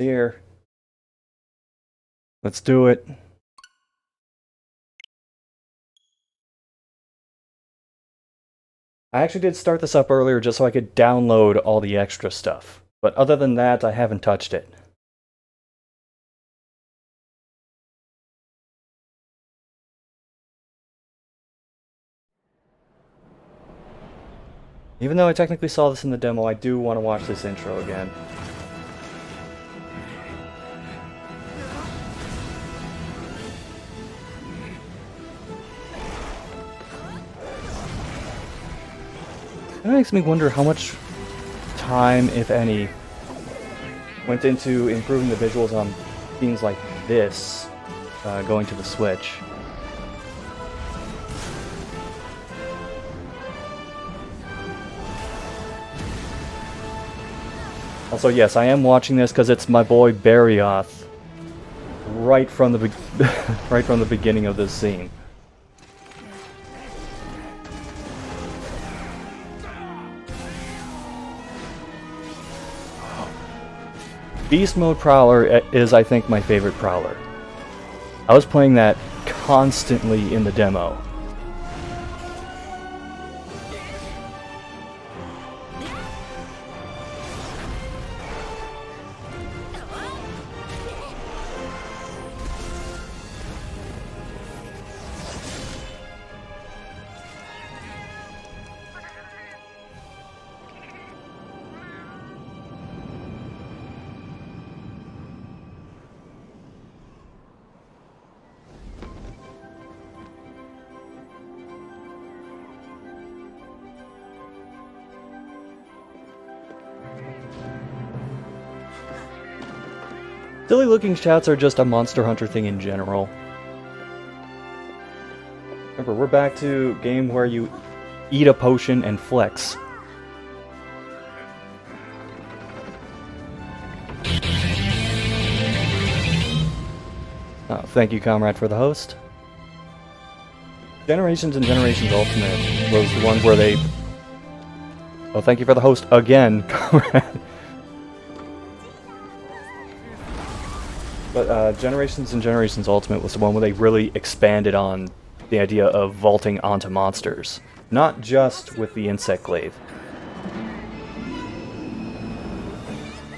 Here. Let's do it. I actually did start this up earlier just so I could download all the extra stuff. But other than that, I haven't touched it. Even though I technically saw this in the demo, I do want to watch this intro again. It makes me wonder how much time, if any, went into improving the visuals on things like this, going to the Switch. Also, yes, I am watching this because it's my boy Barrioth, right from the beginning of this scene. Beast Mode Prowler is, I think, my favorite Prowler. I was playing that constantly in the demo. Silly looking shouts are just a Monster Hunter thing in general. Remember, we're back to a game where you eat a potion and flex. Oh, thank you, comrade, for the host. Generations and Generations Ultimate was the one where they... Oh, thank you for the host again, comrade. But Generations and Generations Ultimate was the one where they really expanded on the idea of vaulting onto monsters. Not just with the insect glaive.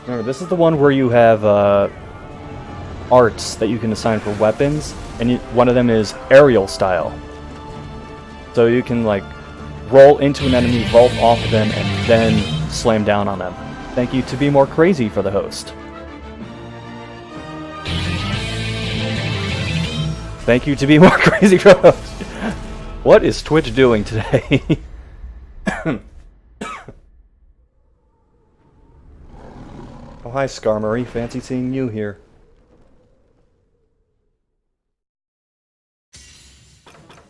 Remember, this is the one where you have arts that you can assign for weapons, and one of them is aerial style. So you can, like, roll into an enemy, vault off of them, and then slam down on them. Thank you to Be More Crazy for the host. Thank you to Be More Crazy for the host. What is Twitch doing today? Oh, hi, Skarmory. Fancy seeing you here.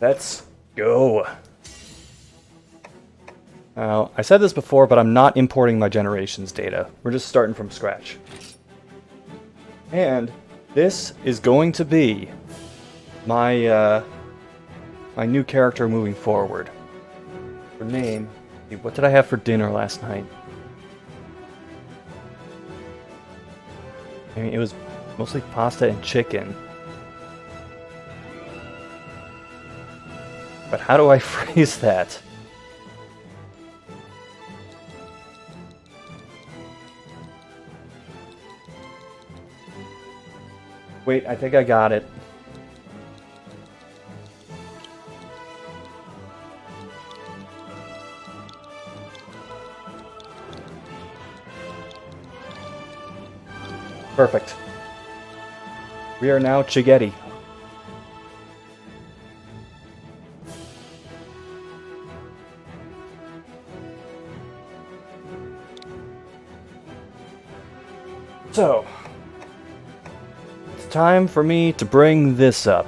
Let's go. Now, I said this before, but I'm not importing my Generations data. We're just starting from scratch. And this is going to be my my new character moving forward. Her name... What did I have for dinner last night? I mean, it was mostly pasta and chicken. But how do I phrase that? Wait, I think I got it. Perfect. We are now Chigetti. So, it's time for me to bring this up.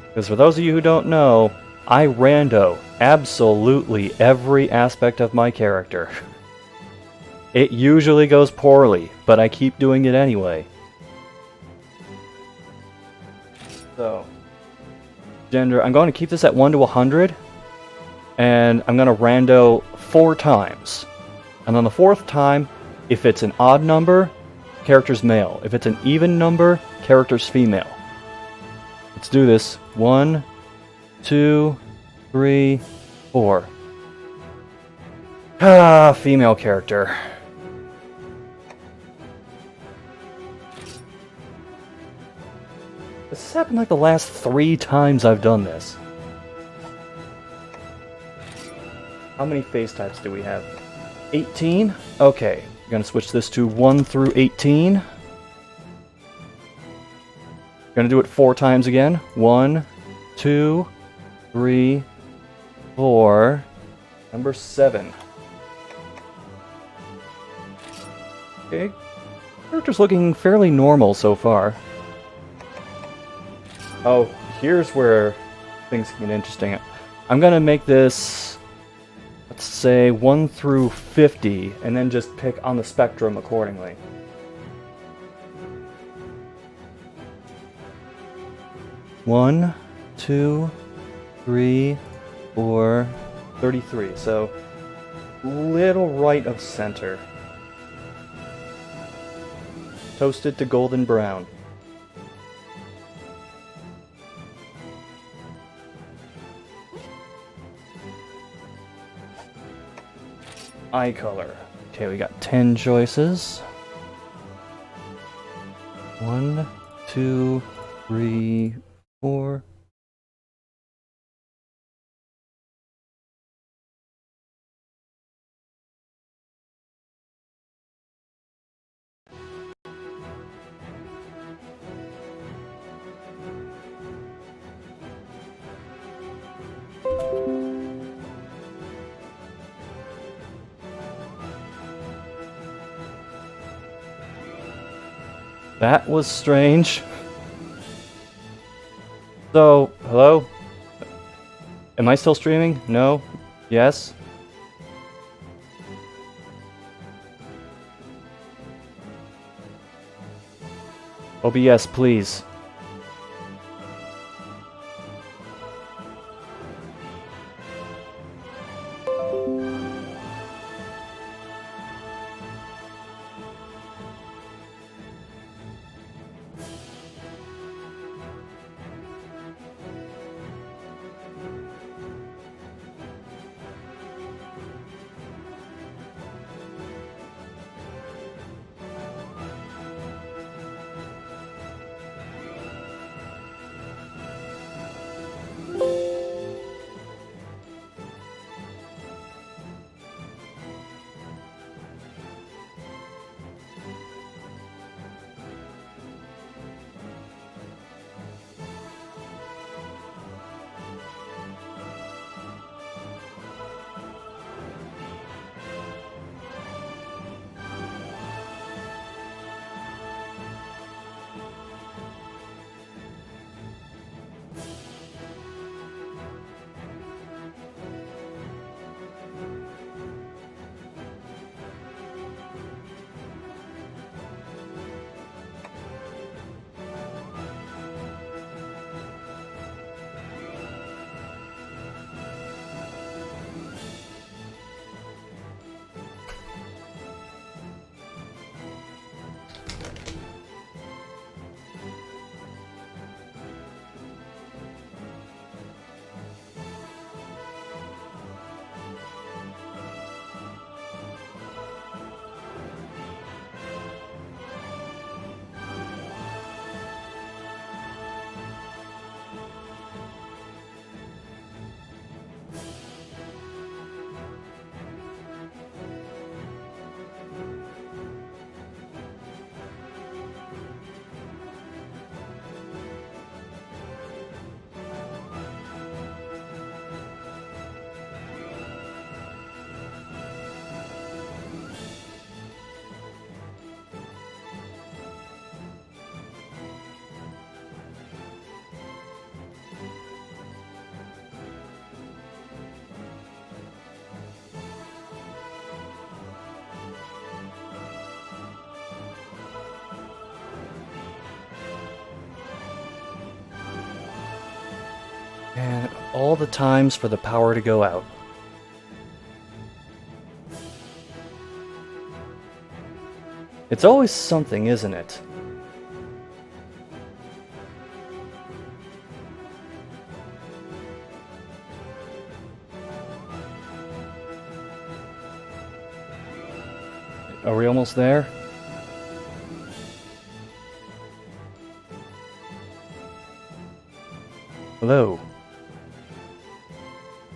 Because for those of you who don't know, I rando absolutely every aspect of my character. It usually goes poorly, but I keep doing it anyway. So, gender, I'm going to keep this at 1 to 100, and I'm going to rando 4 times. And on the 4th time, If it's an odd number, character's male. If it's an even number, character's female. Let's do this. 1, 2, 3, 4. Ah, female character. This has happened like the last 3 times I've done this. How many face types do we have? 18? Okay, we're gonna switch this to 1 through 18. Gonna do it 4 times again. 1, 2, 3, 4. Number 7. Okay, character's looking fairly normal so far. Oh, here's where things get interesting. I'm gonna make this, let's say, 1 through 50, and then just pick on the spectrum accordingly. One, 2, 3, 4, 33. So, little right of center. Toasted to golden brown. Eye color. Okay, we got 10 choices. 1, 2, 3, 4. That was strange. So, hello? Am I still streaming? No? Yes? OBS, please. And all the times for the power to go out. It's always something, isn't it? Are we almost there? Hello?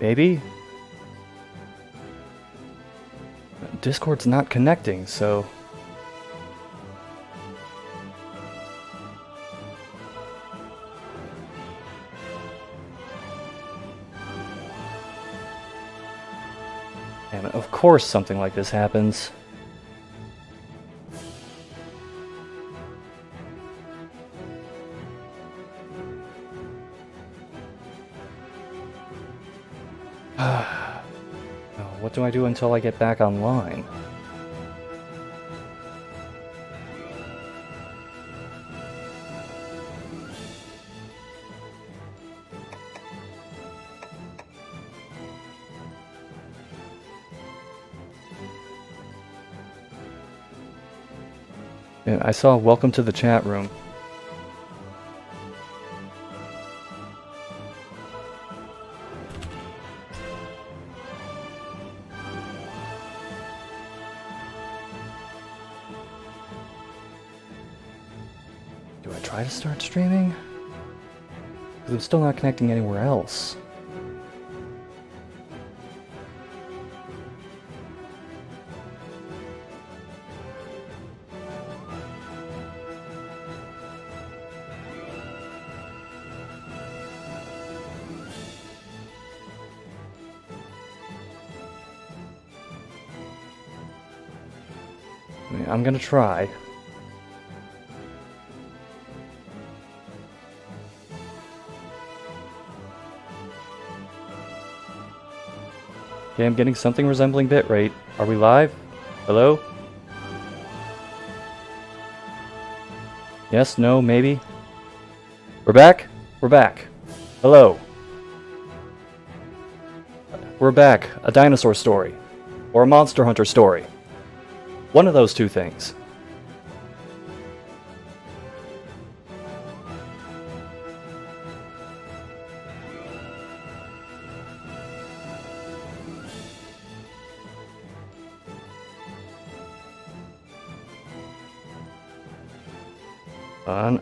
Baby? Discord's not connecting, so... And of course something like this happens. What do I do until I get back online? And I saw welcome to the chat room. Do I try to start streaming? Because I'm still not connecting anywhere else. I'm gonna try. Okay, I'm getting something resembling bitrate. Are we live? Hello? Yes, no, maybe? We're back? We're back. Hello. We're back. A dinosaur story. Or a Monster Hunter story. One of those two things.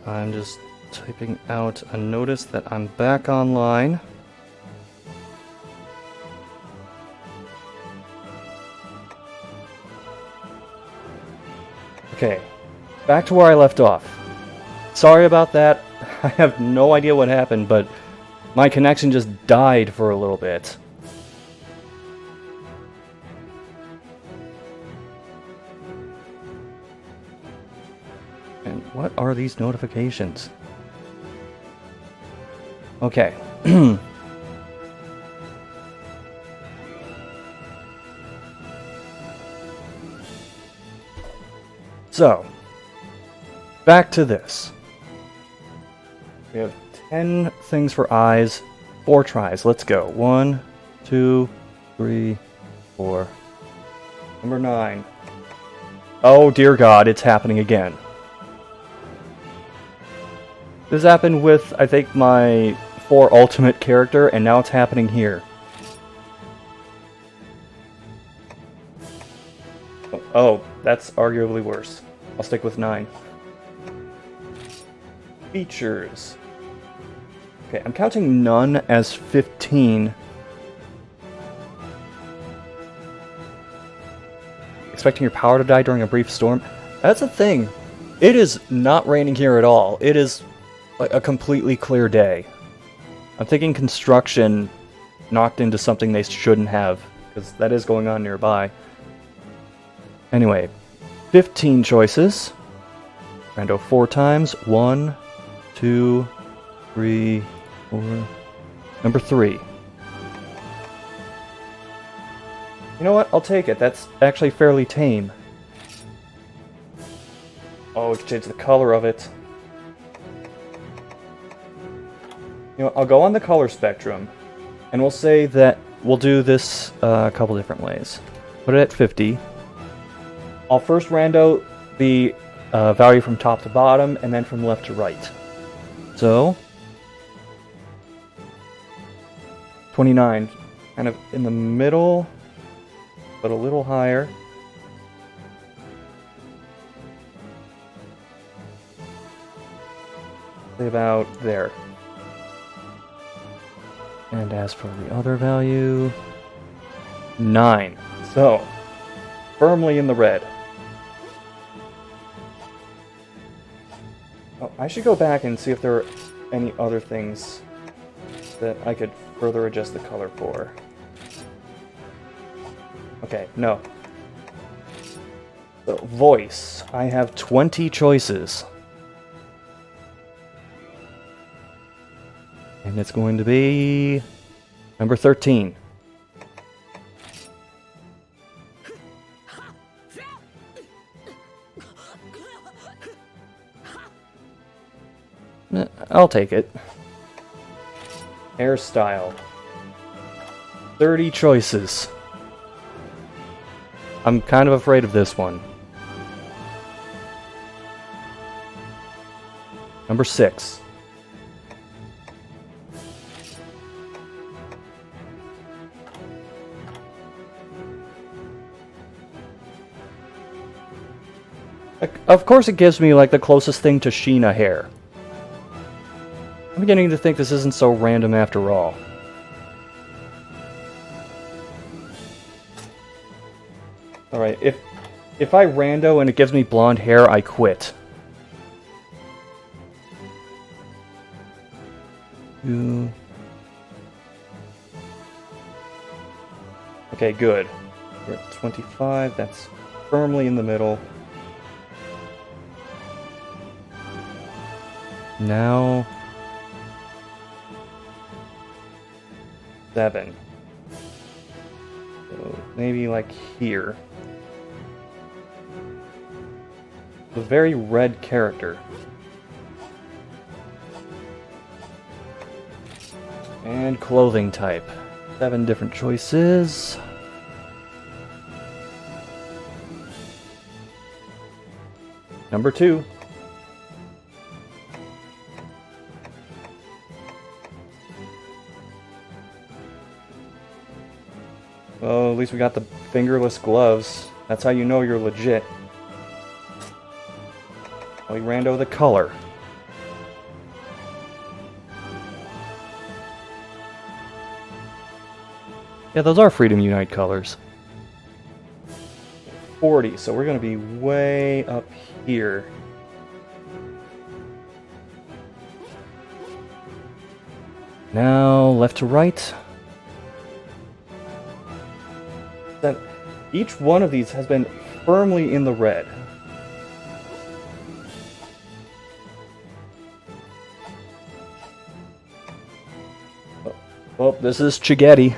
I'm just typing out a notice that I'm back online. Okay, back to where I left off. Sorry about that. I have no idea what happened, but my connection just died for a little bit. And what are these notifications? Okay. So, back to this. We have 10 things for eyes, 4 tries. Let's go. 1, 2, 3, 4. Number 9. Oh dear God, it's happening again. This happened with, I think, my 4 ultimate character, and now it's happening here. Oh, that's arguably worse. I'll stick with 9. Features. Okay, I'm counting none as 15. Expecting your power to die during a brief storm. That's a thing. It is not raining here at all. It is like a completely clear day. I'm thinking construction knocked into something they shouldn't have, because that is going on nearby. Anyway, 15 choices. Rando 4 times. 1, 2, 3, 4. Number 3. You know what? I'll take it. That's actually fairly tame. Oh, we can change the color of it. You know, I'll go on the color spectrum, and we'll say that we'll do this a couple different ways. Put it at 50. I'll first rando the value from top to bottom and then from left to right. So 29, kind of in the middle, but a little higher. Say about there. And as for the other value, 9. So, firmly in the red. Oh, I should go back and see if there are any other things that I could further adjust the color for. Okay, no. So, voice. I have 20 choices. And it's going to be number 13. I'll take it. Hairstyle. 30 choices. I'm kind of afraid of this one. Number 6. Of course it gives me like the closest thing to Sheena hair. I'm beginning to think this isn't so random after all. Alright, if I rando and it gives me blonde hair, I quit. Okay, good. We're at 25, that's firmly in the middle. Now 7. So maybe like here. A very red character. And clothing type. 7 different choices. Number 2. Well, at least we got the fingerless gloves. That's how you know you're legit. We rando the color. Yeah, those are Freedom Unite colors. 40, so we're going to be way up here. Now, left to right. Then each one of these has been firmly in the red. Oh, this is Chigetti.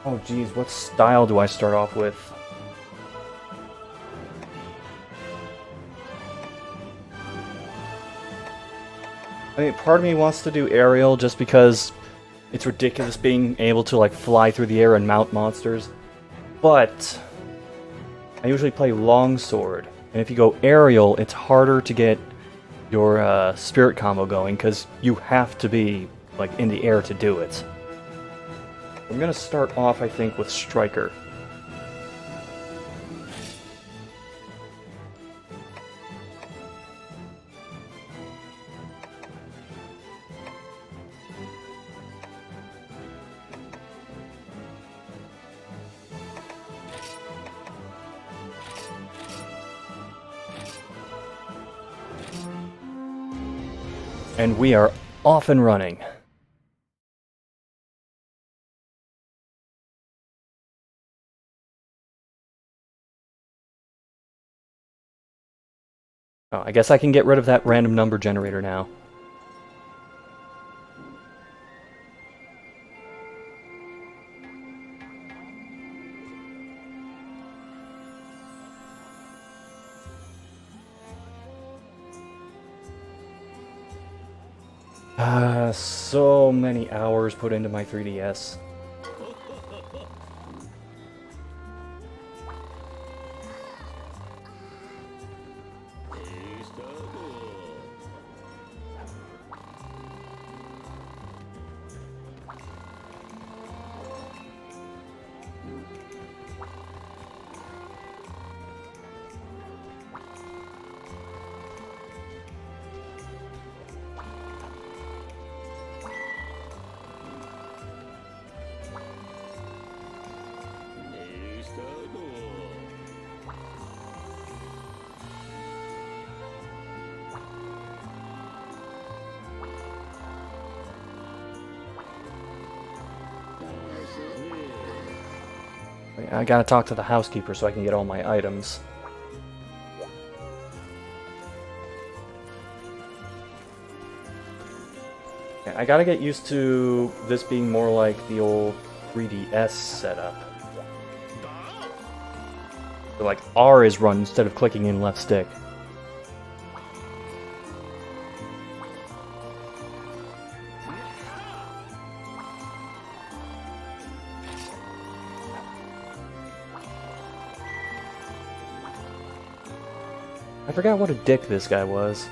Oh geez, what style do I start off with? I mean, part of me wants to do aerial just because it's ridiculous being able to like fly through the air and mount monsters. But I usually play longsword, and if you go aerial, it's harder to get your spirit combo going because you have to be like in the air to do it. I'm gonna start off, I think, with Striker. And we are off and running. Oh, I guess I can get rid of that random number generator now. So many hours put into my 3DS. I gotta talk to the housekeeper so I can get all my items. I gotta get used to this being more like the old 3DS setup. So like R is run instead of clicking in left stick. I forgot what a dick this guy was.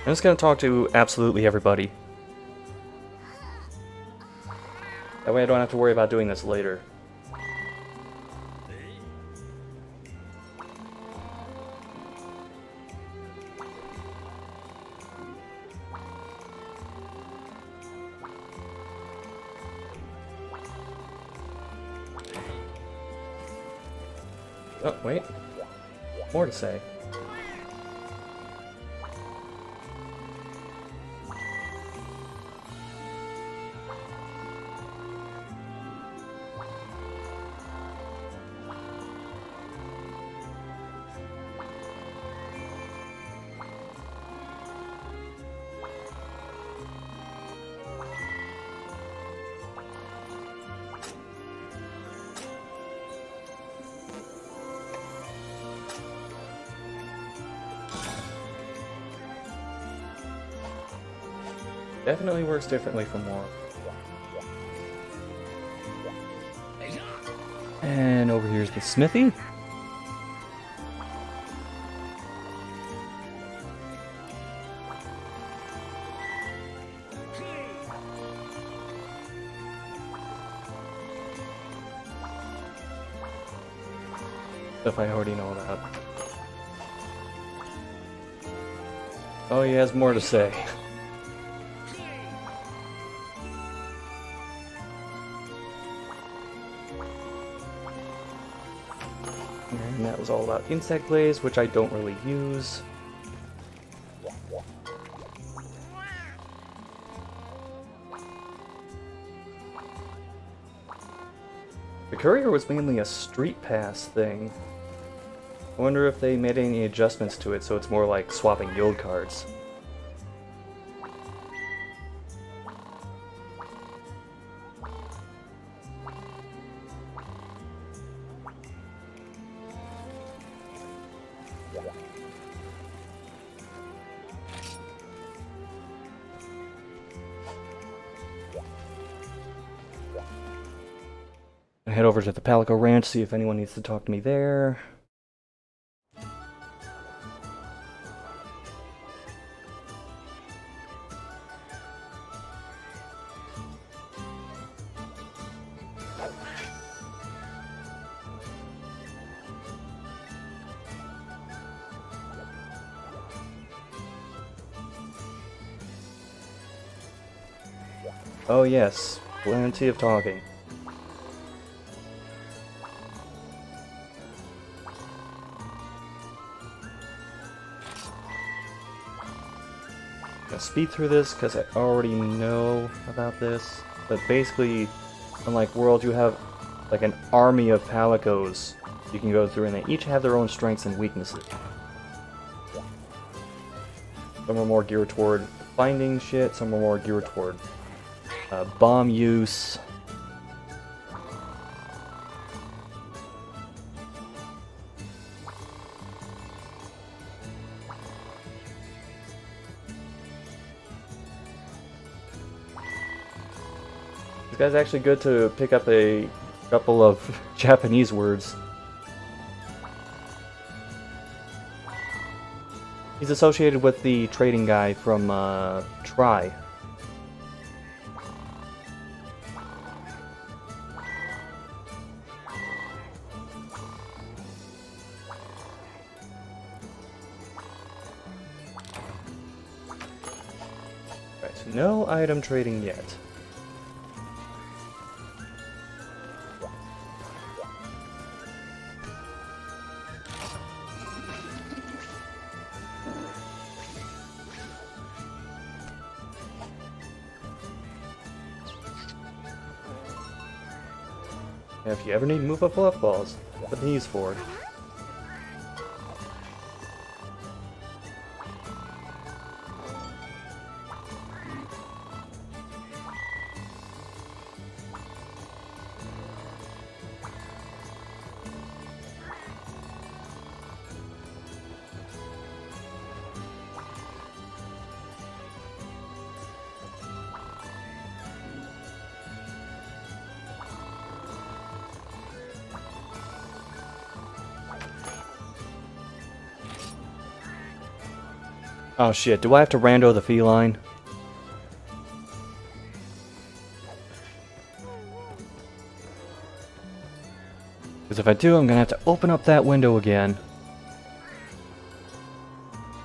I'm just gonna talk to absolutely everybody. That way I don't have to worry about doing this later. Oh, wait. More to say. Definitely works differently for more. And over here's the smithy. Stuff I already know about. Oh, he has more to say. And that was all about insect glaze, which I don't really use. The courier was mainly a street pass thing. I wonder if they made any adjustments to it so it's more like swapping guild cards. Head over to the Palico Ranch, see if anyone needs to talk to me there. Oh yes, plenty of talking. Gonna speed through this because I already know about this, but basically, unlike World, you have like an army of Palicos you can go through, and they each have their own strengths and weaknesses. Some are more geared toward finding shit, some are more geared toward bomb use. This guy's actually good to pick up a couple of Japanese words. He's associated with the trading guy from Try. Right, so no item trading yet. If you ever need to move up fluff balls, put these forward. Oh shit, do I have to rando the feline? Because if I do, I'm gonna have to open up that window again.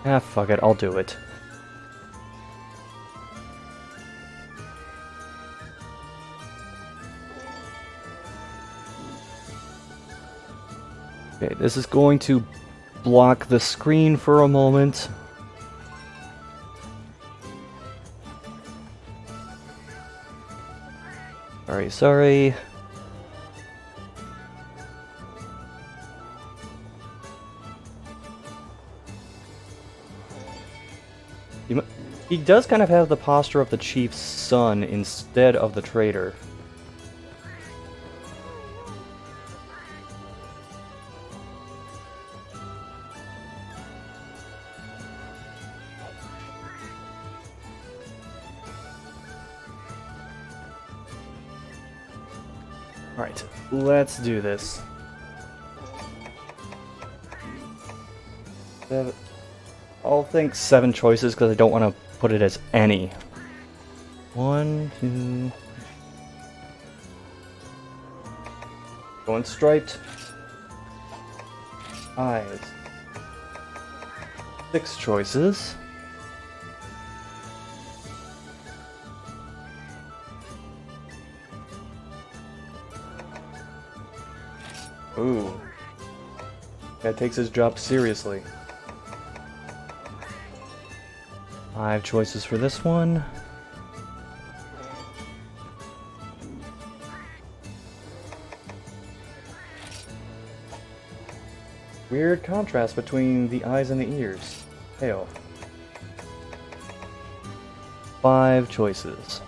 Ah, fuck it, I'll do it. Okay, this is going to block the screen for a moment. Sorry. He does kind of have the posture of the chief's son instead of the trader. Alright, let's do this. I'll think 7 choices because I don't want to put it as any. 1, 2... Going striped. Eyes. 6 choices. Ooh. Guy takes his job seriously. 5 choices for this one. Weird contrast between the eyes and the ears. Hell. 5 choices.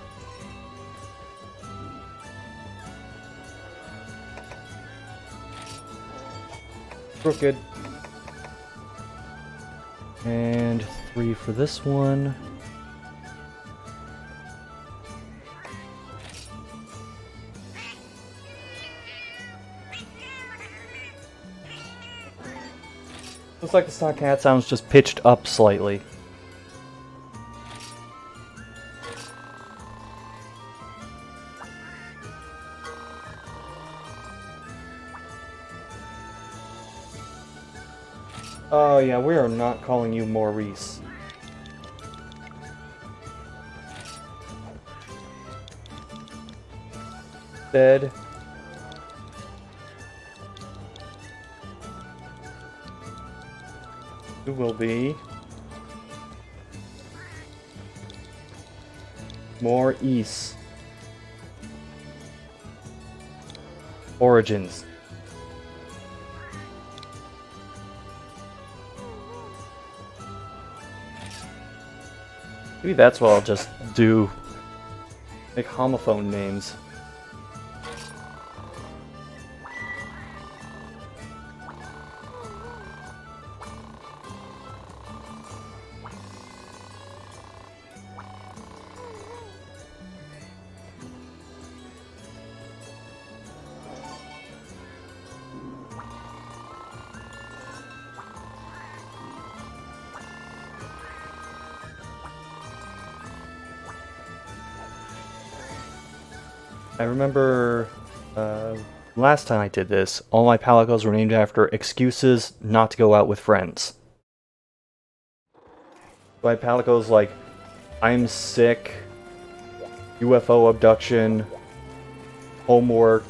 Crooked. And 3 for this one. Looks like the stock cat sounds just pitched up slightly. Oh yeah, we are not calling you Maurice. Dead. Who will be Maurice. Origins. Maybe that's what I'll just do. Make homophone names. I remember last time I did this, all my Palicos were named after excuses not to go out with friends. My Palicos like, I'm sick, UFO abduction, homework.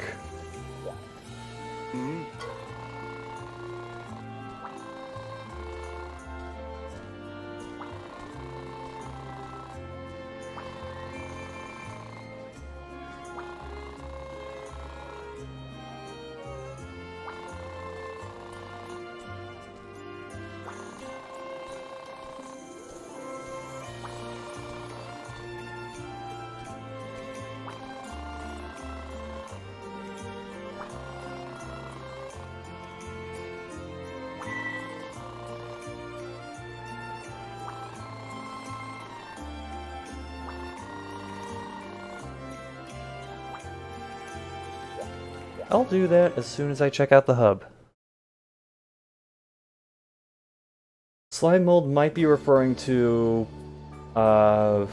I'll do that as soon as I check out the hub. Slime mold might be referring to, why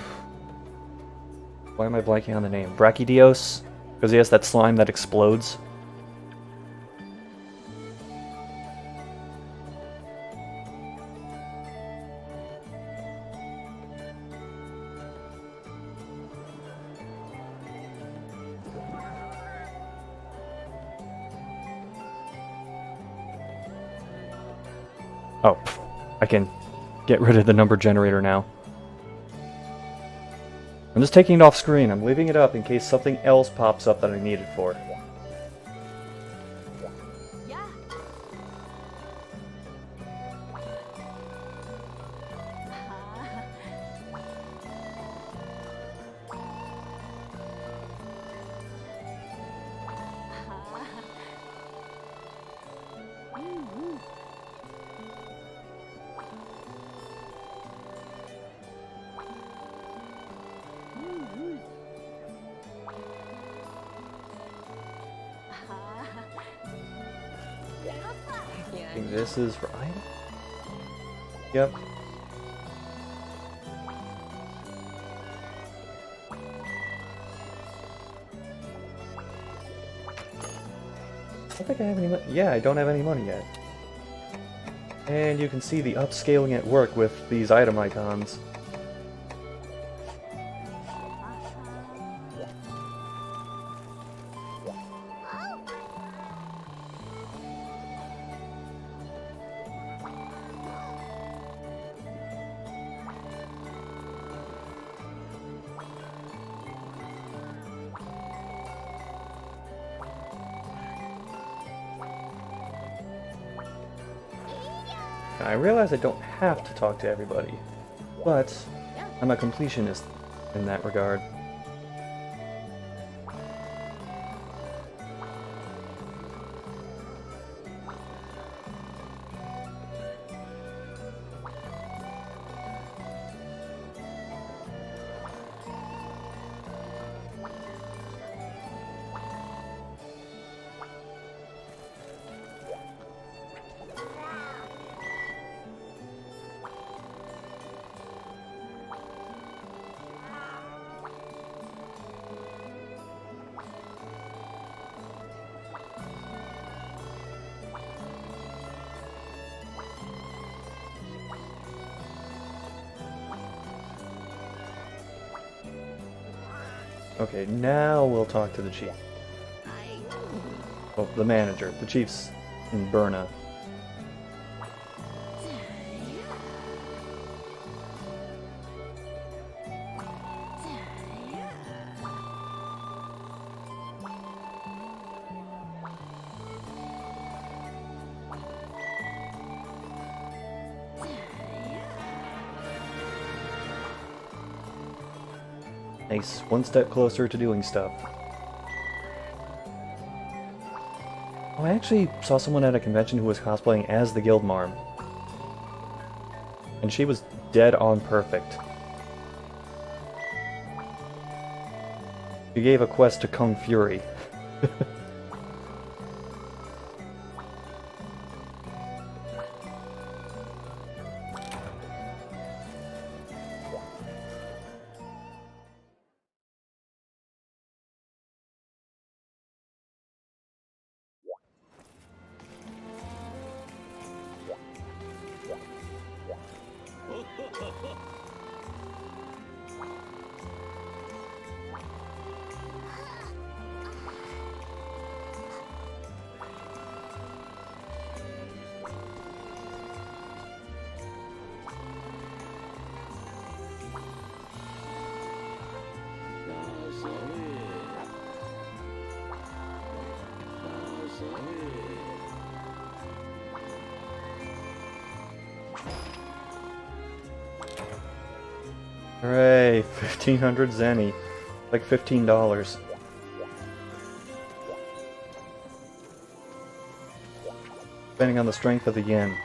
am I blanking on the name? Brachydios? Because he has that slime that explodes. Oh, I can get rid of the number generator now. I'm just taking it off screen. I'm leaving it up in case something else pops up that I need it for. I think this is right. Yep. I don't think I have any money. Yeah, I don't have any money yet. And you can see the upscaling at work with these item icons. I realize I don't have to talk to everybody, but I'm a completionist in that regard. Okay, now we'll talk to the chief. Well, the manager. The chief's in Berna. Nice, one step closer to doing stuff. Oh, I actually saw someone at a convention who was cosplaying as the Guildmarm. And she was dead on perfect. She gave a quest to Kung Fury. Hooray, 1,500 zenny. Like $15. Depending on the strength of the yen.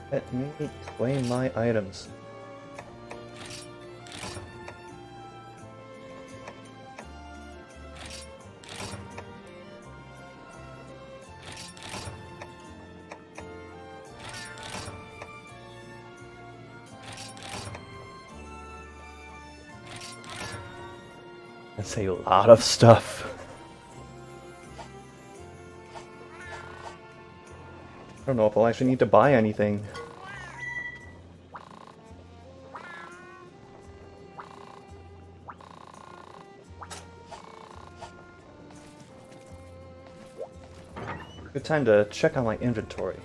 Let me claim my items. That's a lot of stuff. I don't know if I'll actually need to buy anything. Good time to check on my inventory.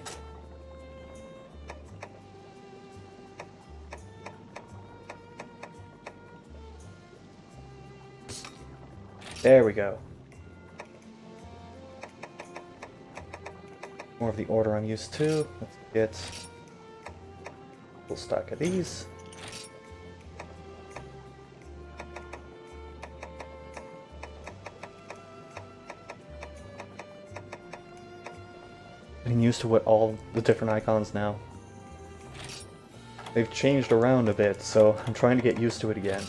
There we go. More of the order I'm used to. Let's get a full stock of these. Getting used to what all the different icons now. They've changed around a bit, so I'm trying to get used to it again.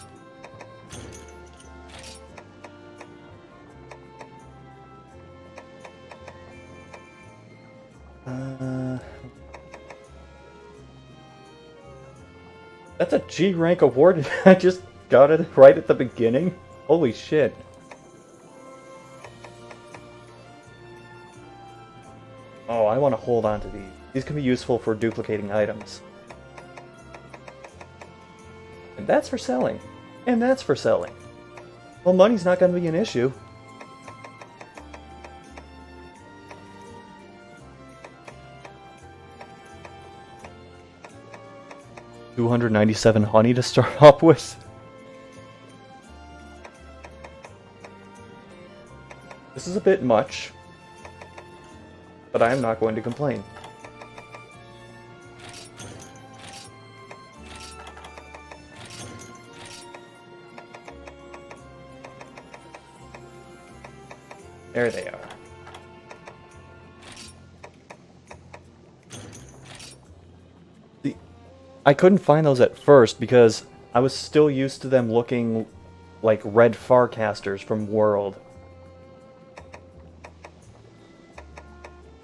That's a G rank award. I just got it right at the beginning. Holy shit. Oh, I want to hold on to these. These can be useful for duplicating items. And that's for selling. And that's for selling. Well, money's not going to be an issue. $297 honey to start up with. This is a bit much, but I am not going to complain. There they are. I couldn't find those at first because I was still used to them looking like red Farcasters from World.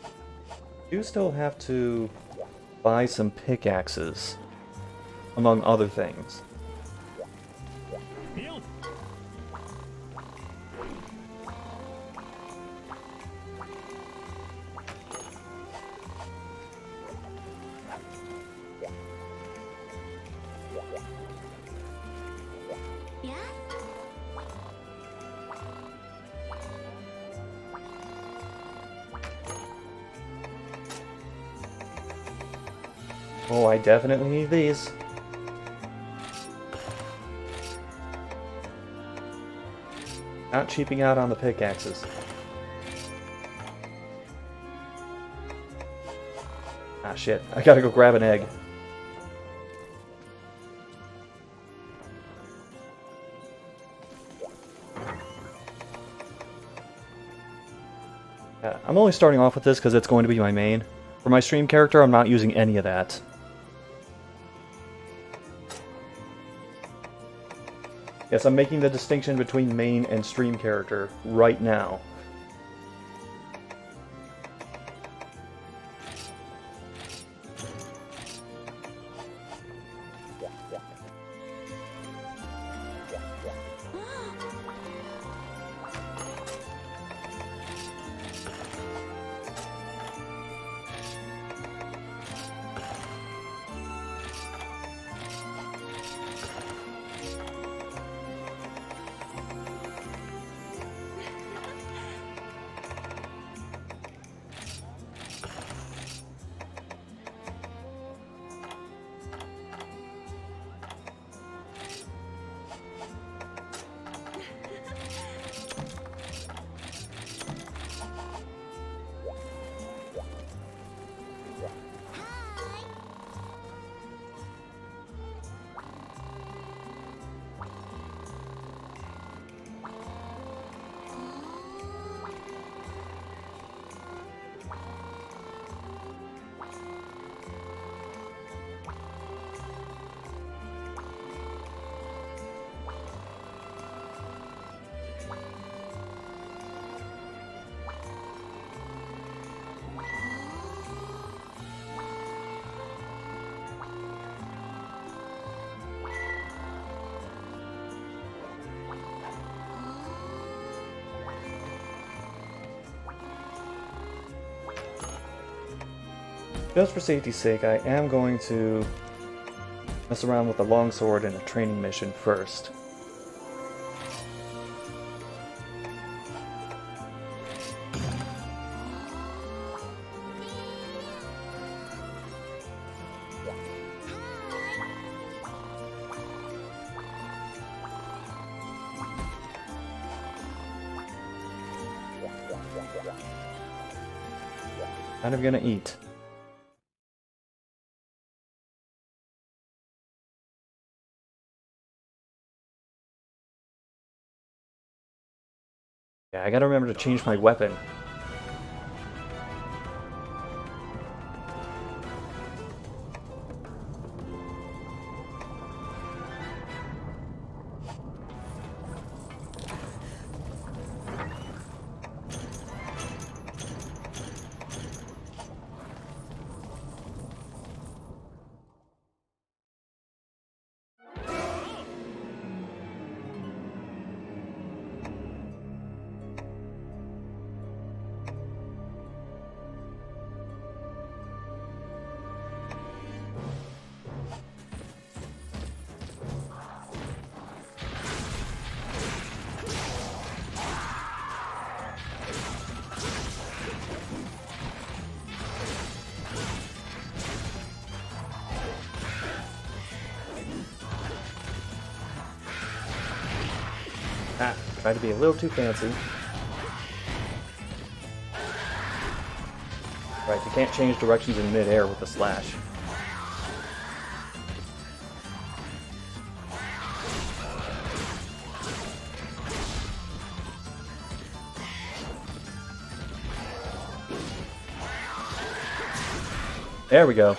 I do still have to buy some pickaxes, among other things. Oh, I definitely need these. Not cheaping out on the pickaxes. Ah, shit. I gotta go grab an egg. I'm only starting off with this because it's going to be my main. For my stream character, I'm not using any of that. Yes, I'm making the distinction between main and stream character right now. Just for safety's sake, I am going to mess around with the longsword in a training mission first. Kind of gonna eat. Yeah, I gotta remember to change my weapon. Ah, tried to be a little too fancy. Right, you can't change directions in mid-air with the slash. There we go.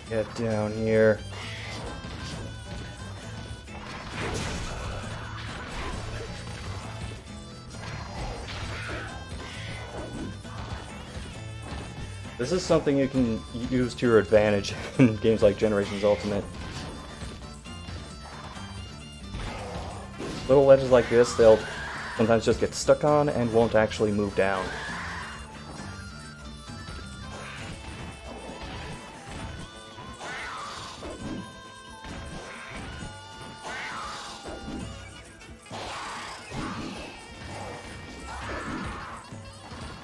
Get down here. This is something you can use to your advantage in games like Generations Ultimate. Little ledges like this, they'll sometimes just get stuck on and won't actually move down.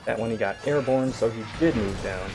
That one he got airborne, so he did move down.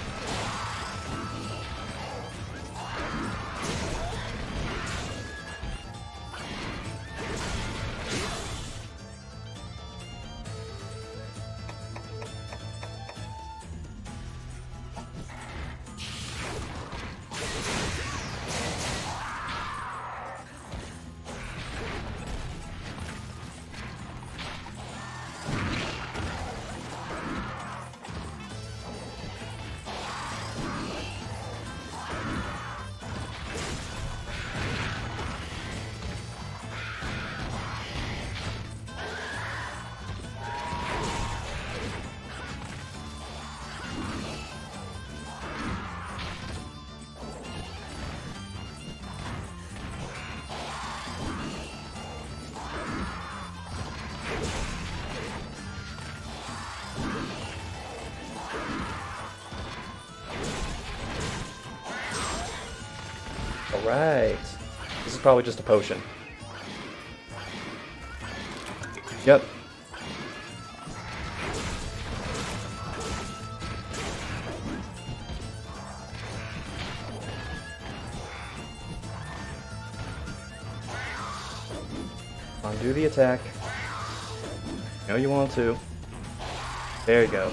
Alright. This is probably just a potion. Yep. Undo the attack. No, you want to. There you go.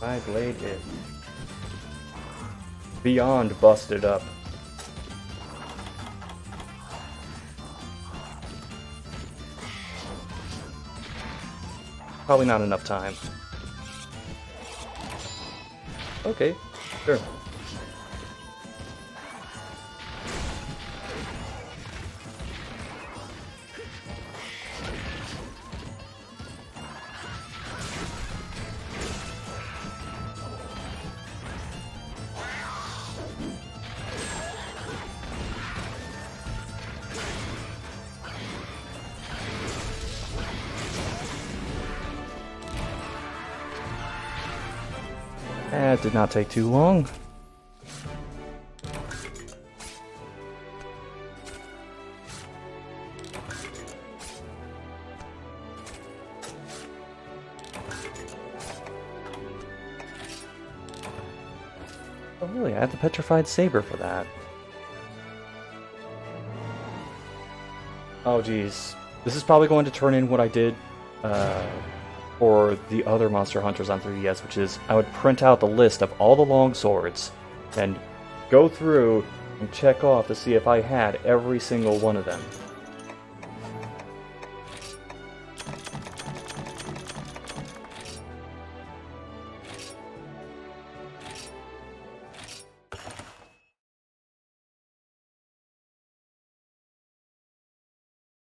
My blade is beyond busted up. Probably not enough time. Okay, sure. That did not take too long. Oh really, I have the petrified saber for that. Oh geez. This is probably going to turn in what I did for the other Monster Hunters on 3DS, which is I would print out the list of all the long swords and go through and check off to see if I had every single one of them.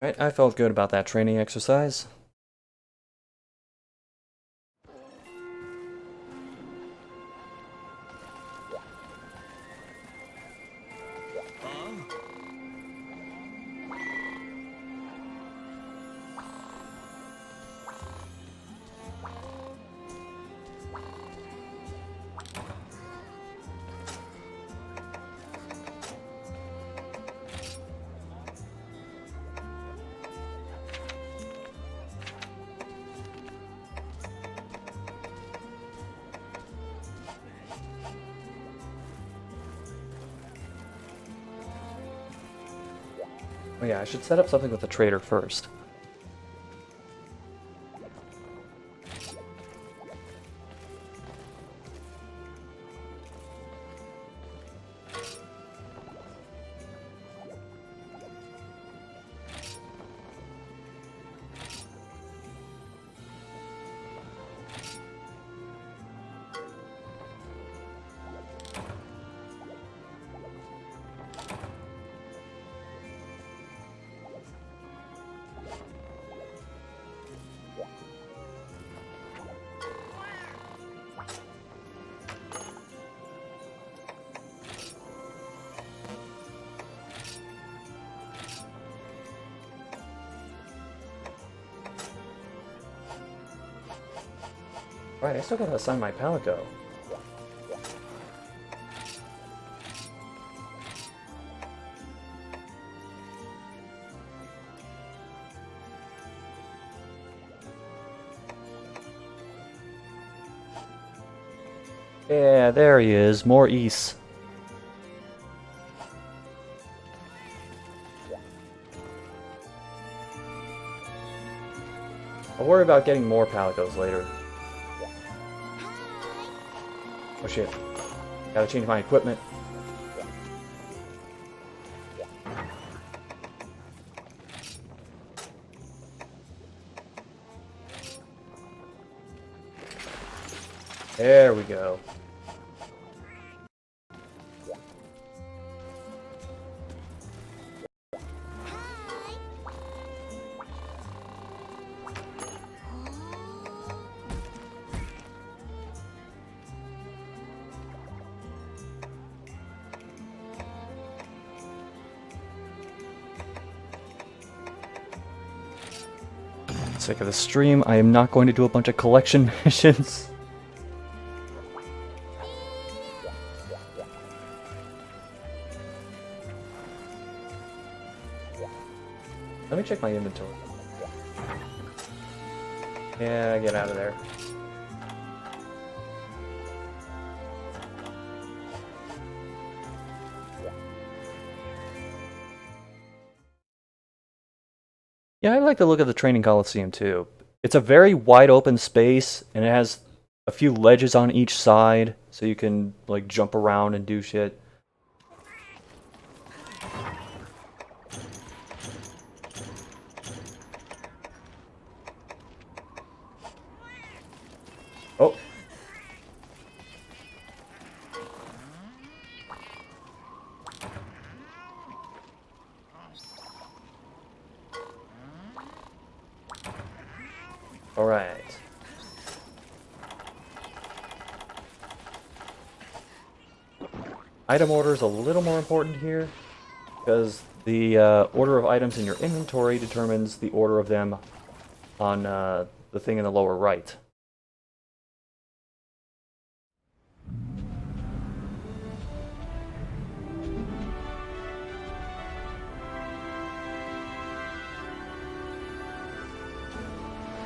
Right, I felt good about that training exercise. Oh yeah, I should set up something with the trader first. Right, I still gotta assign my Palico. Yeah, there he is, more East. I'll worry about getting more Palicos later. Oh shit. Gotta change my equipment. There we go. Sake of the stream, I am not going to do a bunch of collection missions. Let me check my inventory. Yeah, get out of there. Yeah, I like the look of the training coliseum too. It's a very wide open space, and it has a few ledges on each side, so you can like jump around and do shit. Oh. All right. Item order is a little more important here, because the order of items in your inventory determines the order of them on the thing in the lower right.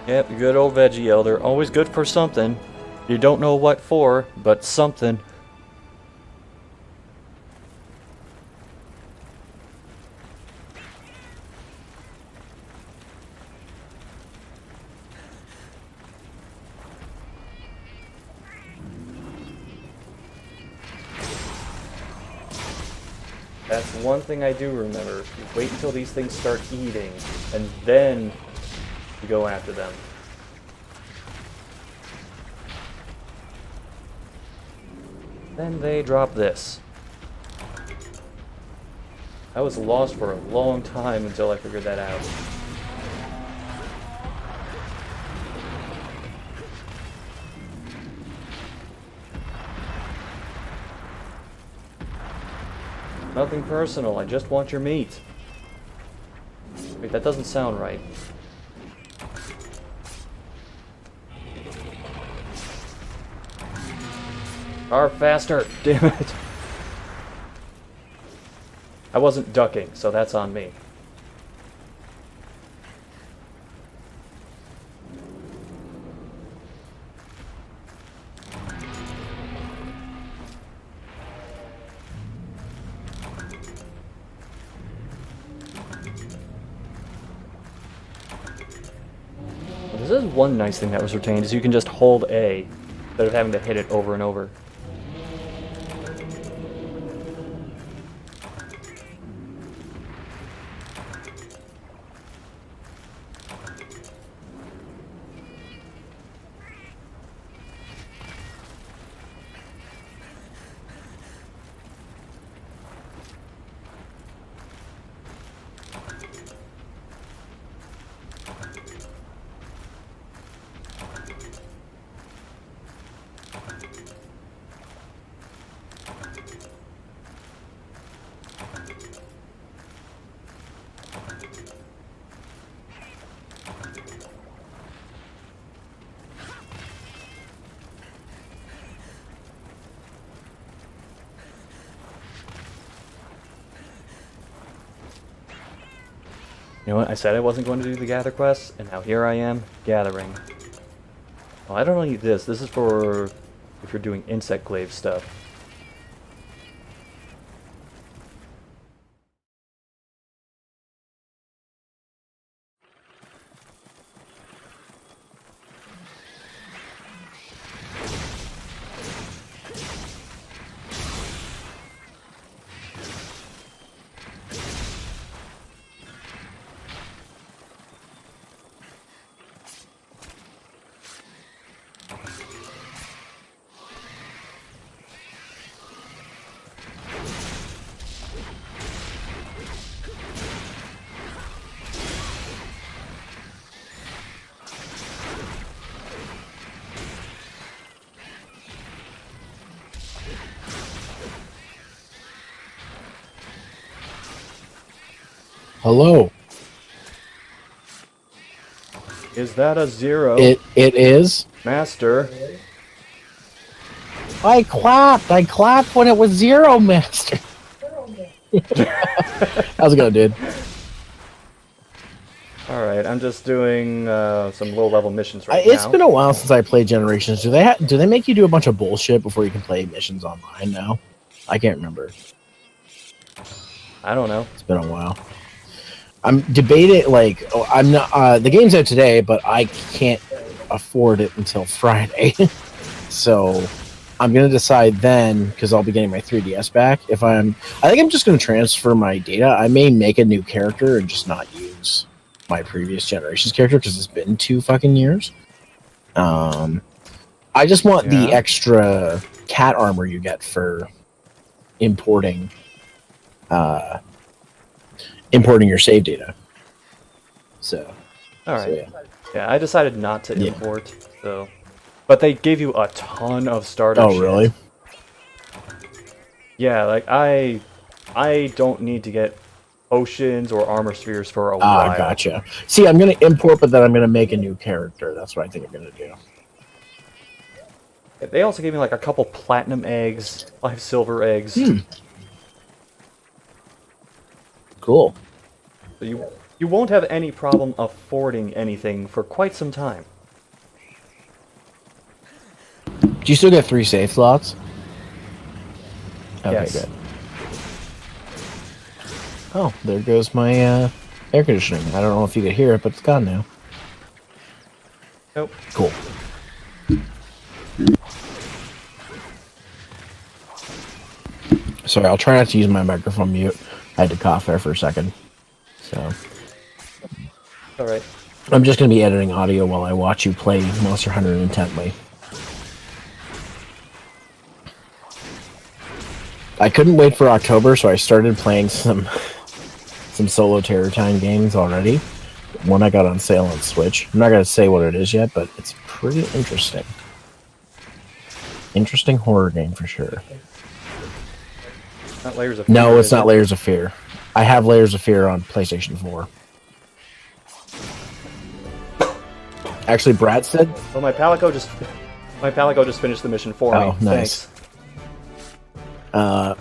Yep, good old veggie elder. Always good for something. You don't know what for, but something. That's one thing I do remember. You wait until these things start eating, and then you go after them. Then they drop this. I was lost for a long time until I figured that out. Nothing personal, I just want your meat. Wait, that doesn't sound right. Carve faster! Damn it! I wasn't ducking, so that's on me. This is one nice thing that was retained, is you can just hold A instead of having to hit it over and over. You know what, I said I wasn't going to do the gather quest, and now here I am, gathering. Oh, I don't need this. This is for if you're doing insect glaive stuff. Hello. Is that a 0? It is. Master. I clapped. I clapped when it was 0, Master. How's it going, dude? Alright, I'm just doing some low-level missions right now. It's been a while since I played Generations. Do they make you do a bunch of bullshit before you can play missions online now? I can't remember. I don't know. It's been a while. I'm debating, like, I'm not, the game's out today, but I can't afford it until Friday. So I'm gonna decide then, because I'll be getting my 3DS back. I think I'm just gonna transfer my data. I may make a new character and just not use my previous generation's character because it's been 2 fucking years. I just want the extra cat armor you get for importing your save data. So, all right. So, yeah, I decided not to import, so. But they gave you a ton of starter shit. Oh, really? Yeah, like I don't need to get potions or armor spheres for a while. Ah, gotcha. See, I'm gonna import, but then I'm gonna make a new character. That's what I think I'm gonna do. They also gave me like a couple platinum eggs, 5 silver eggs. Cool. So you won't have any problem affording anything for quite some time. Do you still get 3 save slots? Okay, Yes. good. Oh, there goes my air conditioning. I don't know if you could hear it, but it's gone now. Nope. Cool. Sorry, I'll try not to use my microphone mute. I had to cough there for a second. So, Alright. I'm just going to be editing audio while I watch you play Monster Hunter intently. I couldn't wait for October, so I started playing some solo Terror Time games already. One I got on sale on Switch. I'm not going to say what it is yet, but it's pretty interesting. Interesting horror game for sure. Not Layers of Fear. No, it's not Layers of Fear. I have Layers of Fear on PlayStation 4. Actually, Brad said... Well, my Palico just finished the mission for me. Oh, nice. Thanks.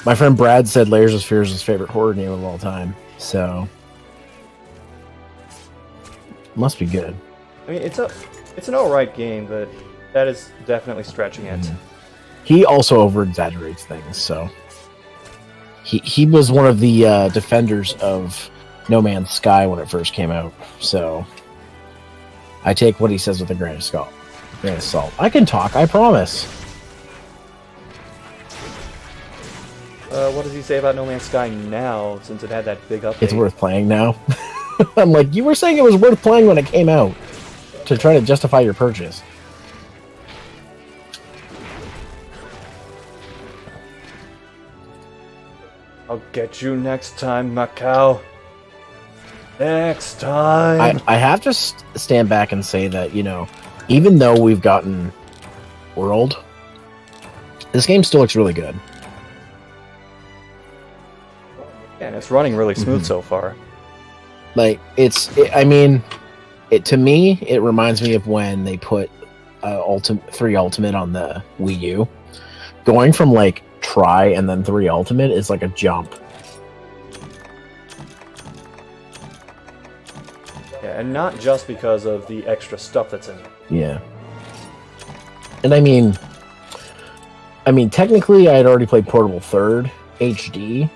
My friend Brad said Layers of Fear is his favorite horror game of all time, so... Must be good. I mean, it's an alright game, but that is definitely stretching it. He also over-exaggerates things, so... He was one of the defenders of No Man's Sky when it first came out, so... I take what he says with a grain of salt. I can talk, I promise. What does he say about No Man's Sky now, since it had that big update? It's worth playing now. I'm like, you were saying it was worth playing when it came out, to try to justify your purchase. I'll get you next time, Macau. Next time. I have to stand back and say that, you know, even though we've gotten World, this game still looks really good. Yeah, and it's running really smooth so far. Like, I mean, to me, it reminds me of when they put 3 Ultimate on the Wii U. Going from, like, Try and then 3 Ultimate is like a jump. Yeah, and not just because of the extra stuff that's in it. Yeah. And I mean, technically I had already played Portable 3rd HD,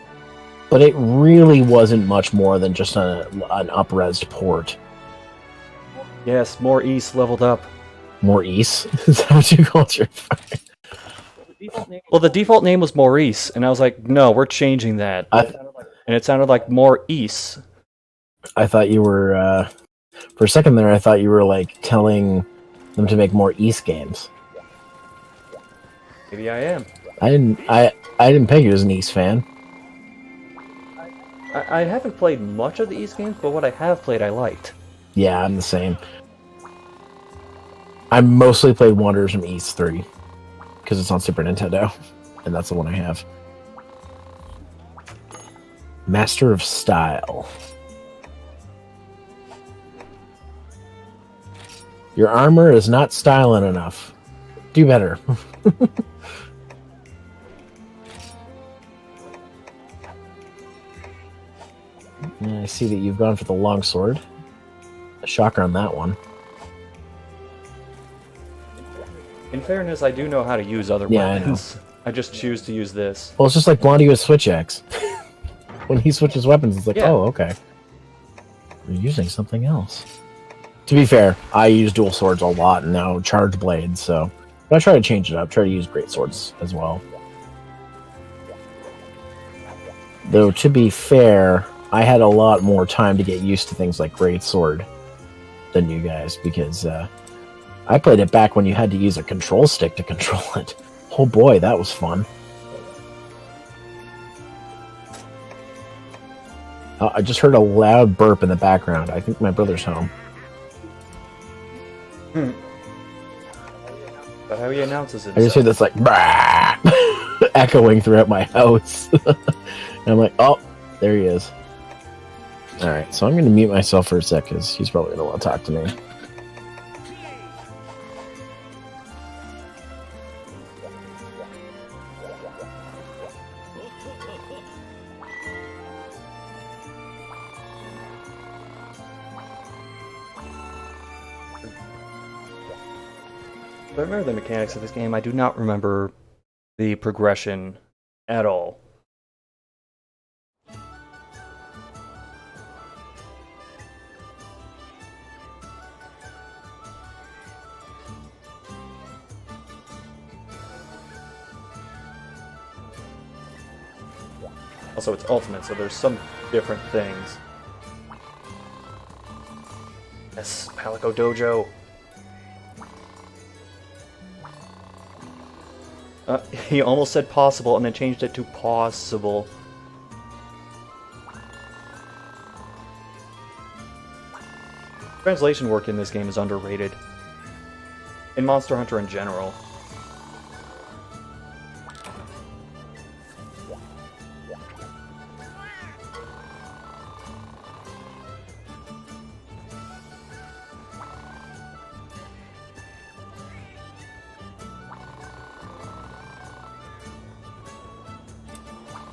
but it really wasn't much more than just an up-resed port. Yes, more East leveled up. More East? Is that what you called your fire? Well, the default name was Maurice, and I was like, no, we're changing that. And it sounded like more East. I thought you were, for a second there, I thought you were, like, telling them to make more East games. Maybe I am. I didn't peg you as an East fan. I haven't played much of the East games, but what I have played I liked. Yeah, I'm the same. I mostly played Wanderers from East 3. Because it's on Super Nintendo. And that's the one I have. Master of Style. Your armor is not styling enough. Do better. And I see that you've gone for the long sword. A shocker on that one. In fairness, I do know how to use other weapons. I just choose to use this. Well, it's just like Blondie with Switch Axe. When he switches weapons, it's like, oh, okay. You're using something else. To be fair, I use dual swords a lot and now charge blades, so But I try to change it up. Try to use great swords as well. Though, to be fair, I had a lot more time to get used to things like greatsword than you guys, because I played it back when you had to use a control stick to control it. Oh boy, that was fun. I just heard a loud burp in the background. I think my brother's home. But how he announces it. I just hear this like echoing throughout my house. And I'm like, oh, there he is. Alright, so I'm going to mute myself for a sec, because he's probably going to want to talk to me. I remember the mechanics of this game. I do not remember the progression at all. Also, it's ultimate, so there's some different things. Yes, Palico Dojo. He almost said possible and then changed it to possible. Translation work in this game is underrated. In Monster Hunter in general.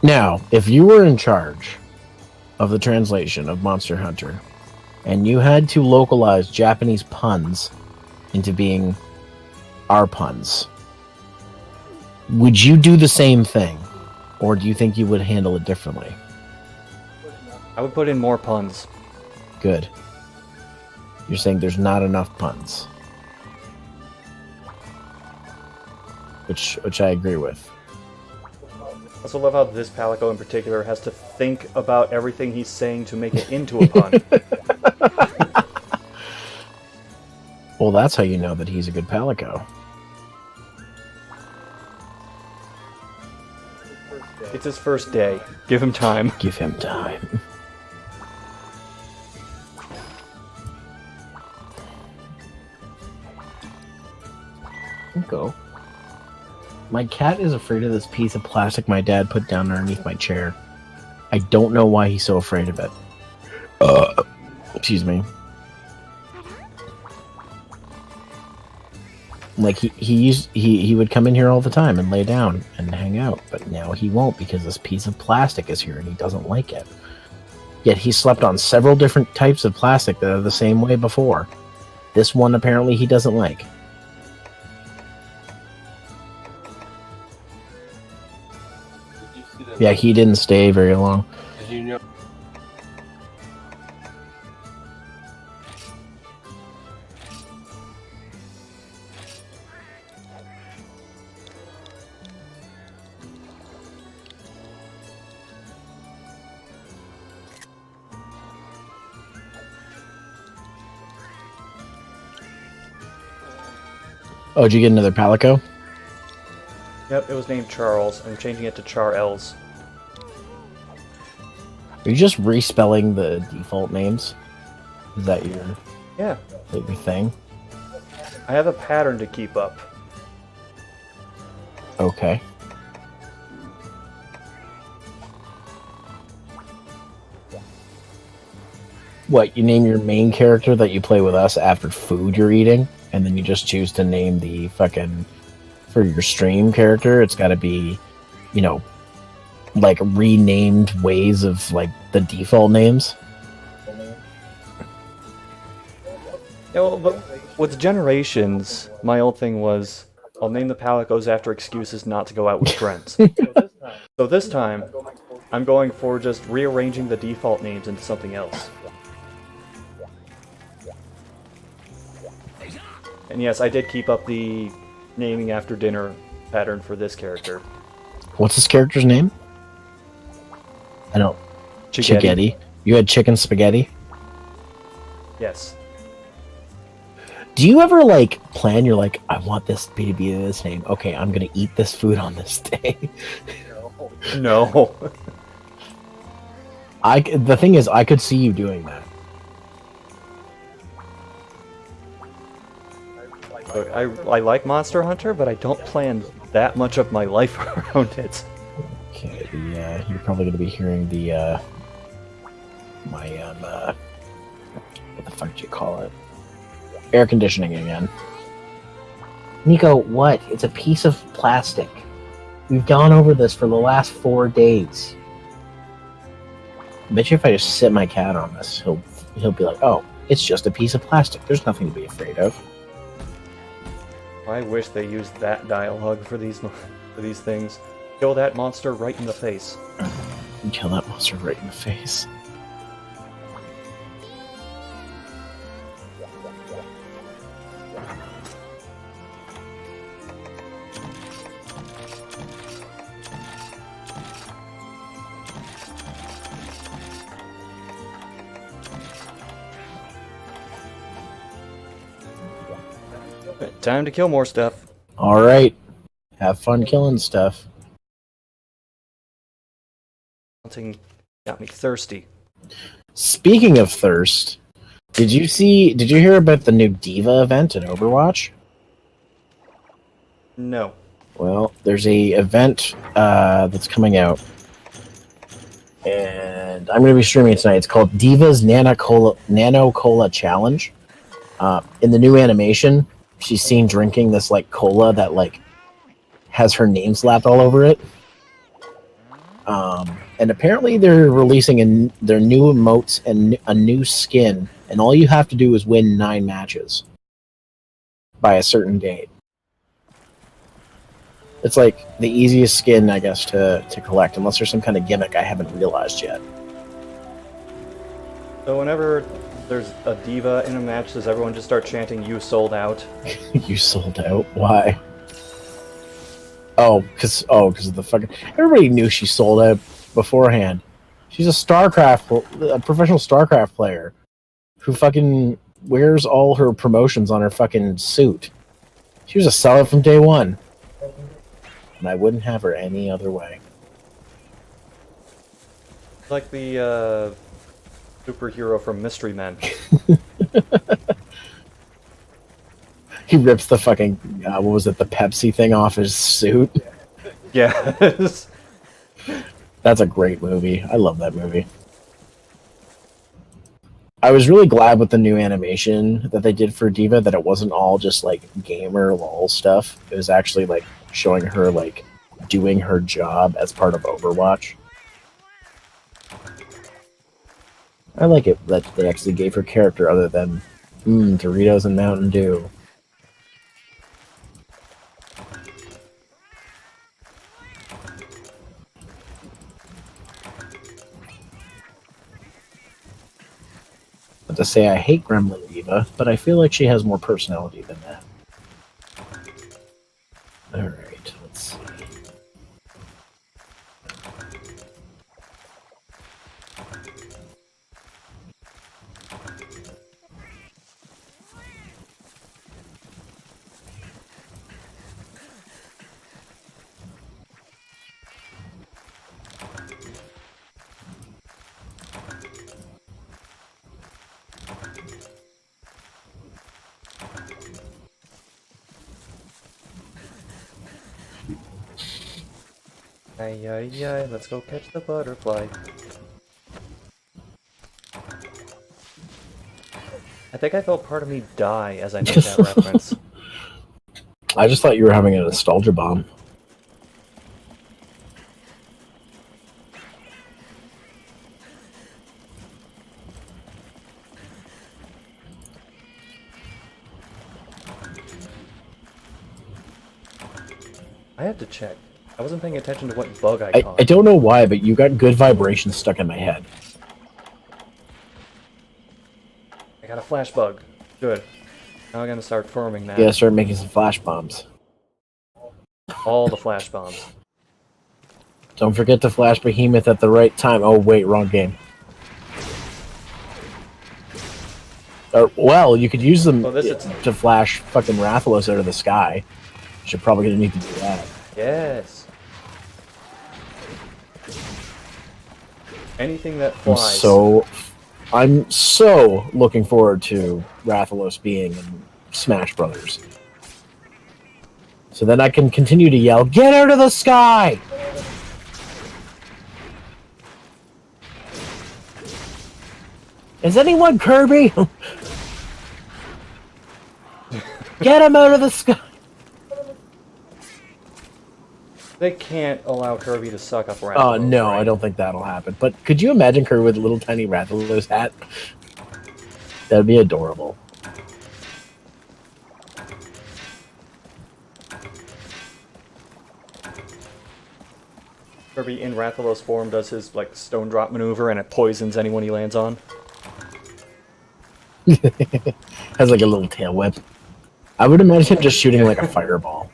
Now, if you were in charge of the translation of Monster Hunter, and you had to localize Japanese puns into being our puns, would you do the same thing? Or do you think you would handle it differently? I would put in more puns. Good. You're saying there's not enough puns. Which I agree with. I also love how this Palico in particular has to think about everything he's saying to make it into a pun. Well, that's how you know that he's a good Palico. It's his first day. Give him time. Give him time. Go. My cat is afraid of this piece of plastic my dad put down underneath my chair. I don't know why he's so afraid of it. Excuse me. Like he would come in here all the time and lay down and hang out, but now he won't because this piece of plastic is here and he doesn't like it. Yet he slept on several different types of plastic that are the same way before. This one apparently he doesn't like. Yeah, he didn't stay very long. Did you know? Oh, did you get another Palico? Yep, it was named Charles. I'm changing it to Char-Els. Are you just respelling the default names? Is that your thing? I have a pattern to keep up. Okay. What, you name your main character that you play with us after food you're eating, and then you just choose to name the fucking... For your stream character, it's gotta be, you know, like renamed ways of like the default names. Yeah, well, but with Generations, my old thing was, I'll name the Palicos after excuses not to go out with friends. So this time, I'm going for just rearranging the default names into something else. And yes, I did keep up the naming after dinner pattern for this character. What's this character's name? I don't. Chigetti. You had chicken spaghetti? Yes. Do you ever, like, plan, you're like, I want this to be this name. Okay, I'm gonna eat this food on this day. No. The thing is, I could see you doing that. I like Monster Hunter, but I don't plan that much of my life around it. Okay, you're probably gonna be hearing the, what the fuck do you call it? Air conditioning again. Nico, what? It's a piece of plastic. We've gone over this for the last 4 days. I bet you if I just sit my cat on this, he'll be like, oh, it's just a piece of plastic. There's nothing to be afraid of. I wish they used that dialogue for these things. Kill that monster right in the face. Kill that monster right in the face. Time to kill more stuff. Alright. Have fun killing stuff. Something got me thirsty. Speaking of thirst, did you hear about the new Diva event in Overwatch? No. Well, there's a event that's coming out, and I'm going to be streaming it tonight. It's called Diva's Nano Cola Challenge. In the new animation, she's seen drinking this like cola that like has her name slapped all over it. And apparently they're releasing their new emotes and a new skin, and all you have to do is win 9 matches by a certain date. It's like the easiest skin, I guess, to collect, unless there's some kind of gimmick I haven't realized yet. So whenever there's a diva in a match, does everyone just start chanting, "You sold out"? You sold out? Why? Oh, because of the fucking... Everybody knew she sold out beforehand. She's a professional StarCraft player who fucking wears all her promotions on her fucking suit. She was a sellout from day one. And I wouldn't have her any other way. Like the superhero from Mystery Men. He rips the fucking, what was it, the Pepsi thing off his suit? Yes. That's a great movie. I love that movie. I was really glad with the new animation that they did for Diva that it wasn't all just like gamer lol stuff. It was actually like showing her like doing her job as part of Overwatch. I like it that they actually gave her character other than Doritos and Mountain Dew. Not to say I hate Gremlin Diva, but I feel like she has more personality than that. Alright, let's see. Ay, ay, ay, let's go catch the butterfly. I think I felt part of me die as I made that reference. I just thought you were having a nostalgia bomb. I have to check. I wasn't paying attention to what bug I caught. I don't know why, but you got good vibrations stuck in my head. I got a flash bug. Good. Now I'm gonna start forming that. You gotta start making some flash bombs. All the flash bombs. Don't forget to flash Behemoth at the right time. Oh, wait, wrong game. Well, you could use them to flash fucking Rathalos out of the sky. You're probably going to need to do that. Yes. Anything that flies. I'm so looking forward to Rathalos being in Smash Brothers. So then I can continue to yell, "Get out of the sky!" Is anyone Kirby? Get him out of the sky! They can't allow Kirby to suck up Rathalos. Oh, no, right? I don't think that'll happen. But could you imagine Kirby with a little tiny Rathalos hat? That'd be adorable. Kirby in Rathalos form does his like stone drop maneuver and it poisons anyone he lands on. Has like a little tail whip. I would imagine him just shooting like a fireball.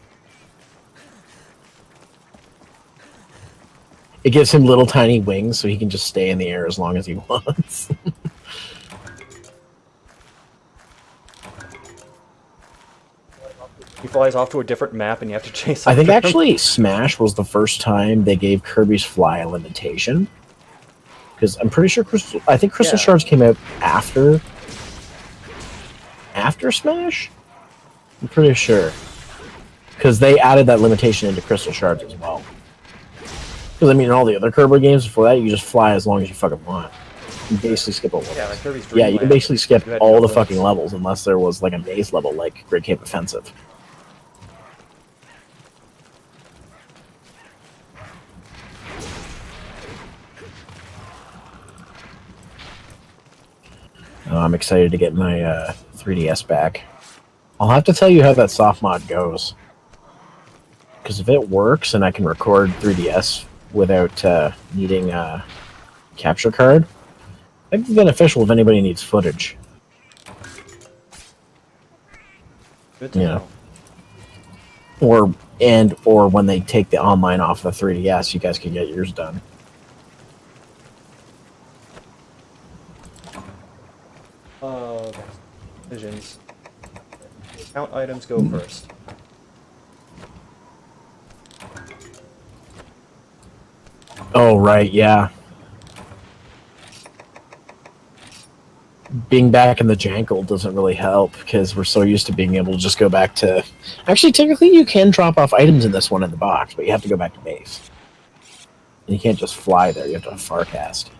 It gives him little tiny wings so he can just stay in the air as long as he wants. He flies off to a different map and you have to chase I think after him. actually Smash was the first time they gave Kirby's fly a limitation. Because I'm pretty sure Crystal Shards came out after Smash? I'm pretty sure. Because they added that limitation into Crystal Shards as well. Because, I mean, in all the other Kirby games before that, you can just fly as long as you fucking want. You basically skip a level. Yeah, like Kirby's Yeah, you can basically skip all the fucking levels. levels unless there was, like, a maze level like Great Cape Offensive. Oh, I'm excited to get my 3DS back. I'll have to tell you how that soft mod goes. Because if it works and I can record 3DS without needing a capture card, it'd be beneficial if anybody needs footage. Good to know. Or when they take the online off the 3DS, you guys can get yours done. Visions. Count items go first. Oh, right, yeah. Being back in the Jangle doesn't really help because we're so used to being able to just go back to... Actually, technically you can drop off items in this one in the box, but you have to go back to base. And you can't just fly there, you have to have Farcast.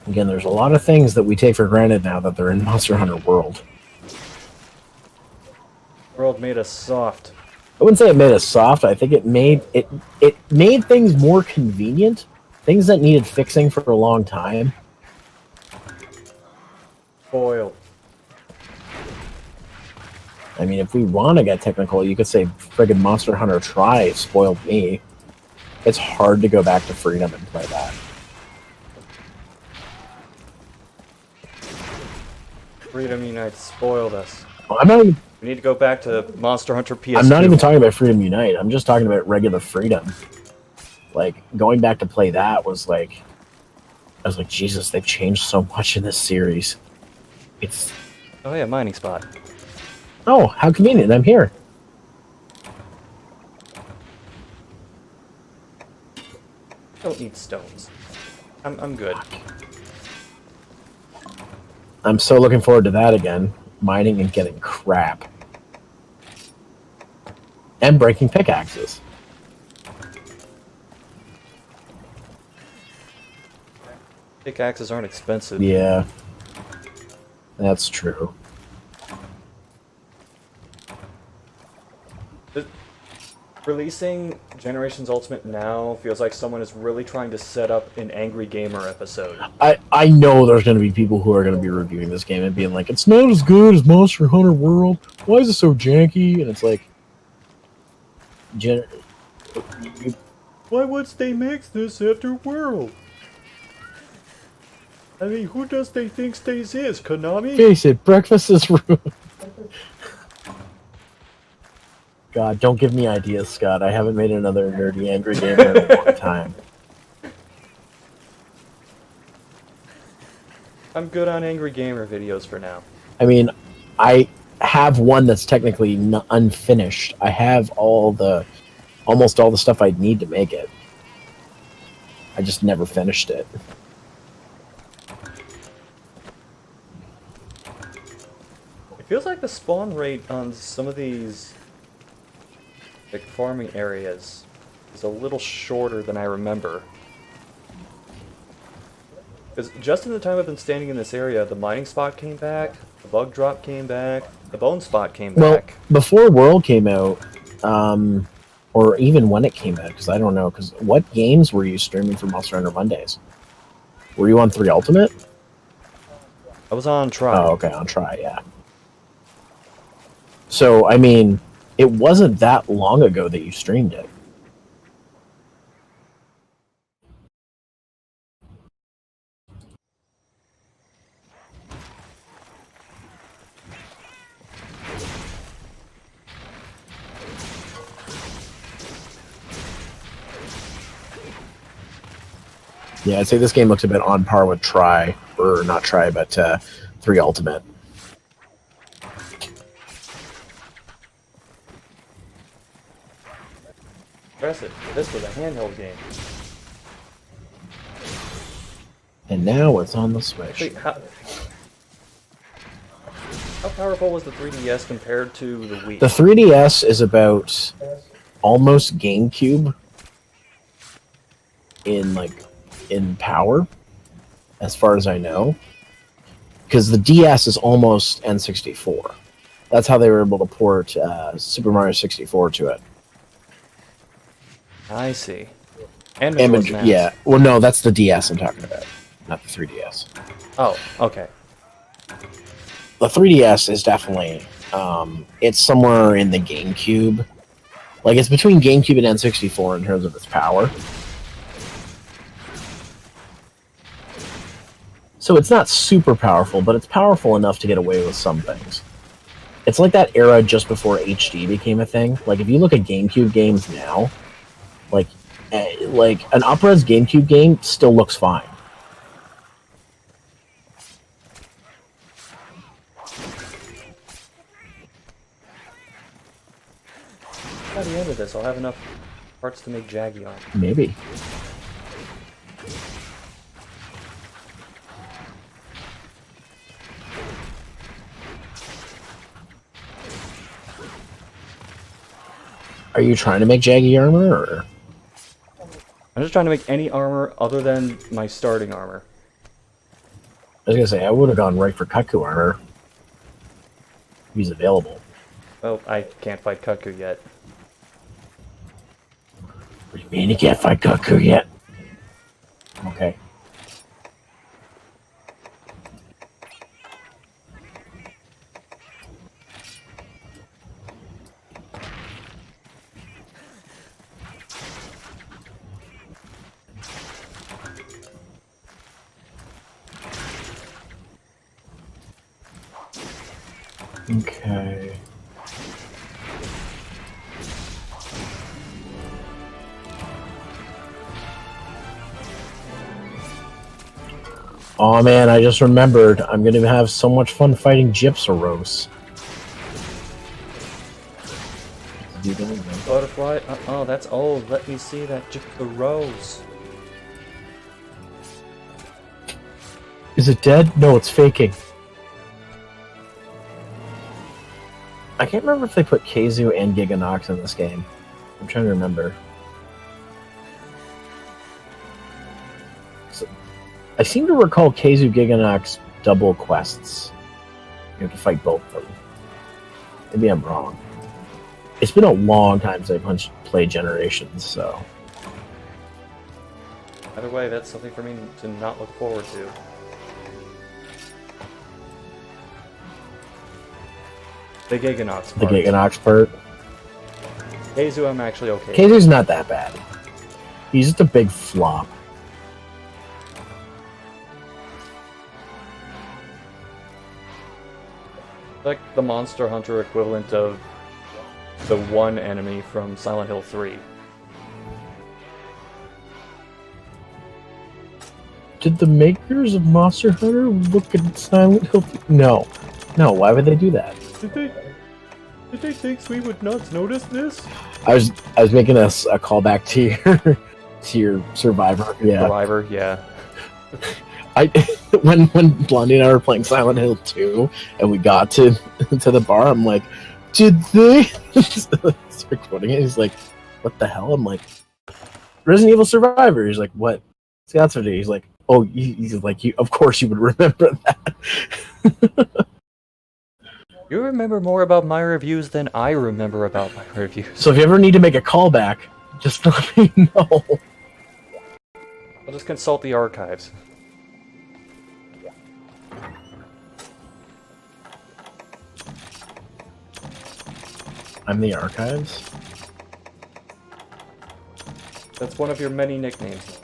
Again, there's a lot of things that we take for granted now that they're in Monster Hunter World. World made us soft. I wouldn't say it made us soft. I think it made things more convenient. Things that needed fixing for a long time. Spoiled. I mean, if we want to get technical, you could say friggin' Monster Hunter Tri spoiled me. It's hard to go back to Freedom and play that. Freedom Unite spoiled us. I'm not even, We need to go back to Monster Hunter PS2. I'm not even talking about Freedom Unite. I'm just talking about regular Freedom. Like, going back to play that was like... I was like, Jesus, they've changed so much in this series. It's... Oh yeah, mining spot. Oh, how convenient. I'm here. Don't need stones. I'm good. I'm so looking forward to that again. Mining and getting crap. And breaking pickaxes. Pickaxes aren't expensive. Yeah. That's true. Releasing Generations Ultimate now feels like someone is really trying to set up an Angry Gamer episode. I know there's going to be people who are going to be reviewing this game and being like, it's not as good as Monster Hunter World. Why is it so janky? And it's like... Why would they make this after World? I mean, who does they think Stays is? Konami? Face it, breakfast is ruined. God, don't give me ideas, Scott. I haven't made another nerdy angry gamer in a long time. I'm good on Angry Gamer videos for now. I mean, I have one that's technically unfinished. I have almost all the stuff I'd need to make it. I just never finished it. It feels like the spawn rate on some of these like farming areas is a little shorter than I remember. Because just in the time I've been standing in this area, the mining spot came back, the bug drop came back, the bone spot came back. Well, before World came out, or even when it came out, because I don't know, because what games were you streaming for Monster Hunter Mondays? Were you on 3 Ultimate? I was on Try. Oh, okay, on Try, yeah. So, I mean, it wasn't that long ago that you streamed it. Yeah, I'd say this game looks a bit on par with Try, or not Try, but 3 Ultimate. Impressive. This was a handheld game. And now it's on the Switch. Wait, how powerful was the 3DS compared to the Wii? The 3DS is about almost GameCube in power, as far as I know, because the DS is almost N64. That's how they were able to port Super Mario 64 to it. I see. And Majora's Mask. Yeah. Well, no, that's the DS I'm talking about, not the 3DS. Oh, okay. The 3DS is definitely it's somewhere in the GameCube. Like, it's between GameCube and N64 in terms of its power. So it's not super powerful, but it's powerful enough to get away with some things. It's like that era just before HD became a thing. Like, if you look at GameCube games now, like an up-res GameCube game still looks fine. By the end of this, I'll have enough parts to make Jaggy on. Maybe. Are you trying to make Jaggy armor, or? I'm just trying to make any armor other than my starting armor. I was gonna say, I would have gone right for Kaku armor. He's available. Well, I can't fight Kaku yet. What do you mean you can't fight Kaku yet? Okay. Okay. Oh man, I just remembered. I'm going to have so much fun fighting Gypsaros. Butterfly? Oh, that's old. Let me see that Rose. Is it dead? No, it's faking. I can't remember if they put Keizu and Giganox in this game. I'm trying to remember. So, I seem to recall Keizu Giganox double quests. You have to fight both of them. Maybe I'm wrong. It's been a long time since I played Generations, so... Either way, that's something for me to not look forward to. The Giganox part. The Giganox part. Keizu, I'm actually okay. Keizu's not that bad. He's just a big flop. Like the Monster Hunter equivalent of the one enemy from Silent Hill 3. Did the makers of Monster Hunter look at Silent Hill? No. No, why would they do that? Did they think we would not notice this? I was making a callback to your Survivor. Yeah. Survivor, yeah. When Blondie and I were playing Silent Hill 2 and we got to the bar, I'm like, did they? He's recording it. He's like, what the hell? I'm like, Resident Evil Survivor. He's like, what? That's what it is. He's like, oh, he's like, of course you would remember that. You remember more about my reviews than I remember about my reviews. So if you ever need to make a callback, just let me know. I'll just consult the archives. I'm the archives? That's one of your many nicknames.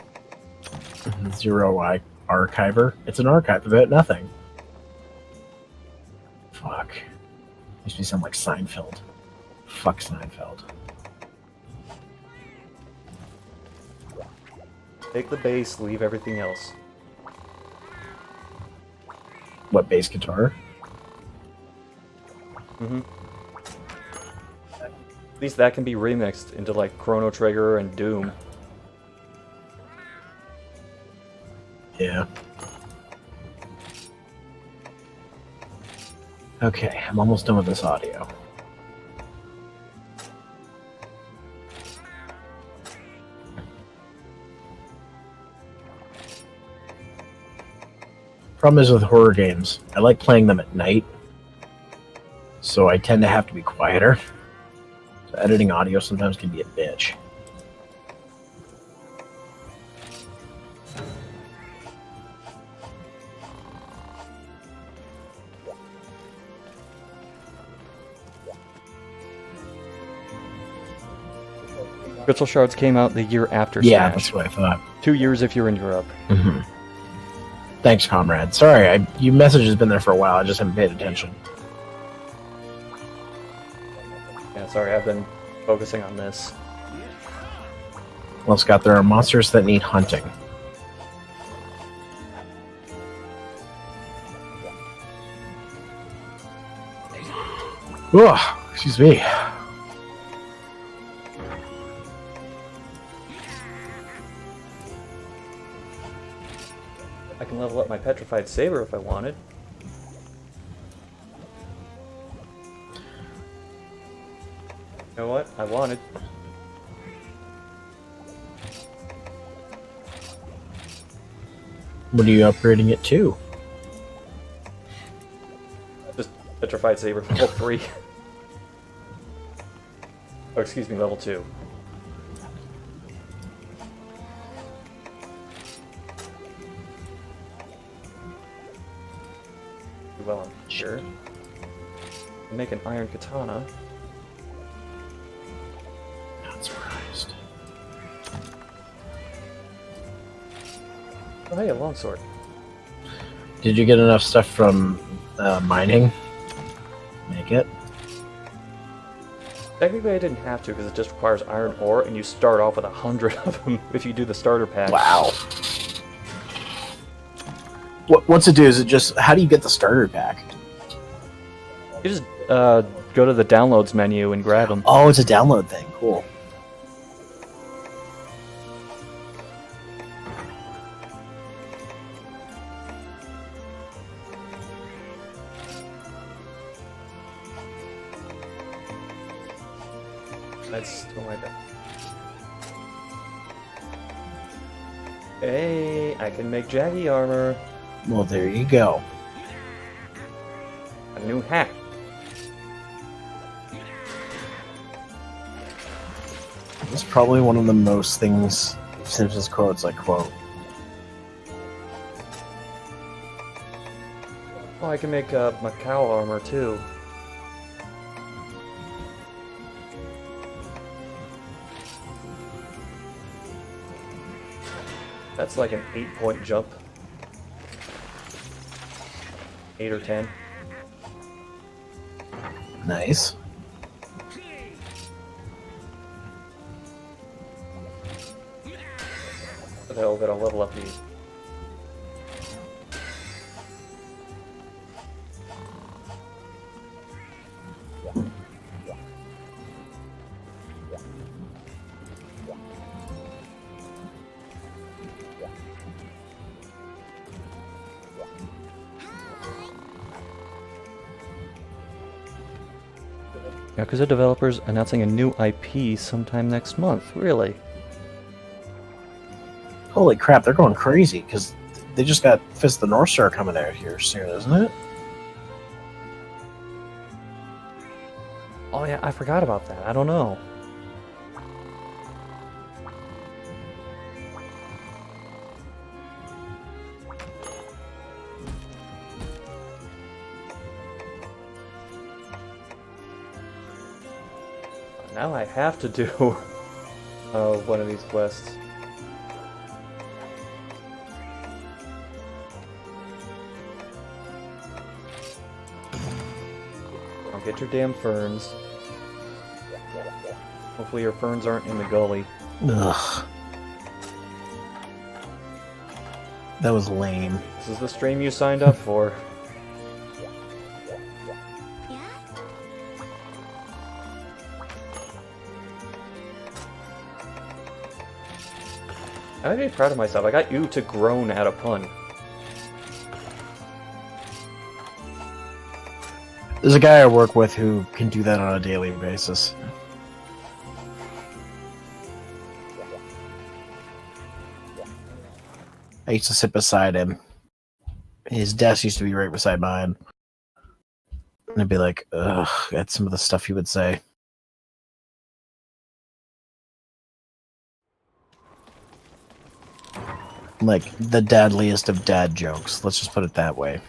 Zero archiver. It's an archive about nothing. Fuck. Makes me sound like Seinfeld. Fuck Seinfeld. Take the bass, leave everything else. What, bass guitar? Mm-hmm. At least that can be remixed into like Chrono Trigger and Doom. Yeah. Okay, I'm almost done with this audio. Problem is with horror games, I like playing them at night, so I tend to have to be quieter. So editing audio sometimes can be a bitch. Crystal Shards came out the year after Yeah, Smash. that's what I thought. 2 years if you're in Europe. Mm-hmm. Thanks, comrade. Sorry, your message has been there for a while. I just haven't paid attention. Yeah, sorry, I've been focusing on this. Well, Scott, there are monsters that need hunting. Ugh, excuse me. I can level up my Petrified Saber if I wanted. You know what? I wanted. What are you upgrading it to? Just Petrified Saber level 3. Oh, excuse me, level 2. Well, I'm sure. Make an iron katana. Not surprised. Oh, hey, a longsword. Did you get enough stuff from mining? Make it? Technically, I didn't have to because it just requires iron ore, and you start off with 100 of them if you do the starter pack. Wow. What's it do? Is it just, how do you get the starter pack? You just go to the downloads menu and grab them. Oh, it's a download thing. Cool. That's still my bad. Hey, I can make Jaggy armor. Well, there you go. A new hat. It's probably one of the most things Simpsons quotes I quote. Oh, I can make Macau armor too. That's like an 8-point jump. 8 or 10. Nice. They'll get a level up these. Yakuza developers announcing a new IP sometime next month. Really? Holy crap, they're going crazy because they just got Fist of the North Star coming out here soon, isn't it? Oh yeah, I forgot about that. I don't know. Now I have to do one of these quests. I'll get your damn ferns. Hopefully your ferns aren't in the gully. Ugh. That was lame. This is the stream you signed up for. I'm really proud of myself. I got you to groan at a pun. There's a guy I work with who can do that on a daily basis. I used to sit beside him. His desk used to be right beside mine. And I'd be like, ugh, that's some of the stuff he would say. Like, the dadliest of dad jokes. Let's just put it that way.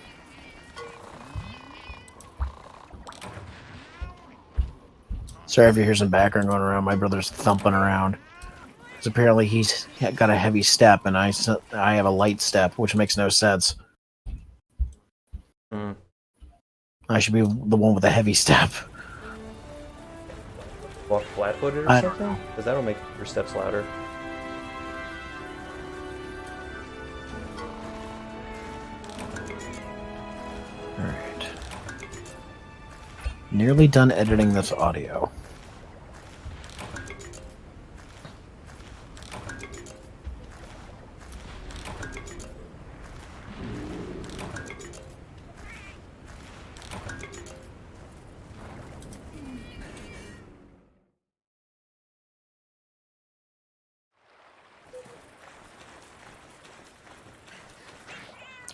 Sorry if you hear some background going around. My brother's thumping around. Because apparently he's got a heavy step, and I have a light step, which makes no sense. I should be the one with a heavy step. Walk flat-footed or something? Because that'll make your steps louder. Alright. Nearly done editing this audio.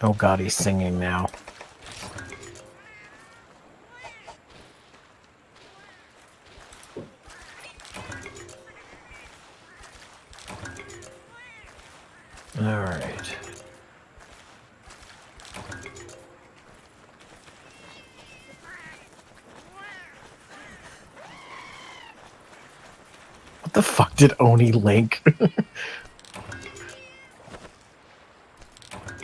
Oh god, he's singing now. Alright. What the fuck did Oni link?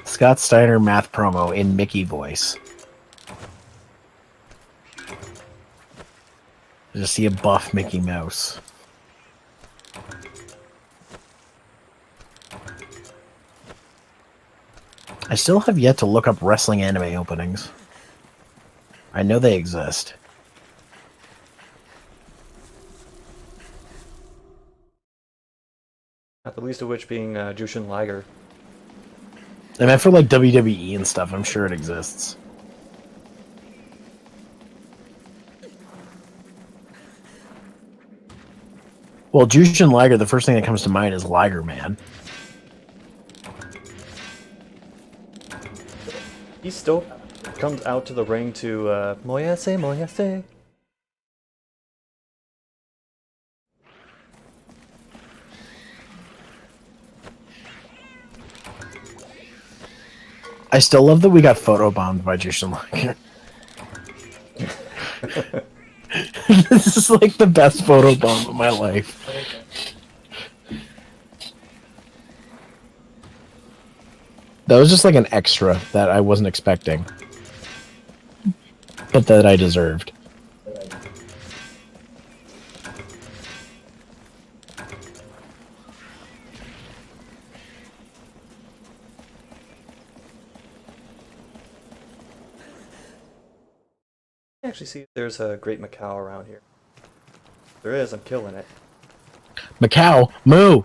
Scott Steiner math promo in Mickey voice. I just see a buff Mickey Mouse. I still have yet to look up wrestling anime openings. I know they exist. Not the least of which being Jushin Liger. I mean, for like WWE and stuff, I'm sure it exists. Well, Jushin Liger, the first thing that comes to mind is Liger Man. He still comes out to the ring to Moyase, Moyase. I still love that we got photobombed by Jushin Liger. This is like the best photobomb of my life. That was just like an extra that I wasn't expecting. But that I deserved. Actually, see if there's a great Macau around here. If there is, I'm killing it. Macau, moo!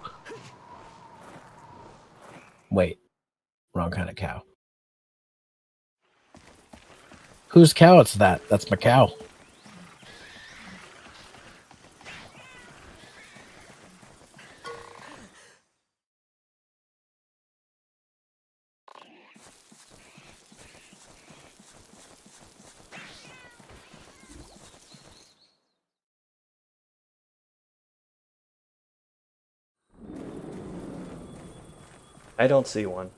Wait, wrong kind of cow. Whose cow it's that? That's Macau. I don't see one.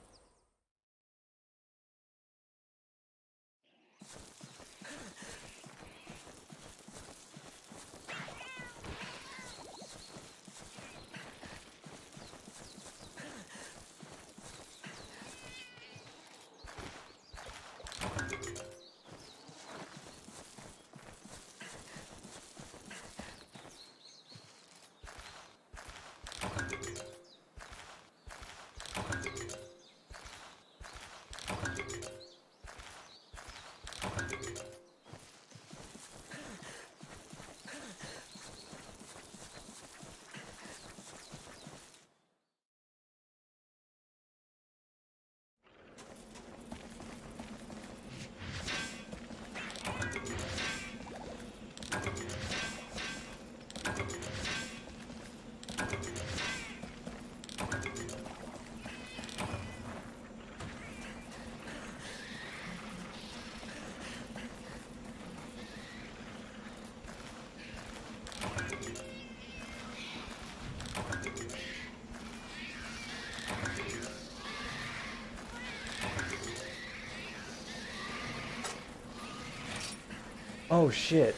Oh shit.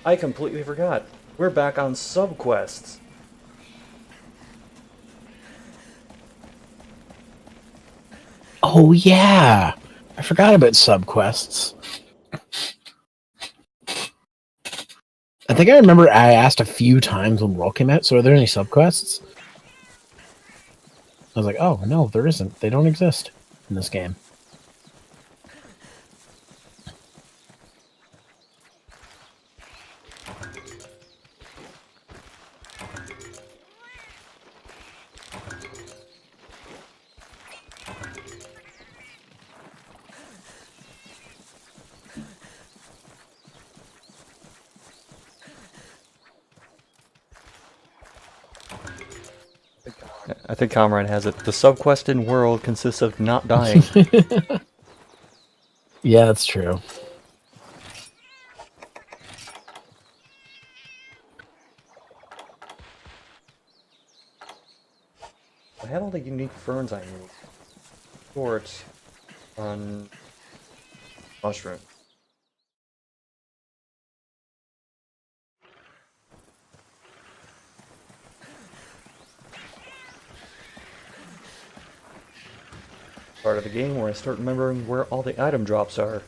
I completely forgot. We're back on subquests. Oh yeah, I forgot about subquests. I think I remember I asked a few times when World came out, so are there any subquests? I was like, oh no, there isn't. They don't exist in this game. I think Comrade has it. The subquest in World consists of not dying. Yeah, that's true. I have all the unique ferns I need. Short on mushroom. Part of the game where I start remembering where all the item drops are.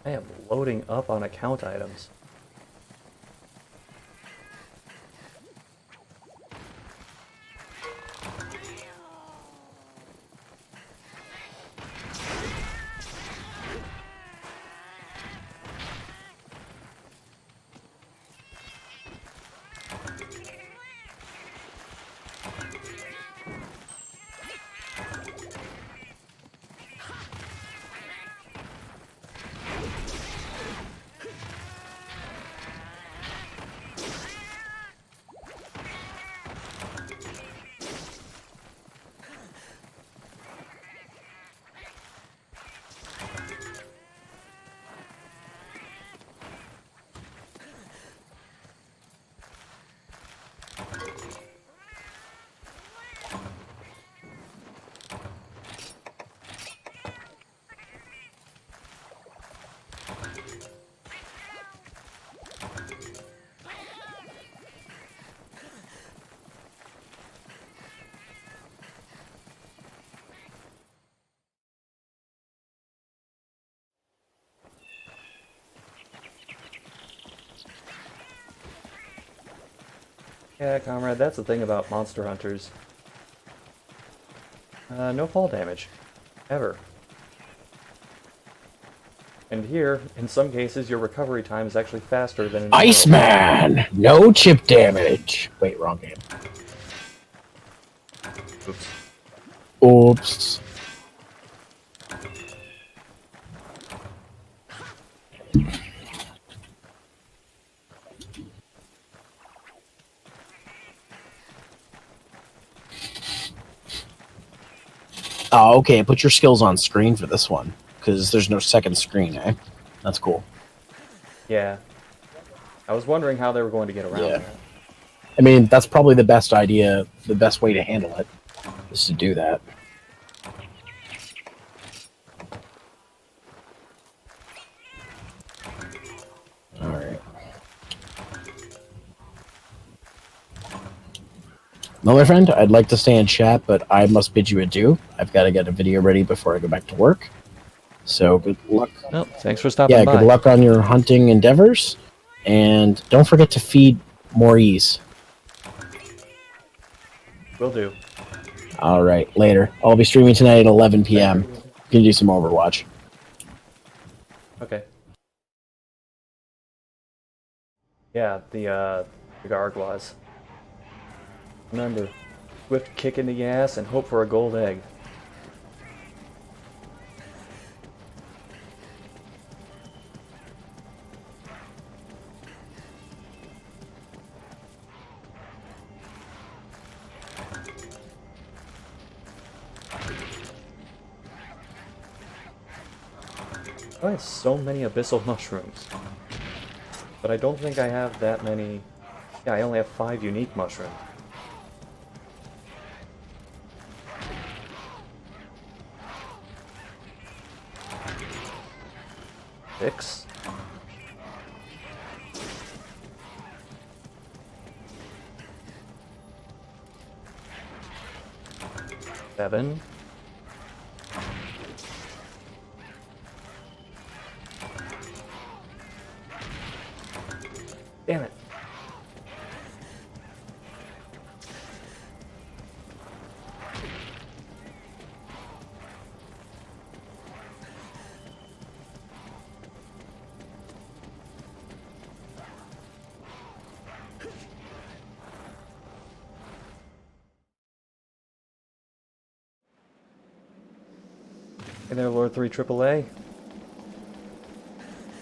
I am loading up on account items. Yeah, comrade, that's the thing about monster hunters. No fall damage. Ever. And here, in some cases, your recovery time is actually faster than in normal. Iceman! No chip damage! Wait, wrong game. Oops. Oops. Oh, okay. Put your skills on screen for this one, because there's no second screen, eh? That's cool. Yeah. I was wondering how they were going to get around that. I mean, that's probably the best idea, the best way to handle it, is to do that. Alright. Well, my friend, I'd like to stay in chat, but I must bid you adieu. I've got to get a video ready before I go back to work. So, good luck. Well, thanks for stopping by. Yeah, good luck on your hunting endeavors. And don't forget to feed Maurice. Will do. Alright, later. I'll be streaming tonight at 11 p.m. Gonna do some Overwatch. Okay. Yeah, the Gargoyles. Remember, swift kick in the ass and hope for a gold egg. I have so many abyssal mushrooms. But I don't think I have that many... Yeah, I only have 5 unique mushrooms. Six. Seven. Damn it. Hey there, Lord 3 AAA.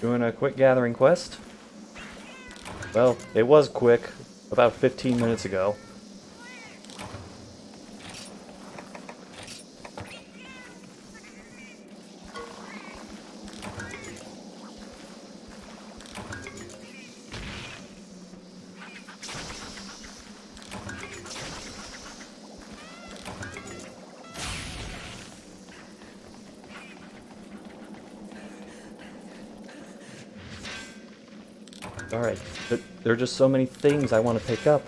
Doing a quick gathering quest. Well, it was quick, about 15 minutes ago. Alright, there are just so many things I want to pick up.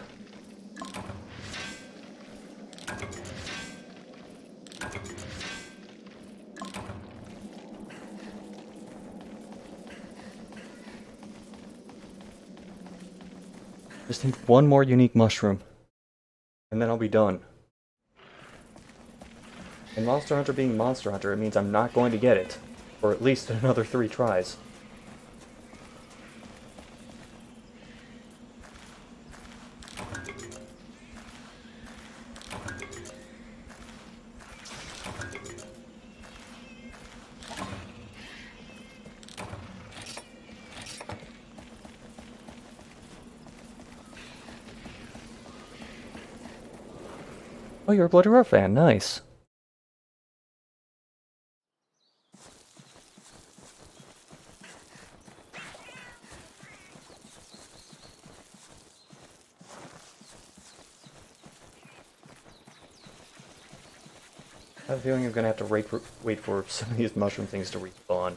Just need one more unique mushroom, and then I'll be done. And Monster Hunter being Monster Hunter, it means I'm not going to get it, for at least another 3 tries. Oh, you're a Bloody Roar fan, nice. I have a feeling I'm gonna have to wait for some of these mushroom things to respawn.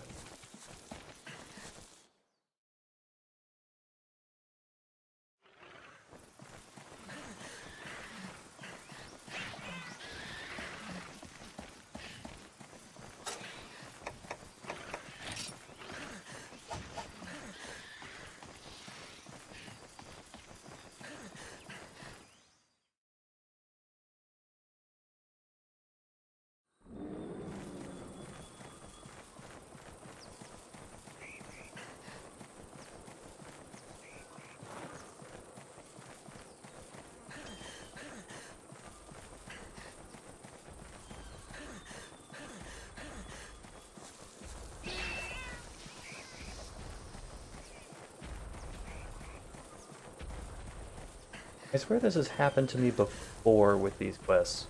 I swear this has happened to me before with these quests.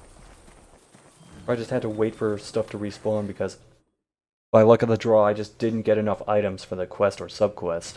Or I just had to wait for stuff to respawn because by luck of the draw I just didn't get enough items for the quest or subquest.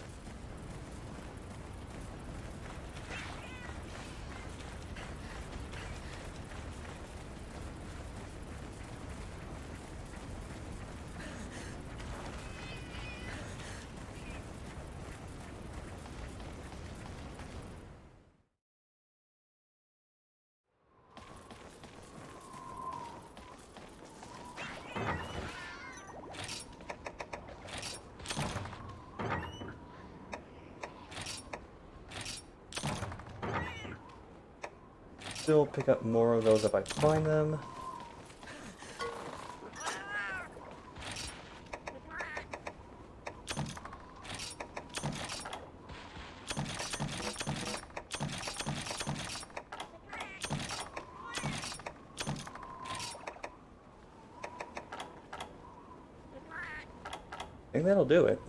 Still pick up more of those if I find them. I think that'll do it.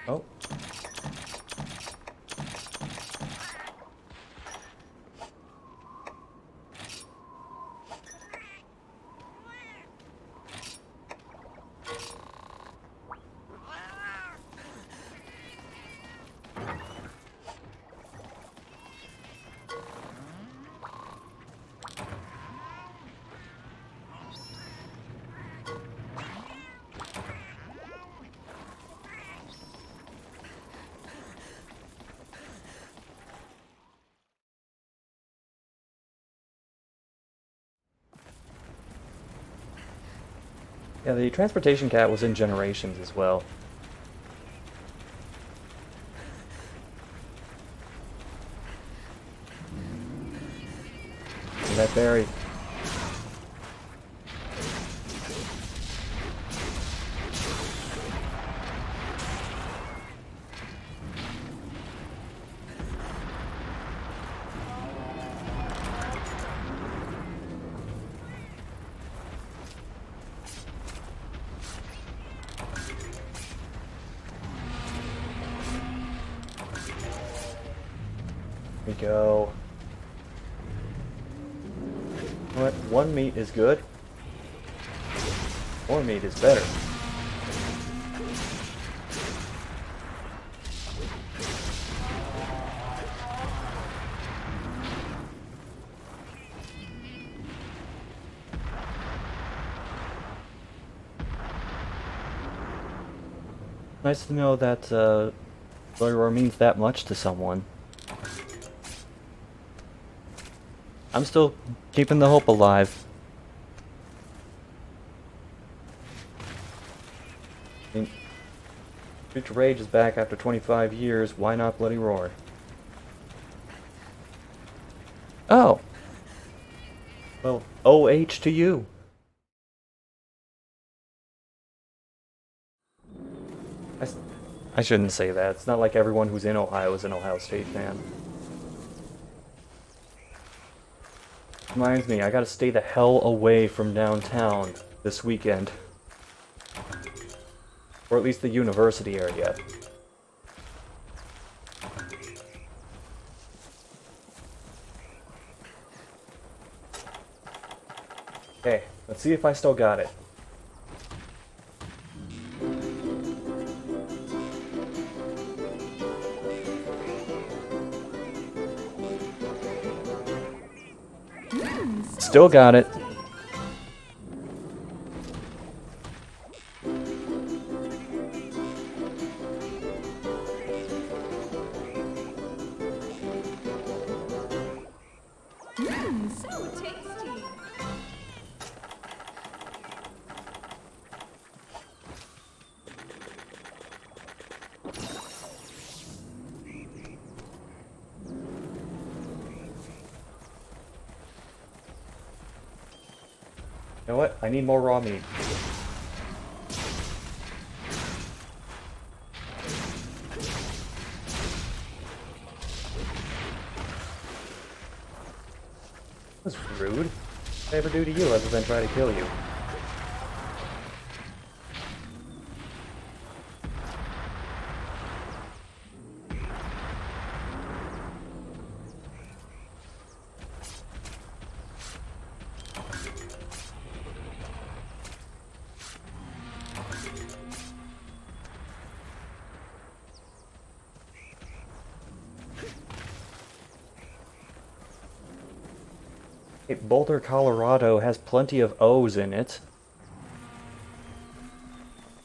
Oh. Yeah, the transportation cat was in Generations as well. And that berry. We go. You know what? One meat is good. More meat is better. Nice to know that Glory Roar means that much to someone. I'm still keeping the hope alive. I mean, Future Rage is back after 25 years, why not Bloody Roar? Oh! Well, OH to you! I shouldn't say that. It's not like everyone who's in Ohio is an Ohio State fan. Reminds me, I gotta stay the hell away from downtown this weekend. Or at least the university area. Okay, let's see if I still got it. Still got it. So tasty. You know what? I need more raw meat. That was rude. What did I ever do to you other than try to kill you? Boulder, Colorado has plenty of O's in it.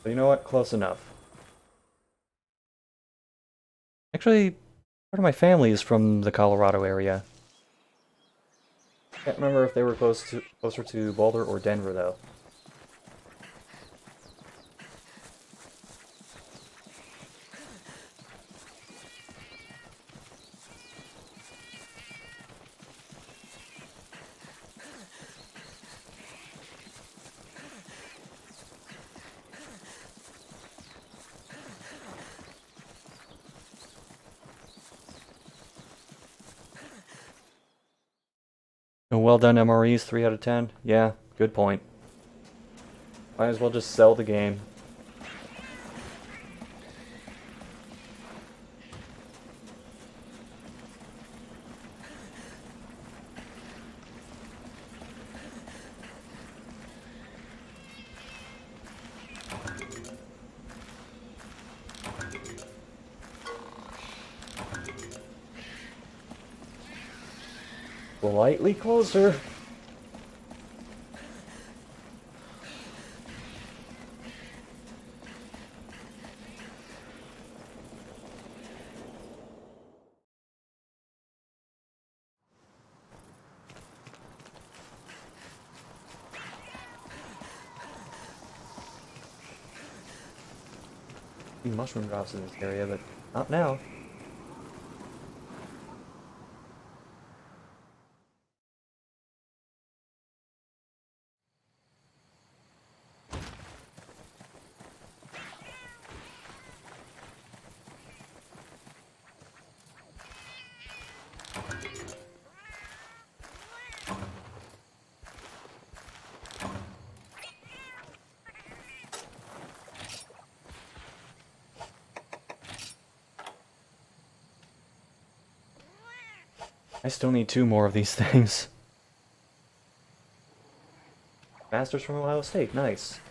But you know what? Close enough. Actually, part of my family is from the Colorado area. Can't remember if they were closer to Boulder or Denver, though. Oh, well done, MREs, 3 out of 10. Yeah, good point. Might as well just sell the game. Slightly closer. Mushroom drops in this area, but not now. I still need 2 more of these things. Masters from Ohio State, nice.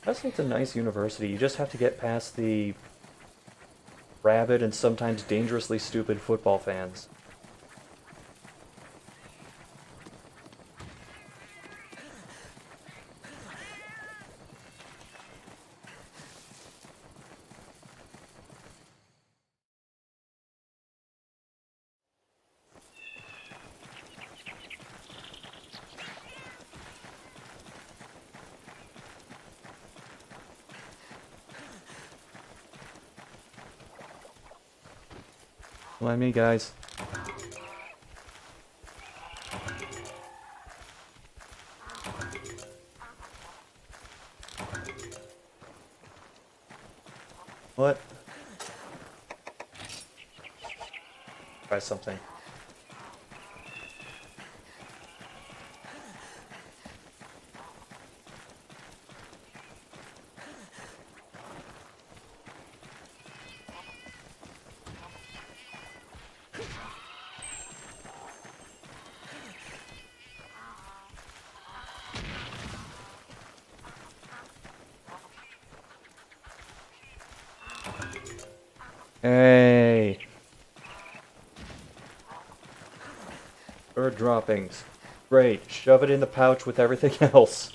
I think it's a nice university. You just have to get past the rabid and sometimes dangerously stupid football fans. Mind me, guys. What? Try something. Hey! Bird droppings. Great. Shove it in the pouch with everything else.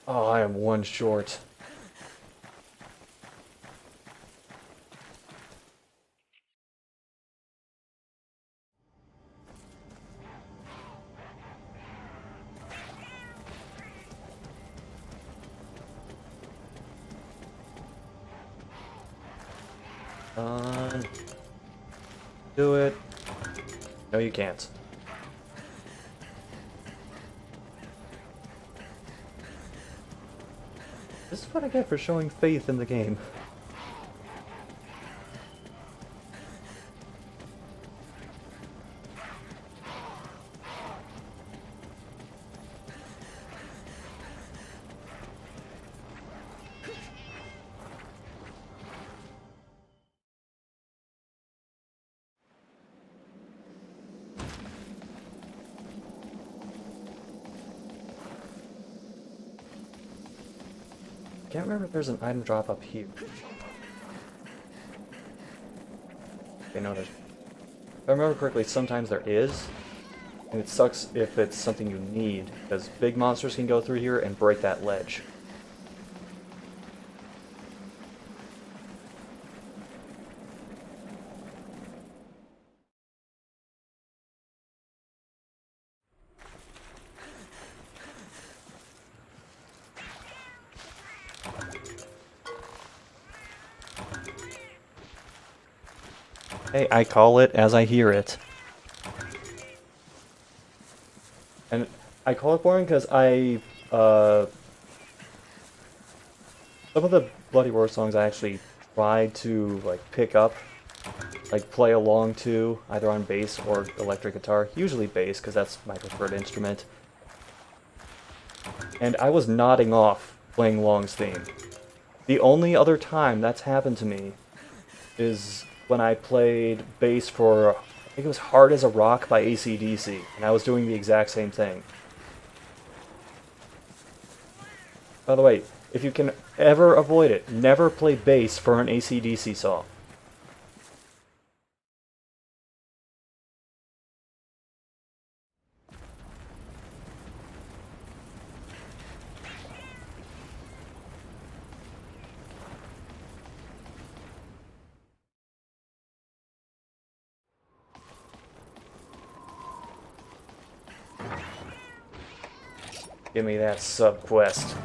Oh, I am 1 short. Do it. No, you can't. This is what I get for showing faith in the game. can't remember if there's an item drop up here. Okay, no, there's... If I remember correctly, sometimes there is. And it sucks if it's something you need, because big monsters can go through here and break that ledge. Hey, I call it as I hear it. And I call it boring because some of the Bloody Roar songs I actually tried to, like, pick up, like, play along to, either on bass or electric guitar. Usually bass, because that's my preferred instrument. And I was nodding off playing Long's theme. The only other time that's happened to me is when I played bass for, I think it was Hard as a Rock by AC/DC, and I was doing the exact same thing. By the way, if you can ever avoid it, never play bass for an AC/DC song. Give me that sub-quest.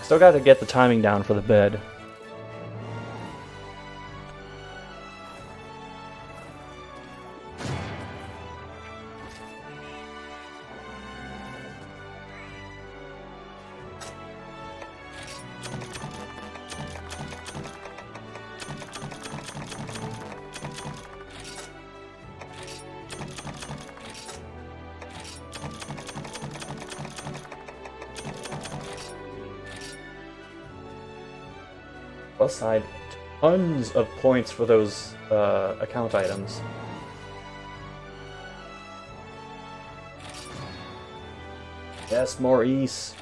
Still got to get the timing down for the bed. Plus side, tons of points for those account items. Yes, Maurice.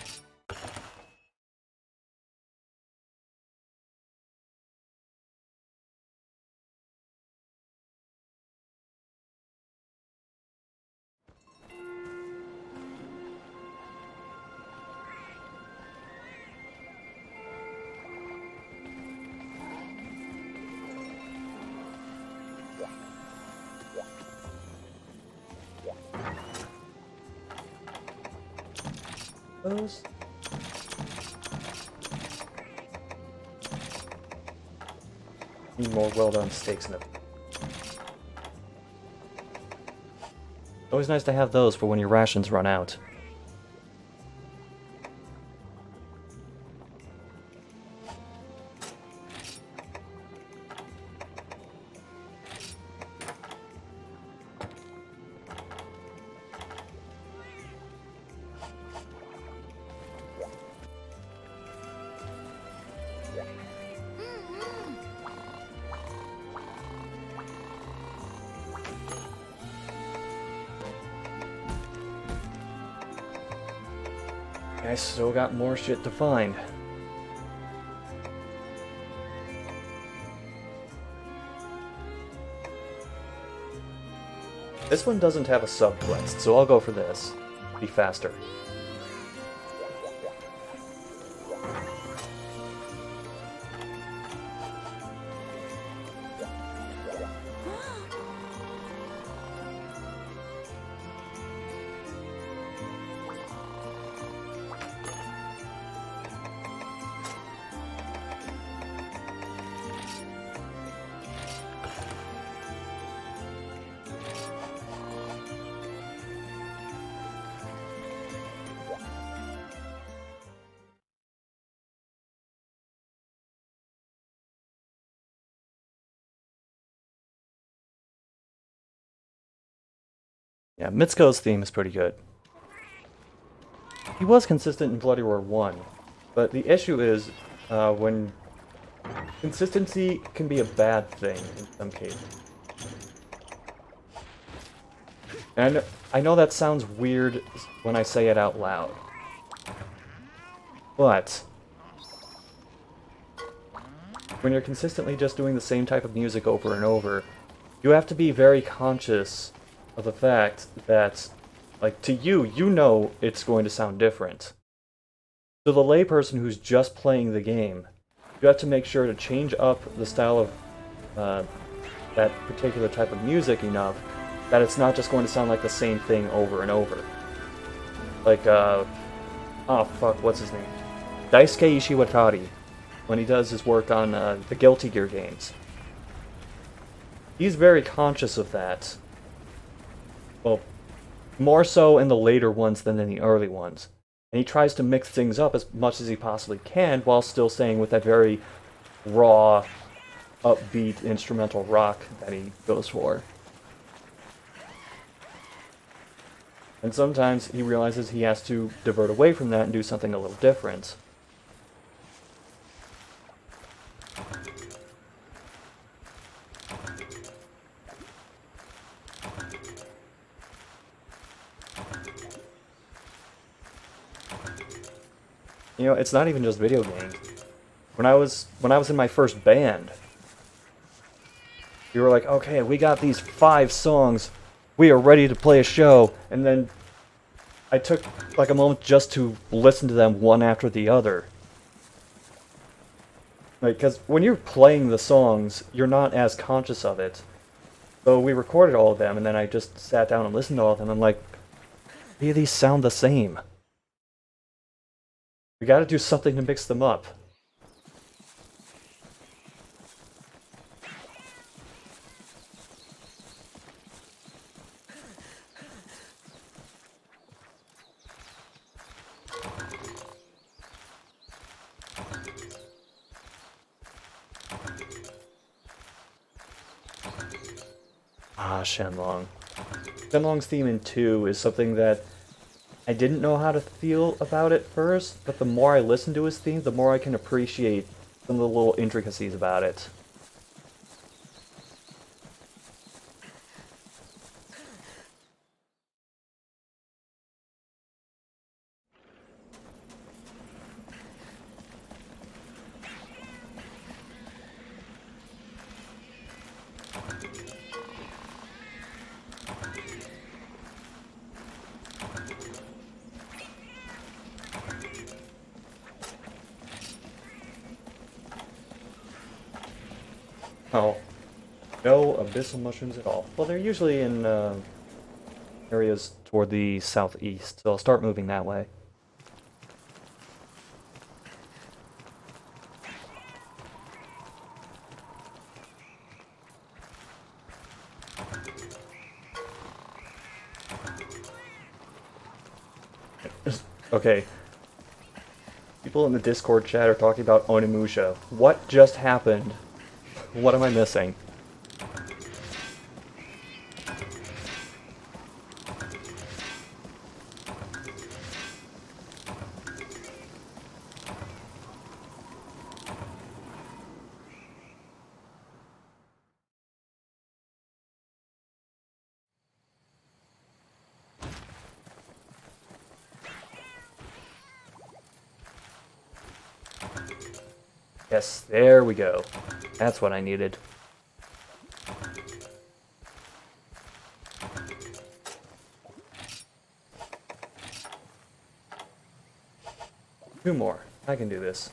Those. Need more well-done steaks in it. Always nice to have those for when your rations run out. I still got more shit to find. This one doesn't have a sub-quest, so I'll go for this. Be faster. Yeah, Mitsuko's theme is pretty good. He was consistent in Bloody Roar 1, but the issue is when consistency can be a bad thing in some cases. And I know that sounds weird when I say it out loud, but when you're consistently just doing the same type of music over and over, you have to be very conscious of the fact that, like, to you, you know it's going to sound different. To the layperson who's just playing the game, you have to make sure to change up the style of that particular type of music enough that it's not just going to sound like the same thing over and over. Like, oh fuck, what's his name? Daisuke Ishiwatari, when he does his work on the Guilty Gear games. He's very conscious of that. Well, more so in the later ones than in the early ones. And he tries to mix things up as much as he possibly can while still staying with that very raw, upbeat instrumental rock that he goes for. And sometimes he realizes he has to divert away from that and do something a little different. You know, it's not even just video games. When I was in my first band, we were like, okay, we got these 5 songs, we are ready to play a show, and then I took like a moment just to listen to them one after the other. Like, because when you're playing the songs, you're not as conscious of it. So we recorded all of them, and then I just sat down and listened to all of them, and I'm like, these sound the same. We gotta do something to mix them up. Shenlong. Shenlong's theme in 2 is something that I didn't know how to feel about at first, but the more I listen to his theme, the more I can appreciate some of the little intricacies about it. Oh, no abyssal mushrooms at all. Well, they're usually in areas toward the southeast, so I'll start moving that way. Okay. People in the Discord chat are talking about Onimusha. What just happened? What am I missing? Yes, there we go. That's what I needed. Two more. I can do this.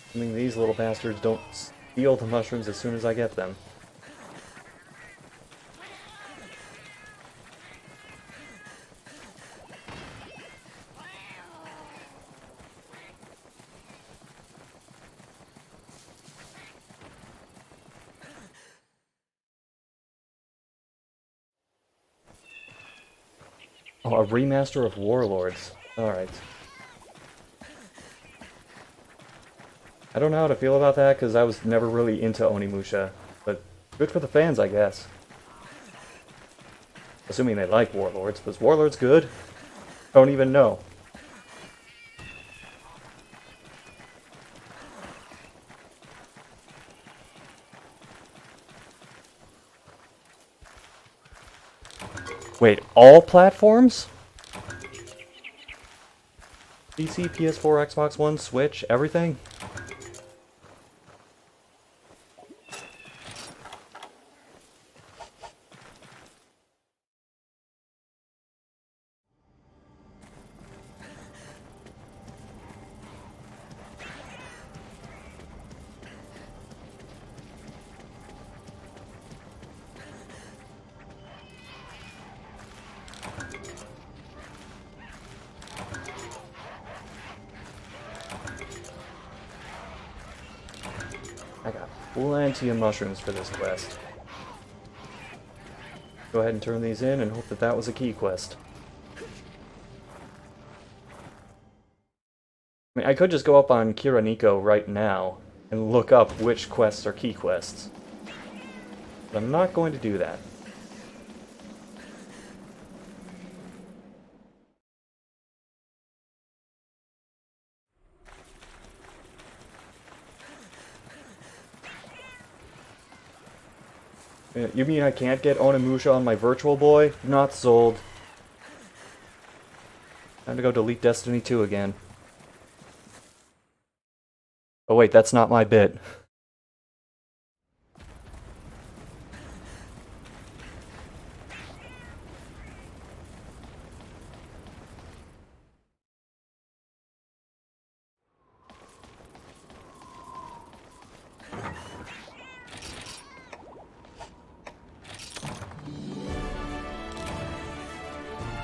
Assuming these little bastards don't steal the mushrooms as soon as I get them. Oh, a remaster of Warlords. Alright. I don't know how to feel about that, because I was never really into Onimusha, but Good for the fans, I guess. Assuming they like Warlords. Was Warlords good? Don't even know. Wait, all platforms? PC, PS4, Xbox One, Switch, everything? I got plenty of mushrooms for this quest. Go ahead and turn these in and hope that that was a key quest. I mean, I could just go up on Kiraniko right now and look up which quests are key quests. But I'm not going to do that. You mean I can't get Onimusha on my Virtual Boy? Not sold. Time to go delete Destiny 2 again. Oh wait, that's not my bit.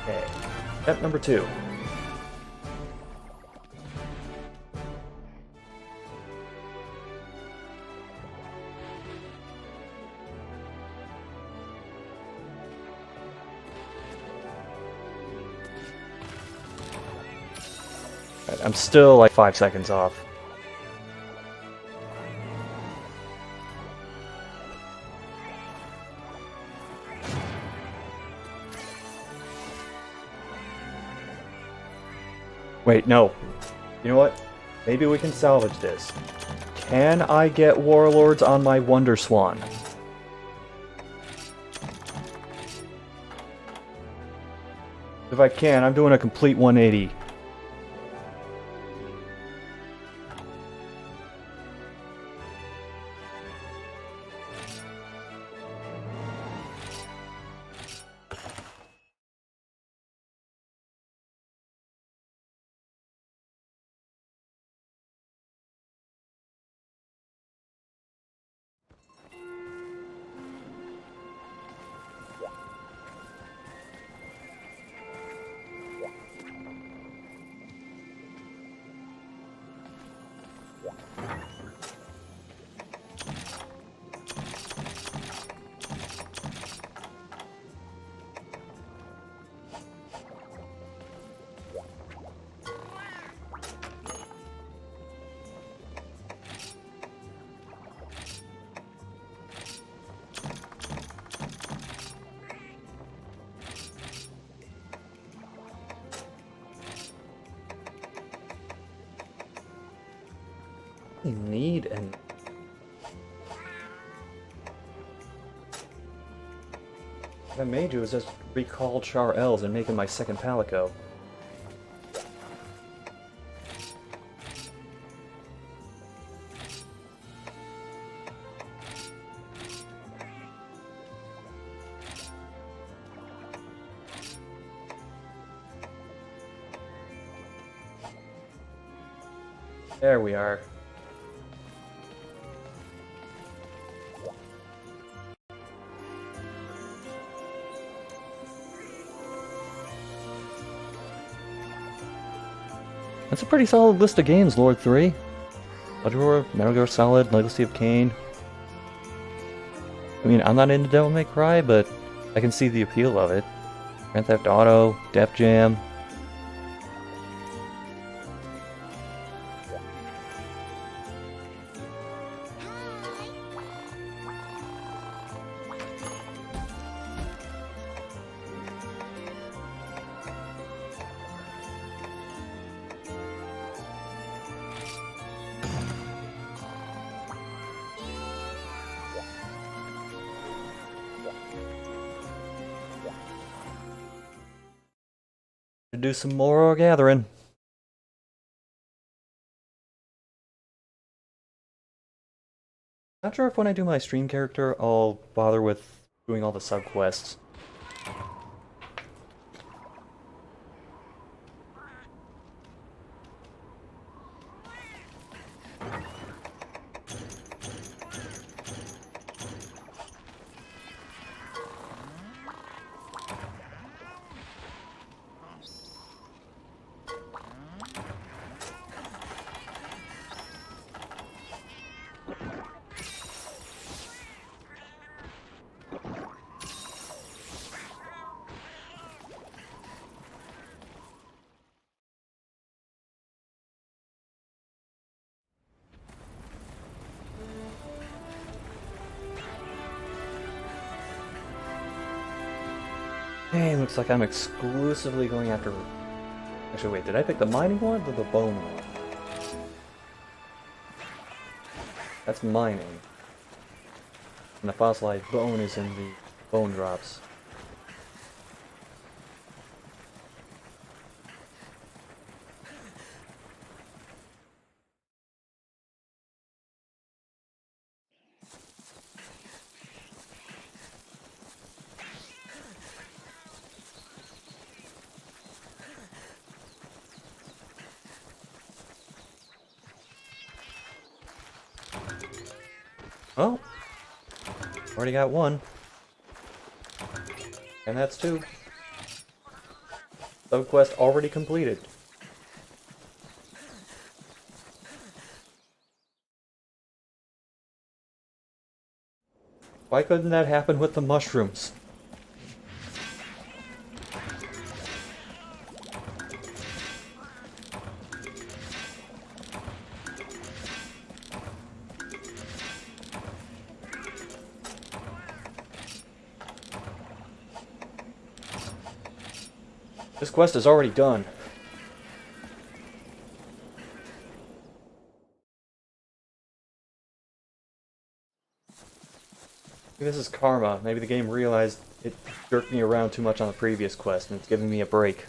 Okay, step number 2. I'm still like 5 seconds off. Wait, no. You know what? Maybe we can salvage this. Can I get Warlords on my Wonder Swan? If I can, I'm doing a complete 180. Need and what I may do is just recall Char Els and make him my second Palico. There we are. That's a pretty solid list of games, Lord 3. Blood Roar, Metal Gear Solid, Legacy of Kain. I mean, I'm not into Devil May Cry, but I can see the appeal of it. Grand Theft Auto, Def Jam. do some more gathering. Not sure if when I do my stream character, I'll bother with doing all the sub-quests. Hey, looks like I'm exclusively going after... Actually, wait, did I pick the mining one or the bone one? That's mining. And the fossilized bone is in the bone drops. Oh, already got one. And that's two. Subquest already completed. Why couldn't that happen with the mushrooms? This quest is already done. Maybe this is karma. Maybe the game realized it jerked me around too much on the previous quest and it's giving me a break.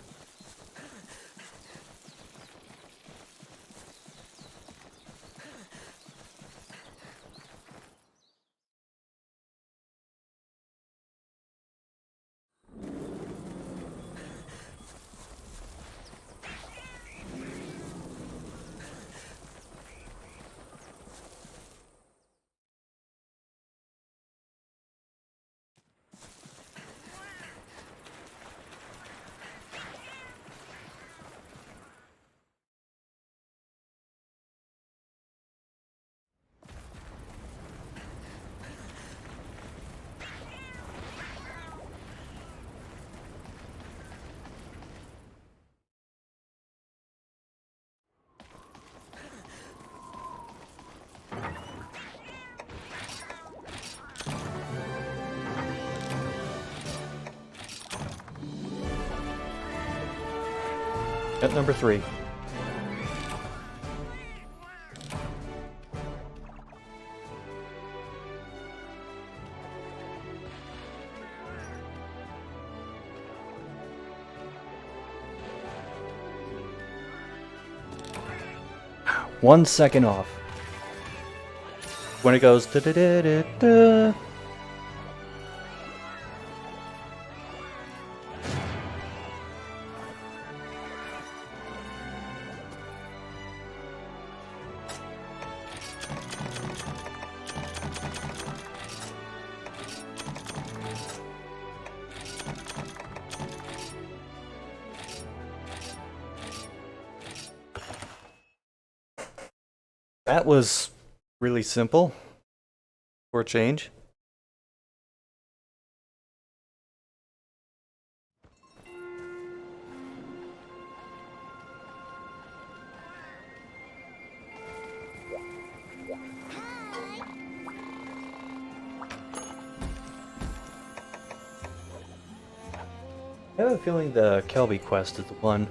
At number 3. One second off. When it goes da da da da da. That was really simple for a change. I have a feeling the Kelby quest is the one.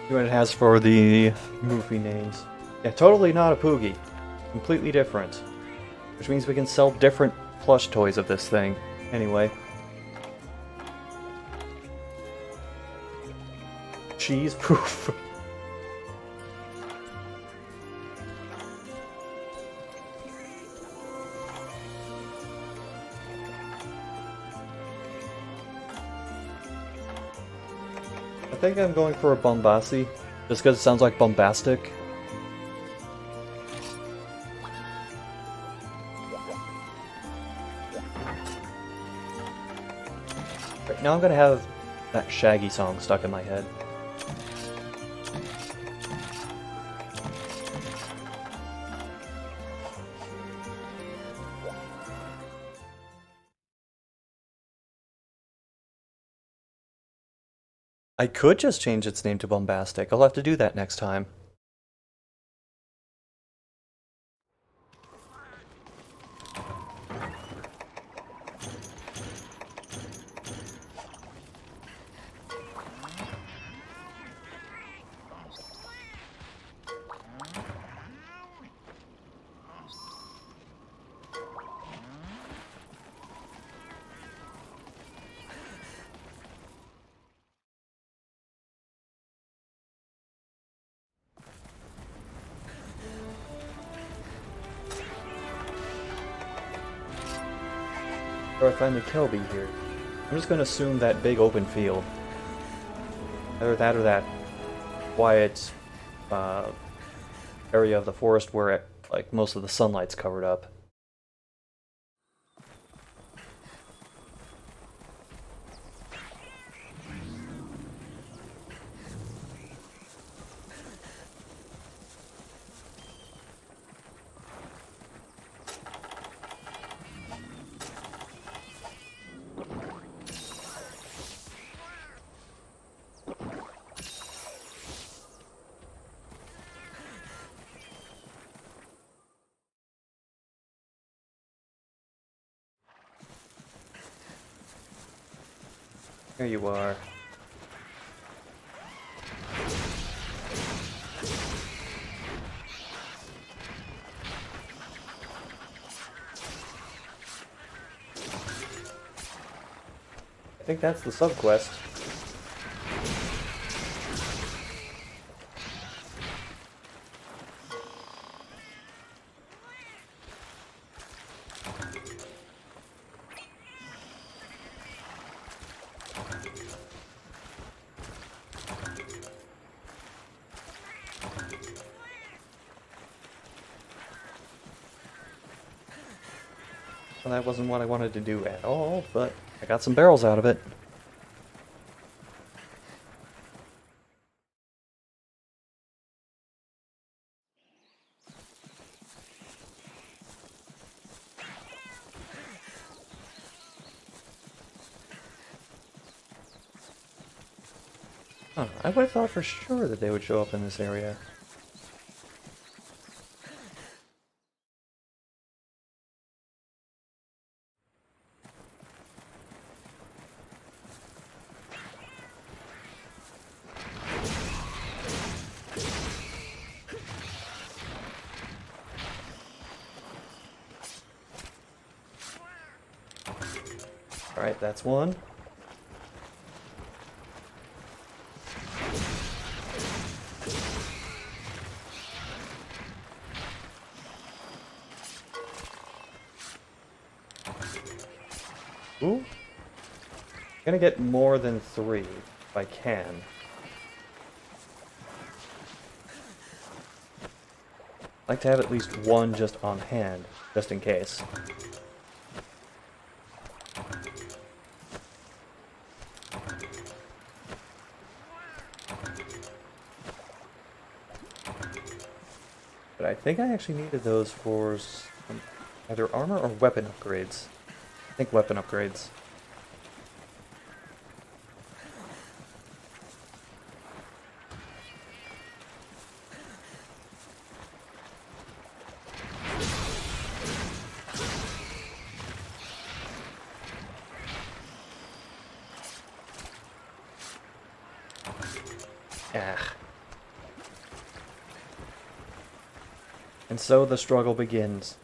See what it has for the movie names. Yeah, totally not a Poogie. Completely different. Which means we can sell different plush toys of this thing. Anyway. Cheese proof. I think I'm going for a Bombasi, just because it sounds like bombastic. Right now I'm gonna have that Shaggy song stuck in my head. I could just change its name to Bombastic. I'll have to do that next time. Where I find the Kelby here. I'm just gonna assume that big open field. Either that or that quiet area of the forest where like most of the sunlight's covered up. Here you are. I think that's the subquest. Well, that wasn't what I wanted to do at all, but I got some barrels out of it. Huh, I would have thought for sure that they would show up in this area. Alright, that's one. Ooh. I'm gonna get more than 3 if I can. I'd like to have at least one just on hand, just in case. But I think I actually needed those for some either armor or weapon upgrades. I think weapon upgrades. Ah. And so the struggle begins.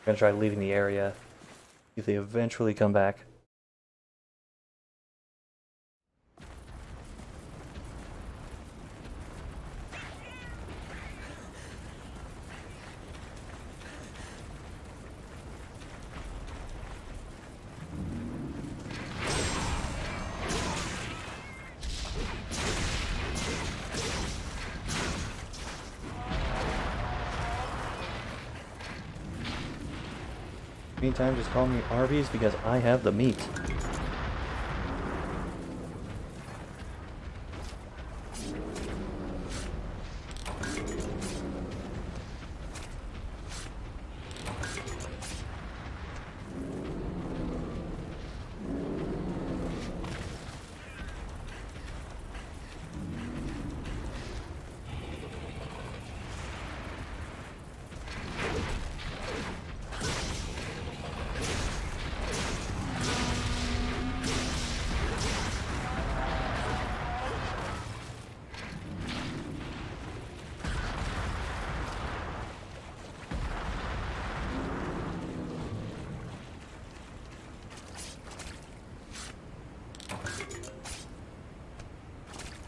I'm gonna try leaving the area. See if they eventually come back. Meantime, just call me Arby's because I have the meat.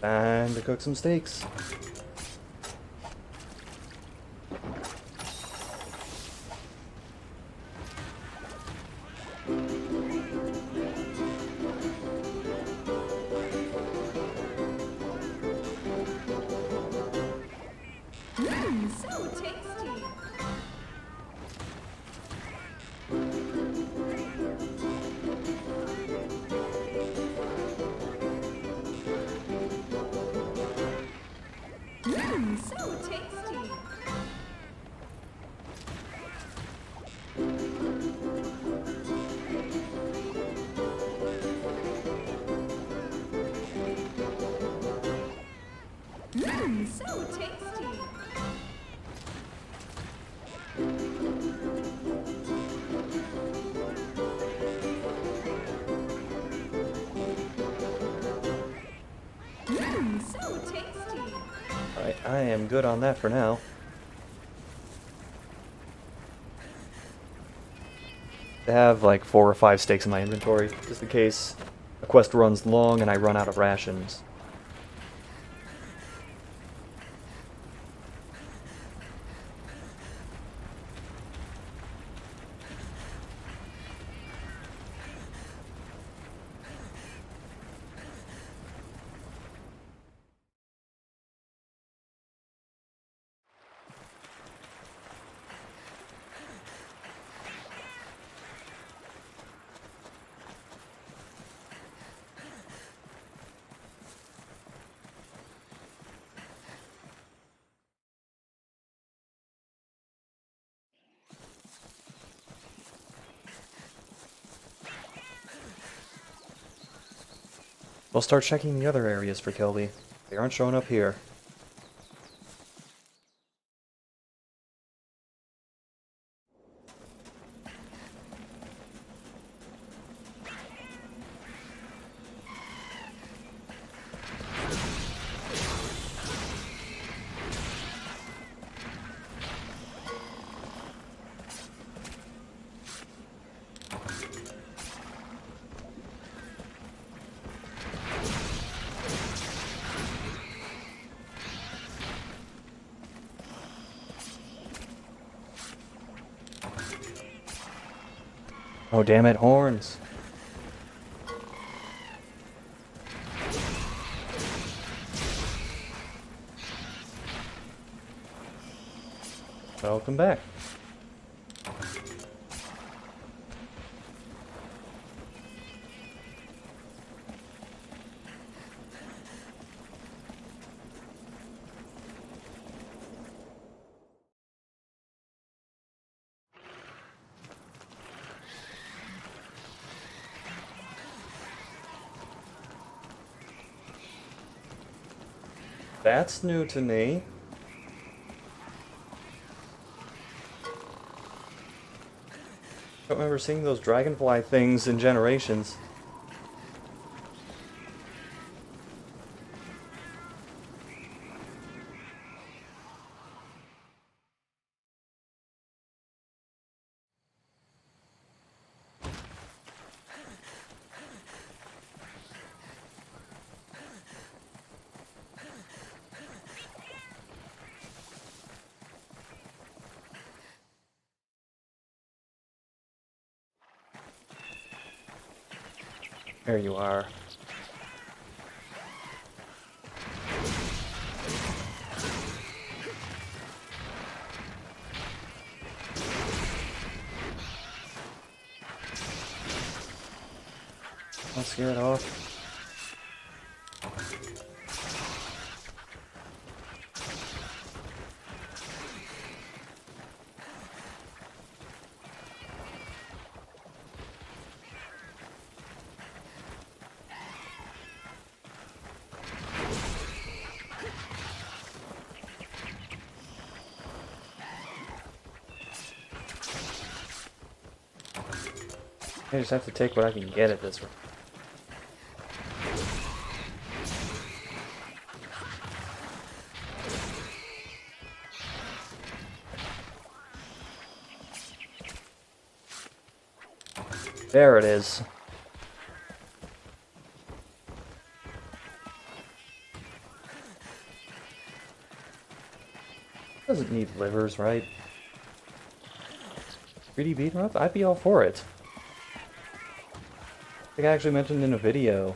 Time to cook some steaks. So tasty. So tasty. So tasty. So tasty. Alright, I am good on that for now. I have like 4 or 5 steaks in my inventory, just in case a quest runs long and I run out of rations. We'll start checking the other areas for Kelby. They aren't showing up here. Oh, damn it, horns. Welcome back. That's new to me. Don't remember seeing those dragonfly things in Generations. There you are. Let's get off. I just have to take what I can get at this one. There it is. Doesn't need livers, right? 3D beat 'em up? I'd be all for it. I think I actually mentioned in a video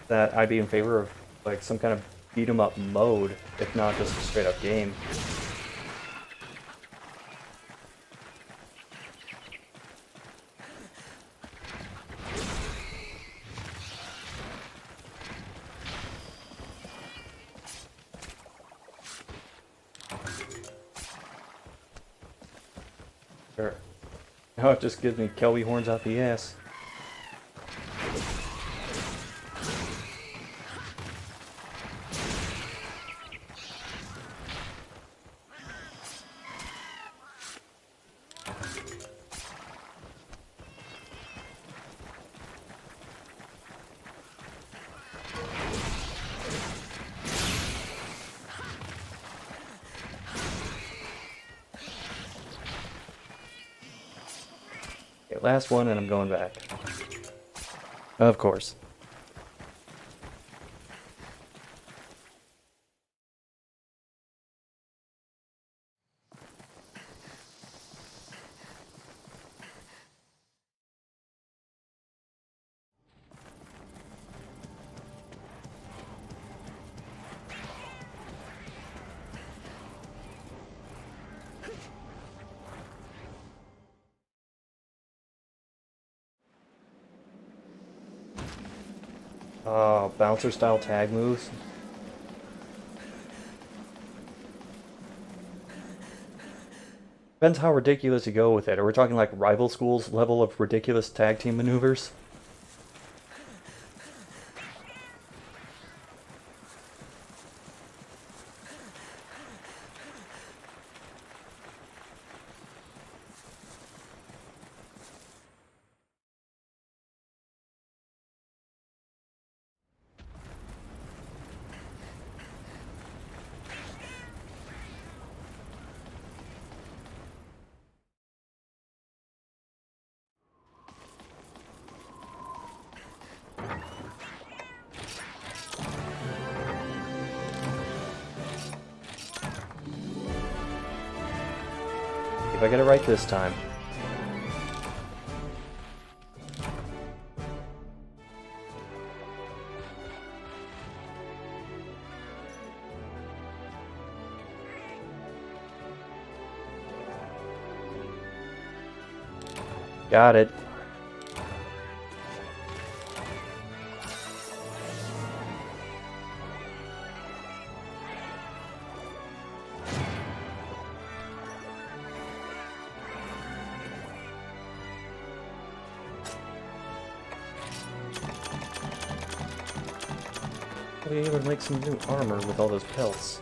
that I'd be in favor of like some kind of beat 'em up mode, if not just a straight up game. Sure. Now it just gives me Kelby horns out the ass. Okay, last one and I'm going back. Of course. Oh, bouncer style tag moves. Depends how ridiculous you go with it. Are we talking like rival schools level of ridiculous tag team maneuvers? if I get it right this time. Got it. I'll be able to make some new armor with all those pelts.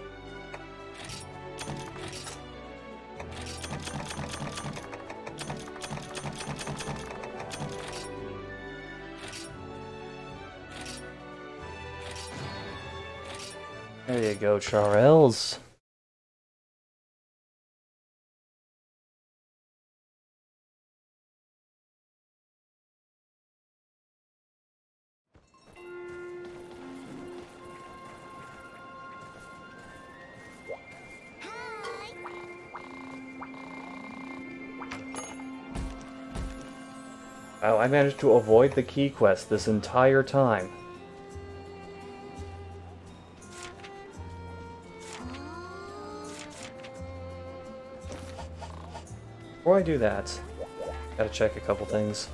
There you go, Charles. Wow, I managed to avoid the key quest this entire time. Before I do that, gotta check a couple things.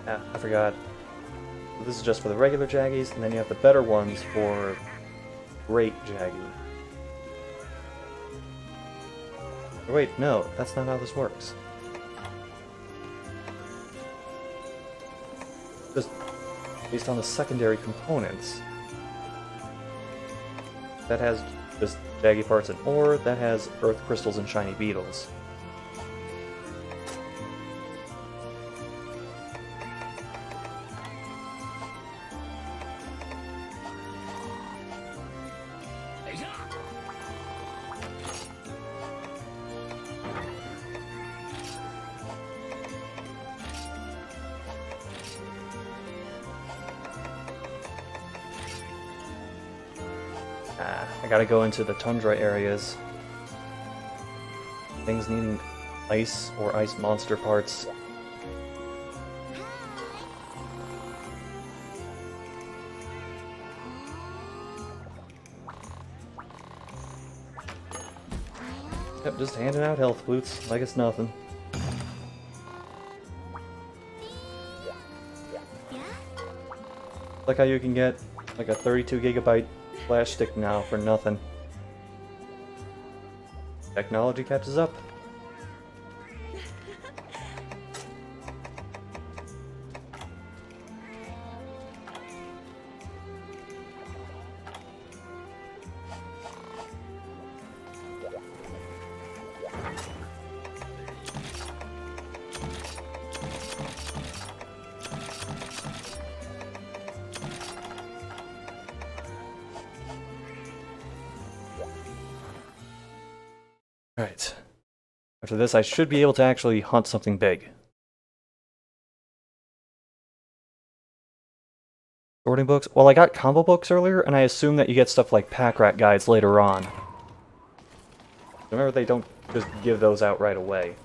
Ah, I forgot. This is just for the regular Jaggies, and then you have the better ones for Great Jaggy. Wait, no, that's not how this works. Just based on the secondary components. That has just Jaggy parts and ore, that has earth crystals and shiny beetles. I gotta go into the tundra areas. Things needing ice or ice monster parts. Yep, just handing out health boots like it's nothing. Like how you can get like a 32 gigabyte flash stick now for nothing. Technology catches up. Alright. After this, I should be able to actually hunt something big. Sorting books? Well, I got combo books earlier, and I assume that you get stuff like pack rat guides later on. Remember, they don't just give those out right away.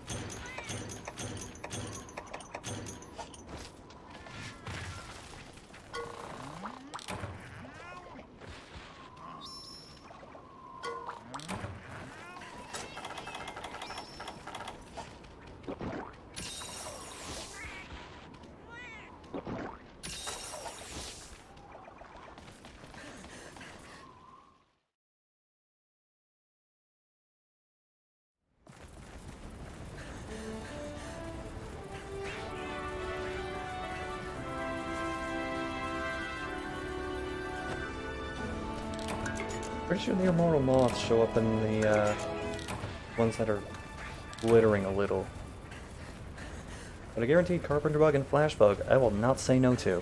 Pretty sure the immortal moths show up in the ones that are glittering a little. But a guaranteed carpenter bug and flash bug, I will not say no to.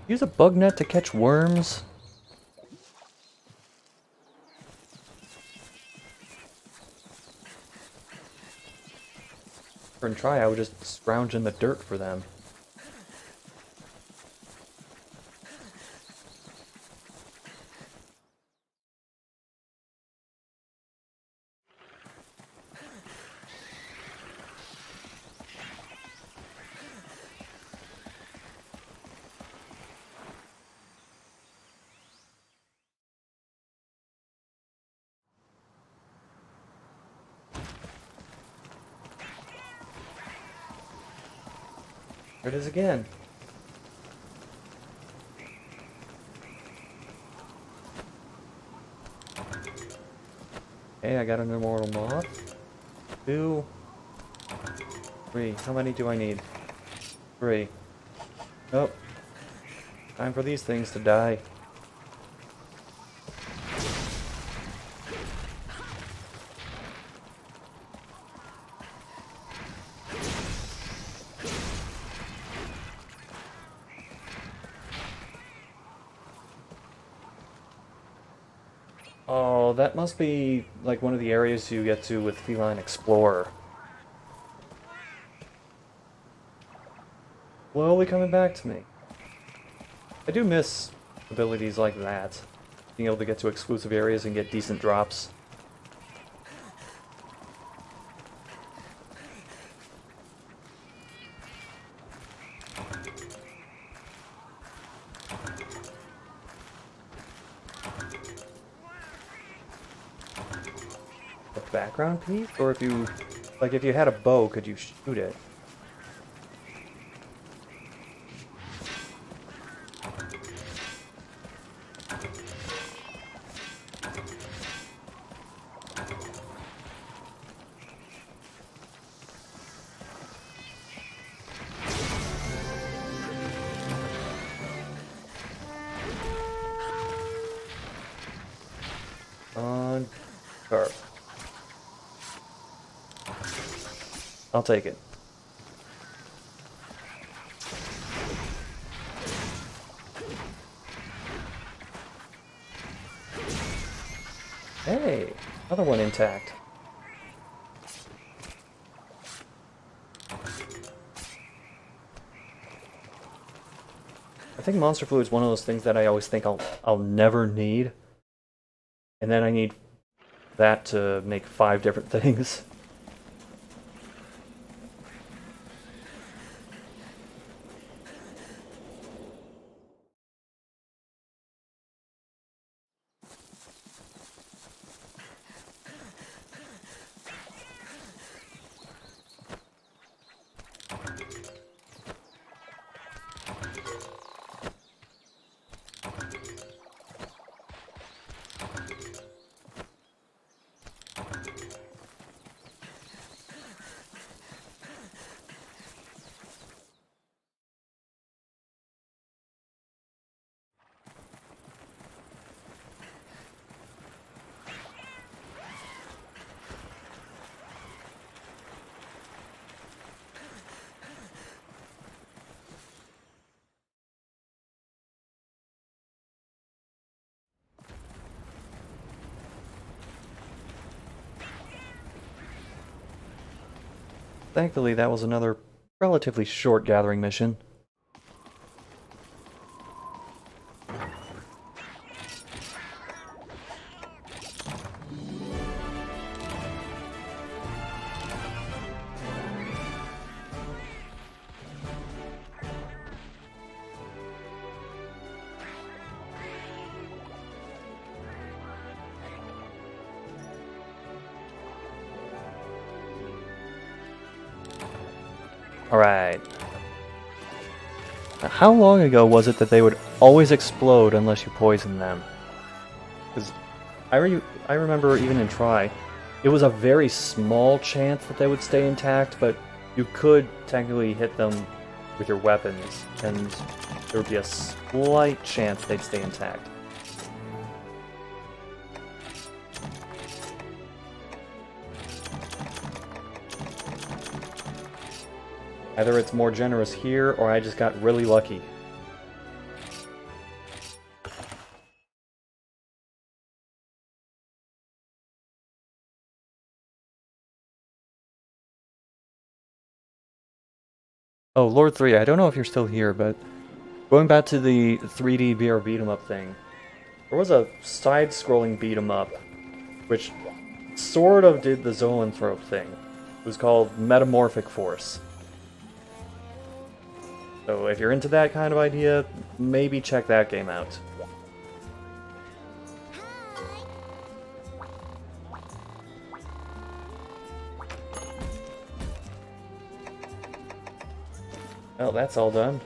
Use a bug net to catch worms? And try, I would just scrounge in the dirt for them. There it is again. Okay, I got an immortal moth. 2, 3. How many do I need? 3. Oh. Time for these things to die. Oh, that must be like one of the areas you get to with Feline Explorer. Slowly coming back to me. I do miss abilities like that. Being able to get to exclusive areas and get decent drops. A background piece? Or if you... like if you had a bow, could you shoot it? On carp. I'll take it. Hey, another one intact. I think monster fluid is one of those things that I always think I'll never need. And then I need that to make 5 different things. Thankfully, that was another relatively short gathering mission. Alright. How long ago was it that they would always explode unless you poison them? Because I remember even in Try, it was a very small chance that they would stay intact, but you could technically hit them with your weapons, and there would be a slight chance they'd stay intact. Either it's more generous here, or I just got really lucky. Oh, Lord 3, I don't know if you're still here, but going back to the 3D VR beat-em-up thing, there was a side-scrolling beat-em-up, which sort of did the Zoanthrope thing. It was called Metamorphic Force. So if you're into that kind of idea, maybe check that game out. Well, that's all done.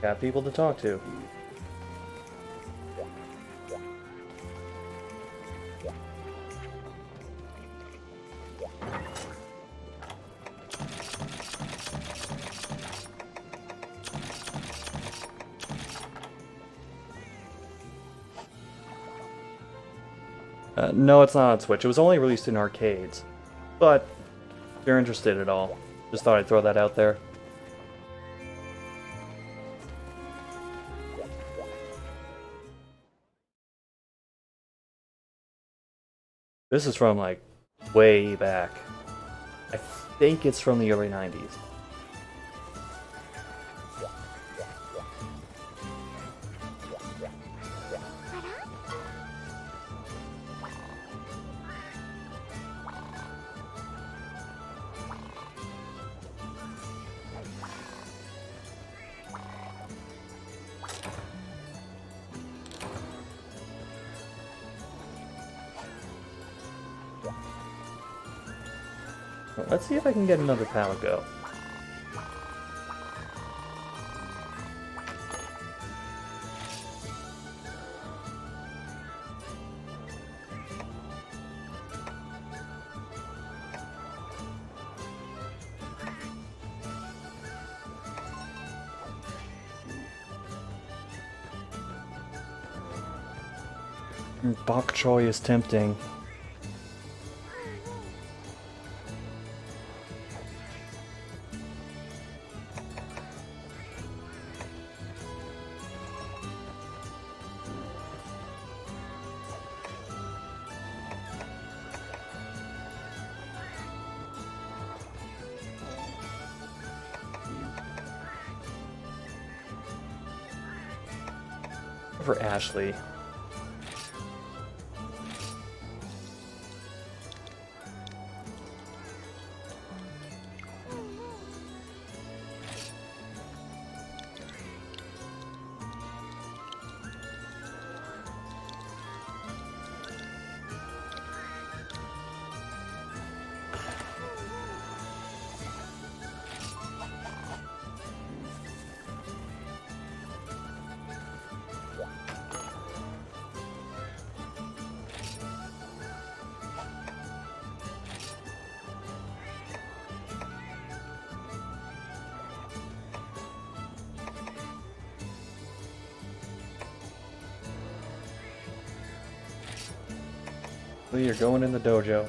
Got people to talk to. No, it's not on Switch. It was only released in arcades. But, if you're interested at all, just thought I'd throw that out there. This is from, like, way back. I think it's from the early 90s. Well, let's see if I can get another Palico. Bok choy is tempting. For Ashley. Lee, you're going in the dojo.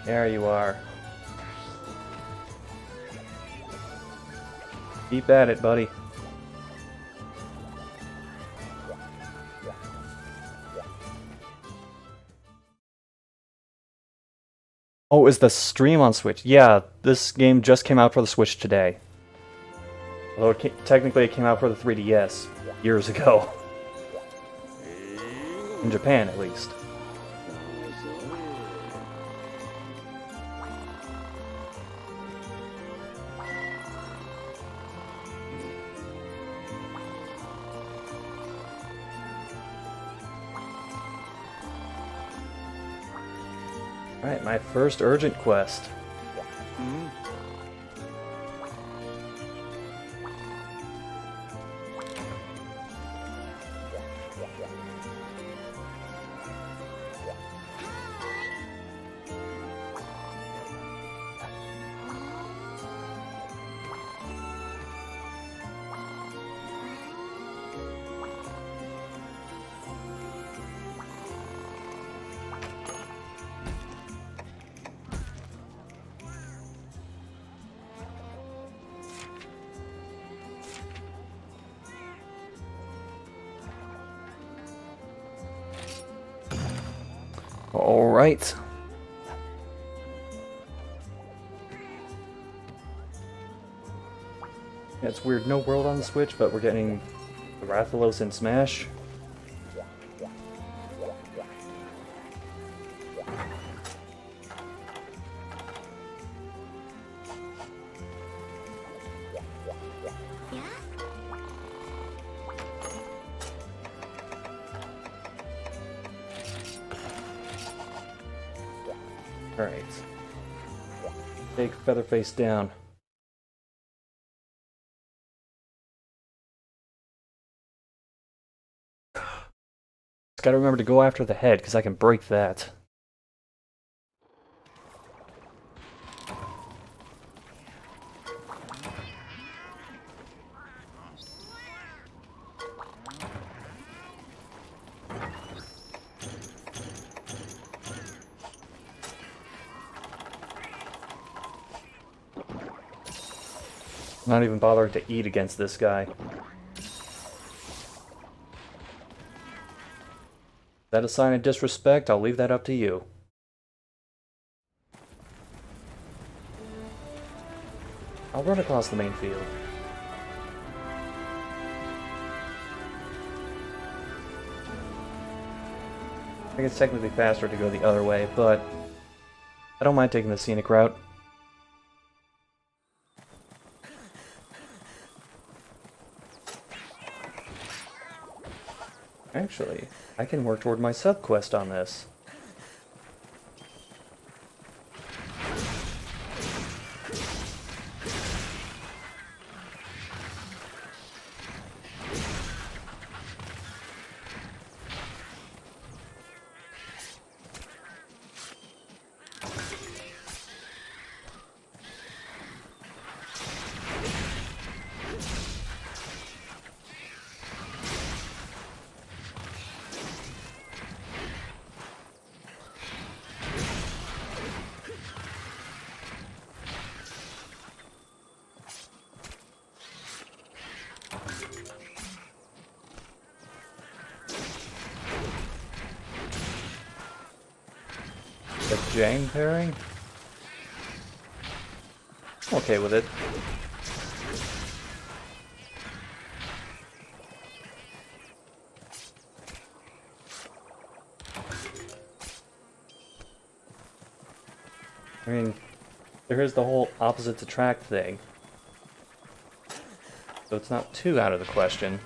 There you are. Keep at it, buddy. Oh, is the stream on Switch? Yeah, this game just came out for the Switch today. Although technically it came out for the 3DS years ago. In Japan, at least. Alright, my first urgent quest. Alright. Yeah, it's weird, no world on the Switch, but we're getting the Rathalos in Smash. Alright. Take Featherface down. Just gotta remember to go after the head, because I can break that. I'm not even bothering to eat against this guy. Is that a sign of disrespect? I'll leave that up to you. I'll run across the main field. I think it's technically faster to go the other way, but I don't mind taking the scenic route. Actually, I can work toward my sub-quest on this. The Jang pairing? I'm okay with it. I mean, there is the whole opposites attract thing. So it's not too out of the question.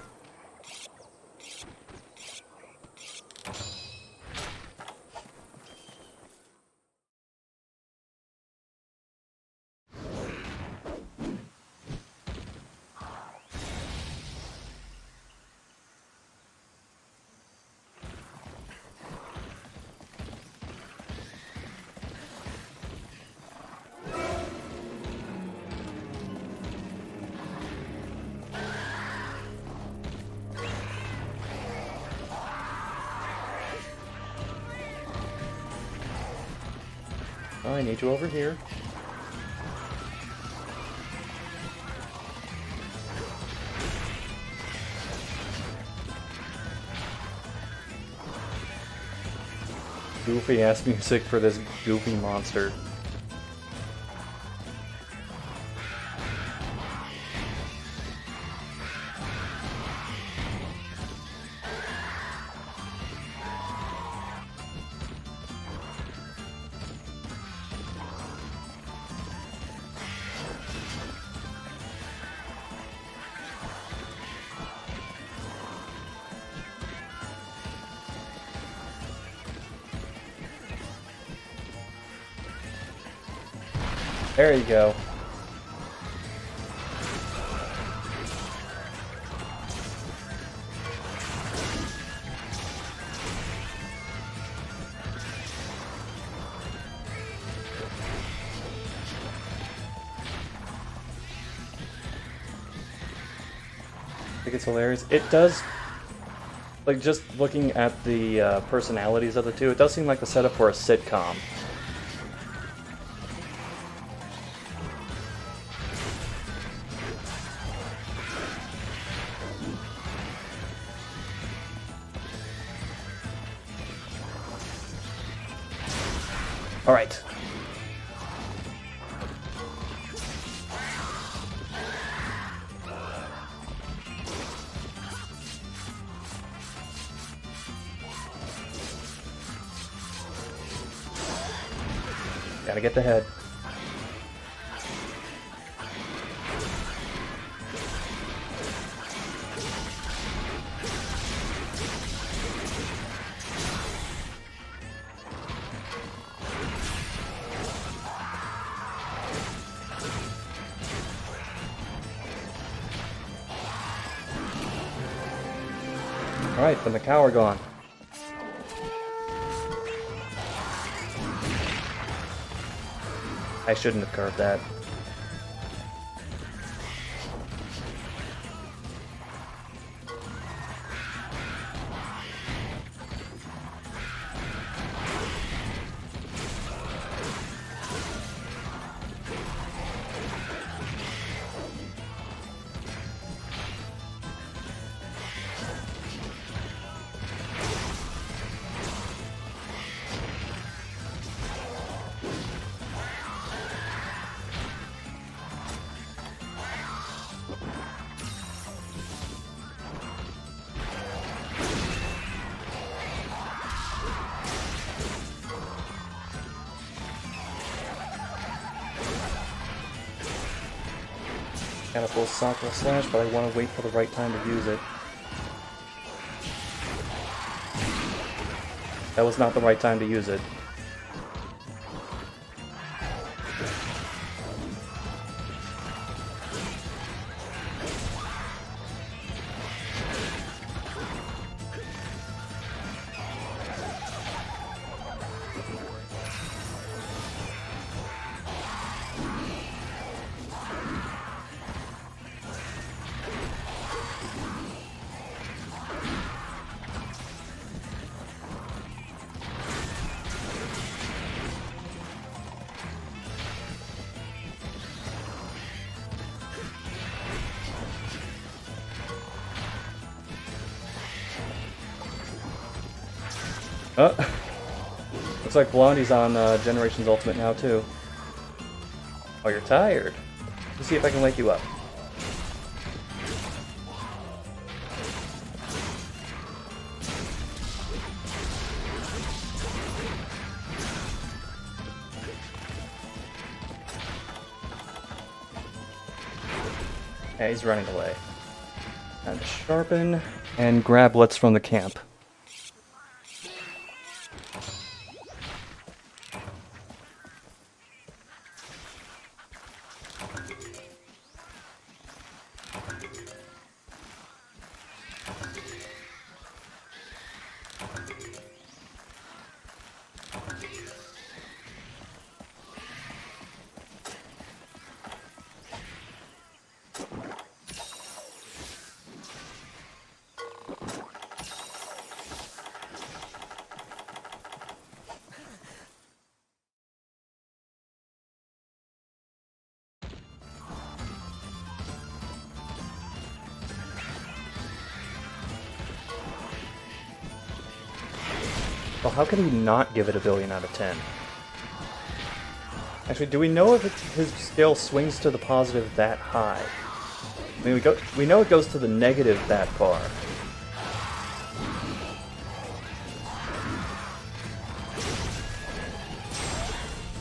I need you over here. Goofy ass music for this goofy monster. There you go. I think it's hilarious. It does, like, just looking at the personalities of the two, it does seem like the setup for a sitcom. All right. Gotta get the head. Alright, then the cow are gone. I shouldn't have curved that. Got a full Sakura Slash, but I want to wait for the right time to use it. That was not the right time to use it. Looks like Blondie's on Generations Ultimate now too. Oh, you're tired. Let's see if I can wake you up. Yeah, he's running away. Time to sharpen and grab Blitz from the camp. Well, how could he not give it a billion out of 10? Actually, do we know if his scale swings to the positive that high? I mean, we know it goes to the negative that far.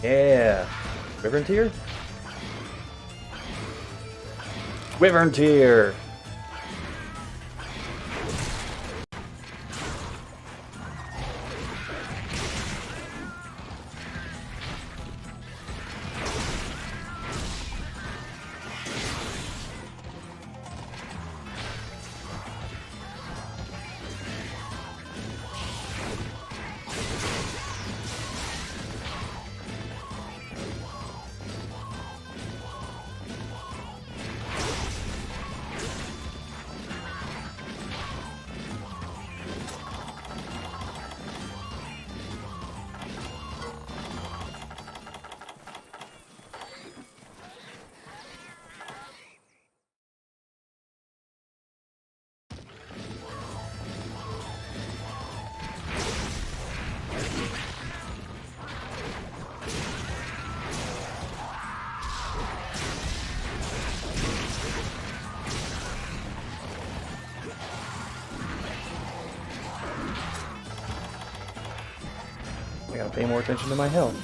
Yeah. Wyvern tier? Wyvern tier! I gotta pay more attention to my health.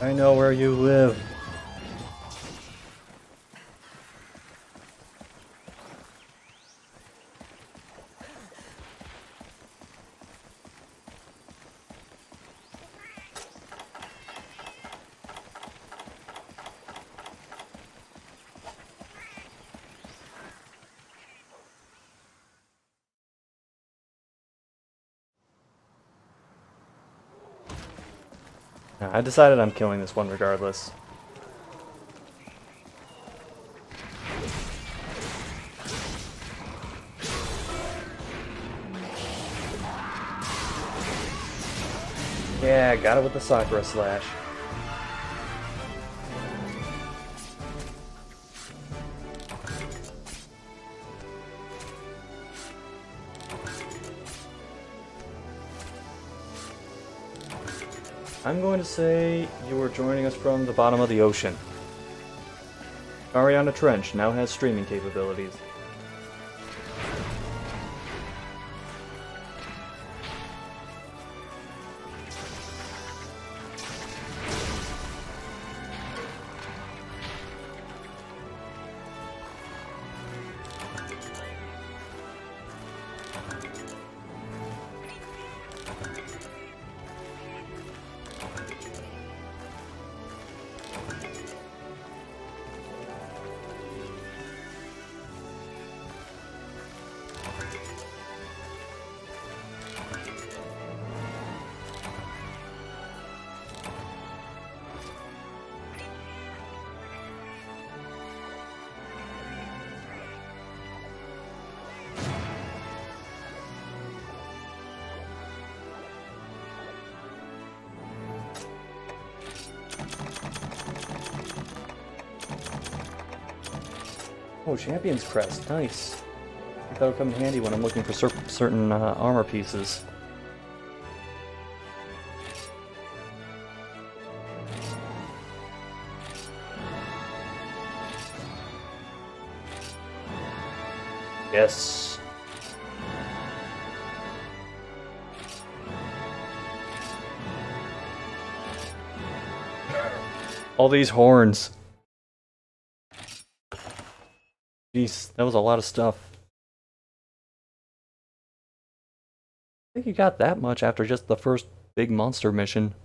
I know where you live. I decided I'm killing this one regardless. Yeah, got it with the Sakura slash. I'm going to say you are joining us from the bottom of the ocean. Ariana Trench now has streaming capabilities. Oh, Champion's Crest, nice. I think that'll come in handy when I'm looking for certain armor pieces. Yes. All these horns. Jeez, that was a lot of stuff. I think you got that much after just the first big monster mission.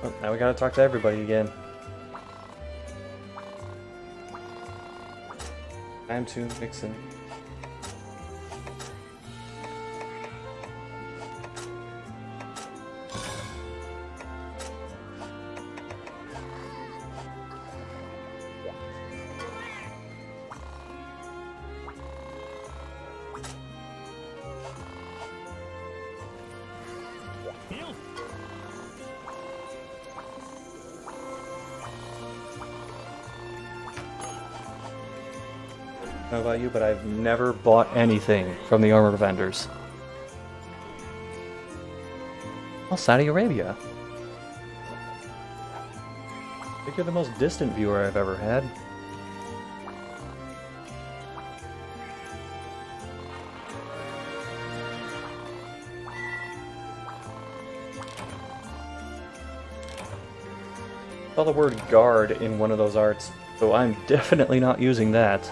Oh, now we gotta talk to everybody again. Time to mix in. I don't know about you, but I've never bought anything from the armor vendors. Oh, Saudi Arabia. I think you're the most distant viewer I've ever had. I saw the word guard in one of those arts, so I'm definitely not using that.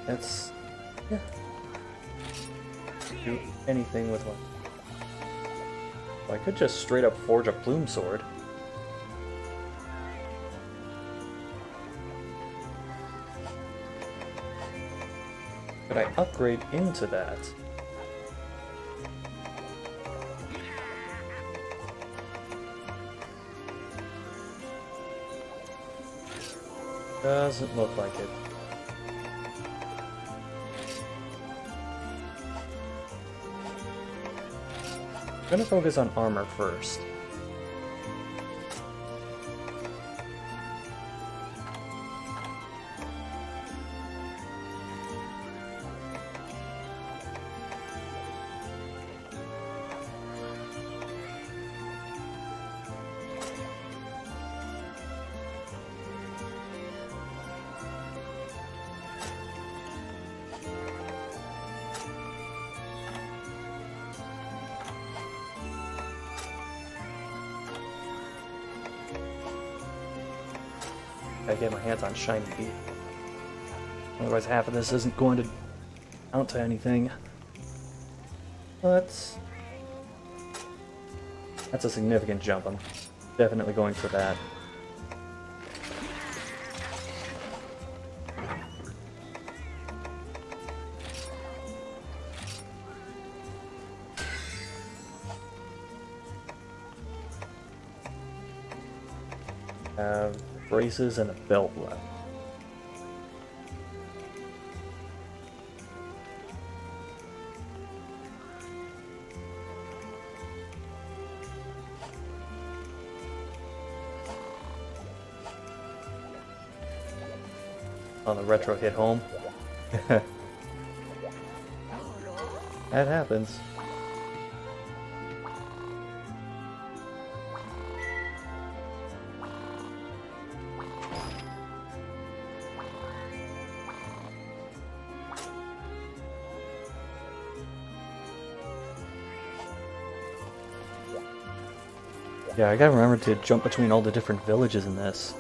That's... yeah. Do anything with one. Well, I could just straight up forge a plume sword. Could I upgrade into that? Doesn't look like it. I'm gonna focus on armor first. Gotta get my hands on shiny beef. Otherwise half of this isn't going to amount to anything. But that's a significant jump. I'm definitely going for that. Have braces and a belt left. Oh, the retro hit home. That happens. Yeah, I gotta remember to jump between all the different villages in this.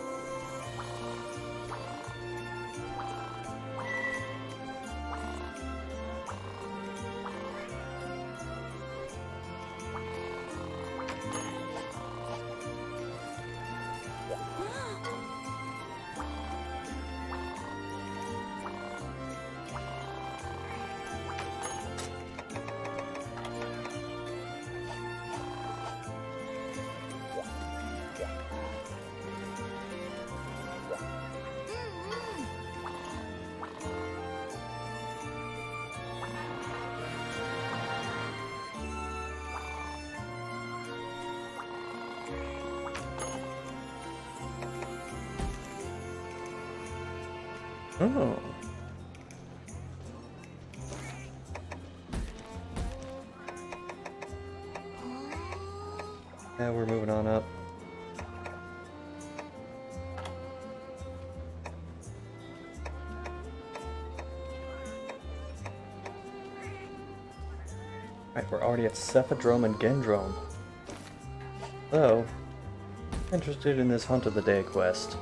Oh. Yeah, we're moving on up. Alright, we're already at Cephadrome and Gendrome. So, interested in this Hunt of the Day quest.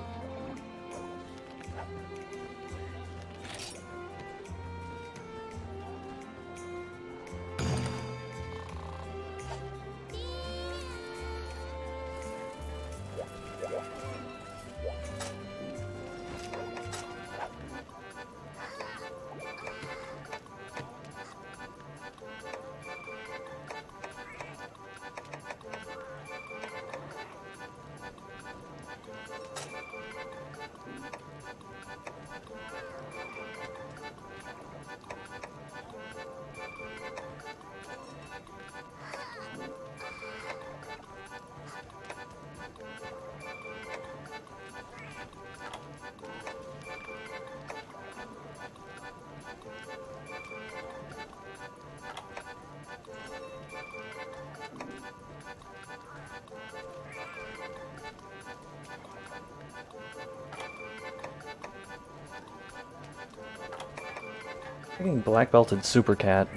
Freaking black belted super cat.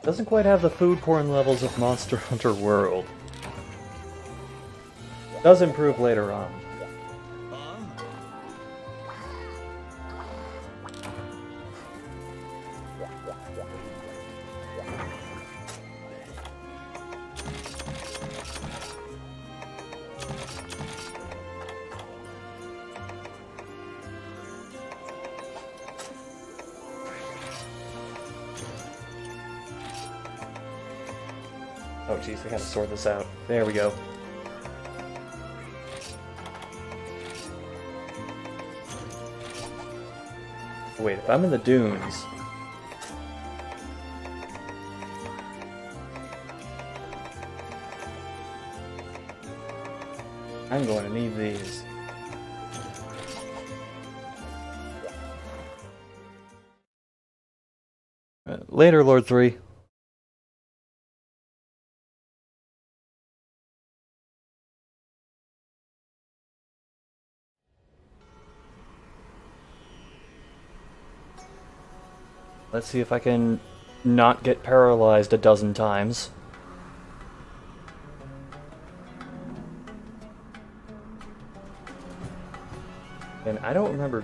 Doesn't quite have the food porn levels of Monster Hunter World. Does improve later on. Oh jeez, I gotta sort this out. There we go. Wait, if I'm in the dunes... I'm going to need these. Later, Lord 3. Let's see if I can not get paralyzed a dozen times. And I don't remember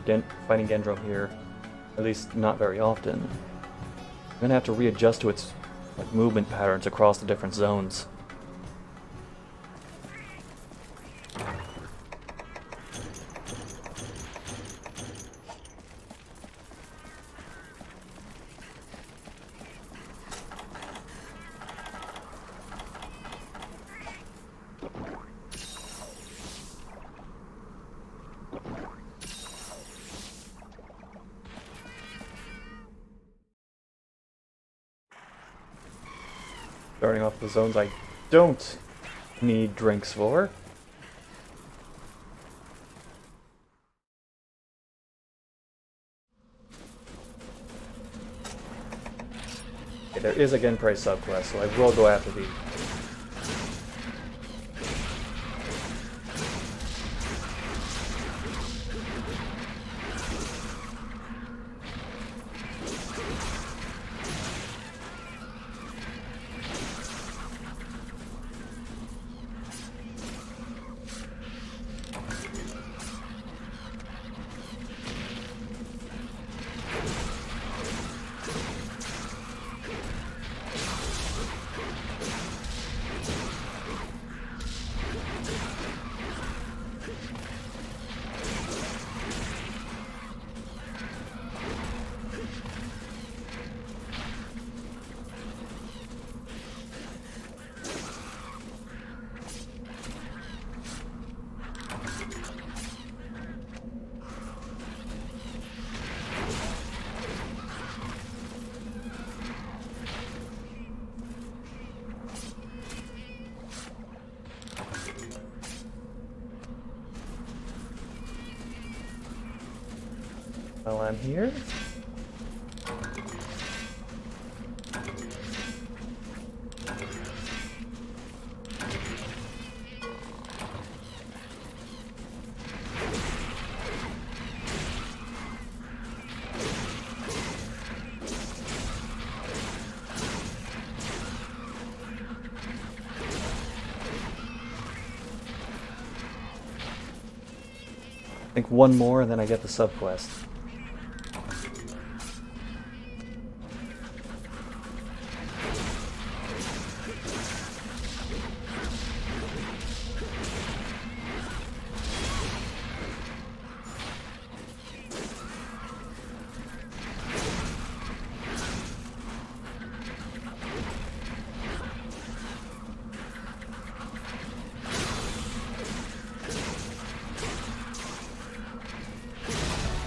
fighting Gendrome here, at least not very often. I'm gonna have to readjust to its movement patterns across the different zones. Starting off the zones I don't need drinks for. Okay, there is a Genprei subquest, so I will go after these. While I'm here. I think one more and then I get the subquest.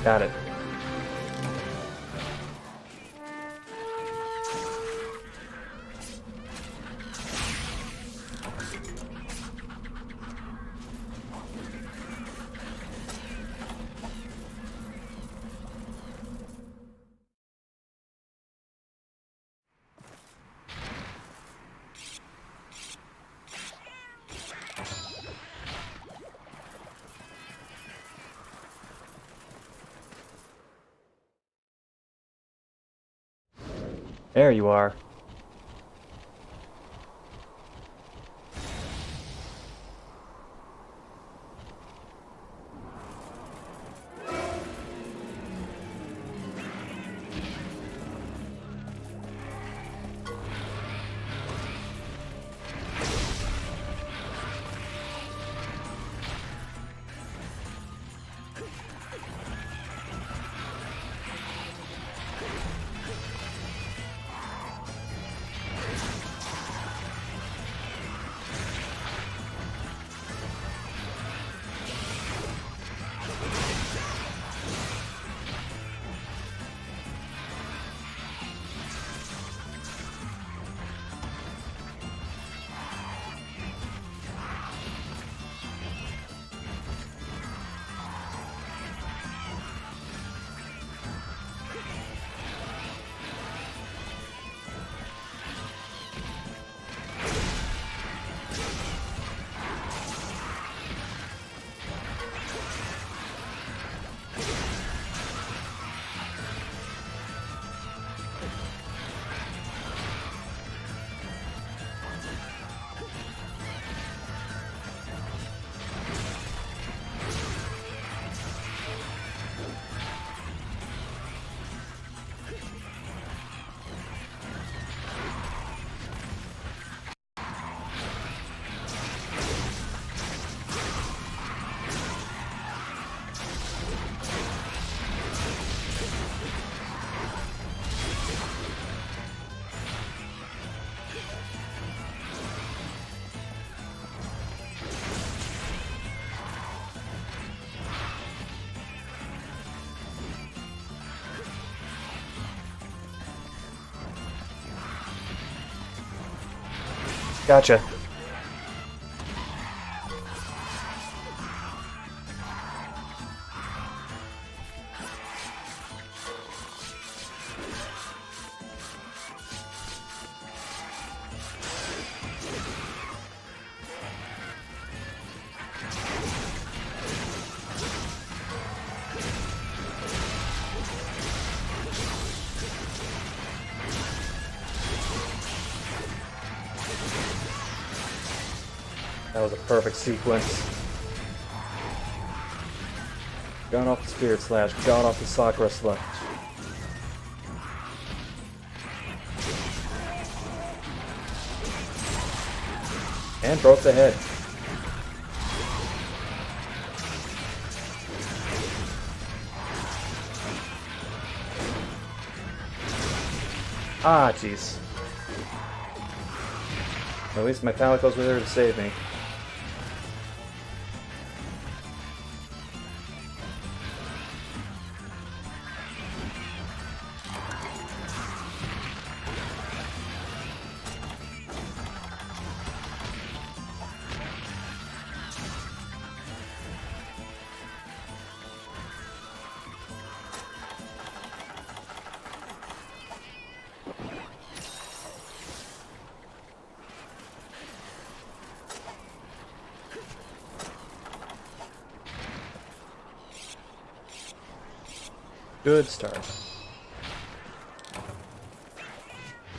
Got it. There you are. Gotcha. That was a perfect sequence. Got off the Spirit Slash, got off the Sakura Slash. And broke the head. Ah, jeez. At least my Palicos were there to save me. Good start.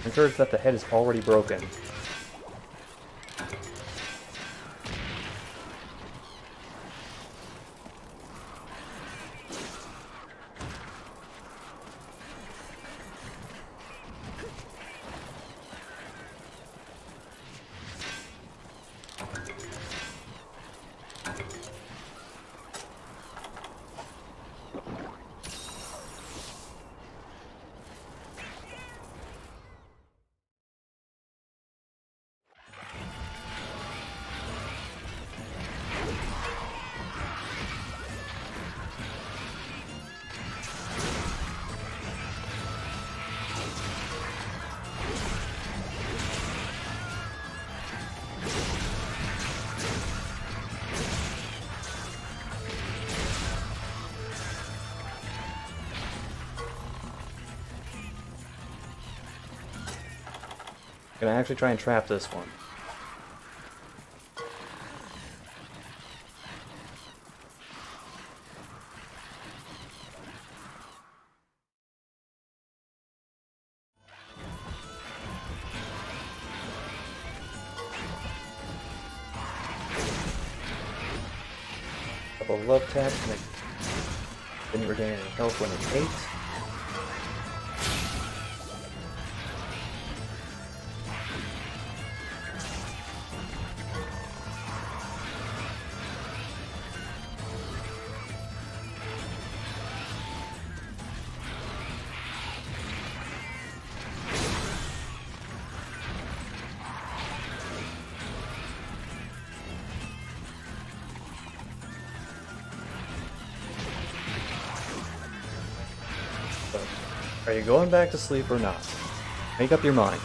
Encouraged that the head is already broken. Gonna actually try and trap this one. Couple of love taps, and I didn't regain any health when it ate. Are you going back to sleep or not? Make up your mind.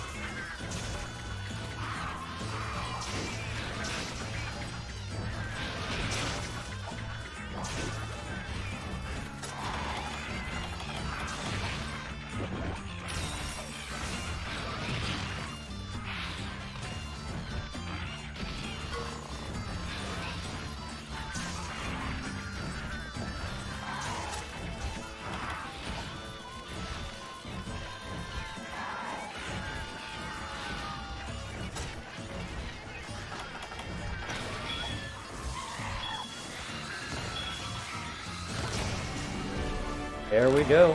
There we go.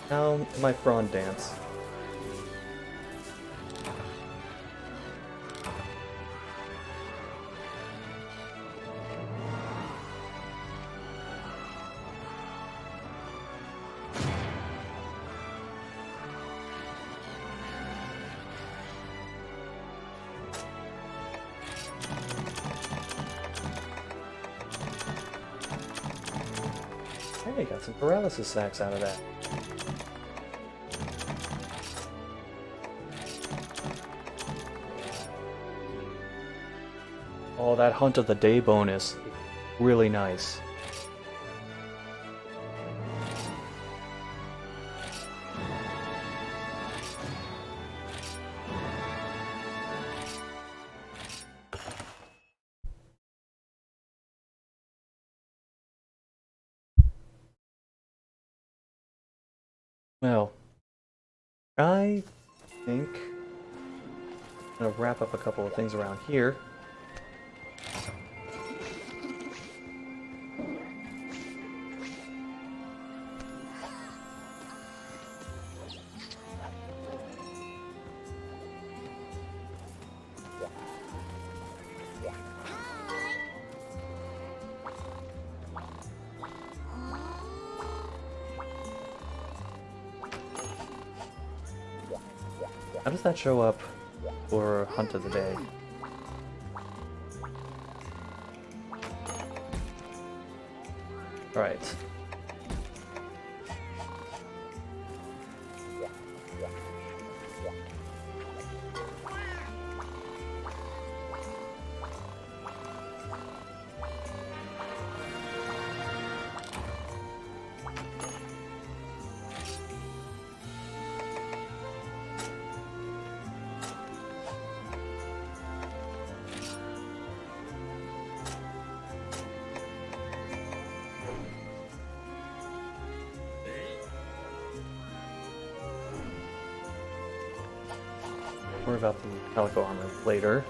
Now my prawn dance. Hey, got some paralysis sacks out of that. Oh, that Hunt of the Day bonus. Really nice. Well, I think I'm gonna wrap up a couple of things around here. How does that show up for Hunt of the Day? Alright. More about the Palico armor later.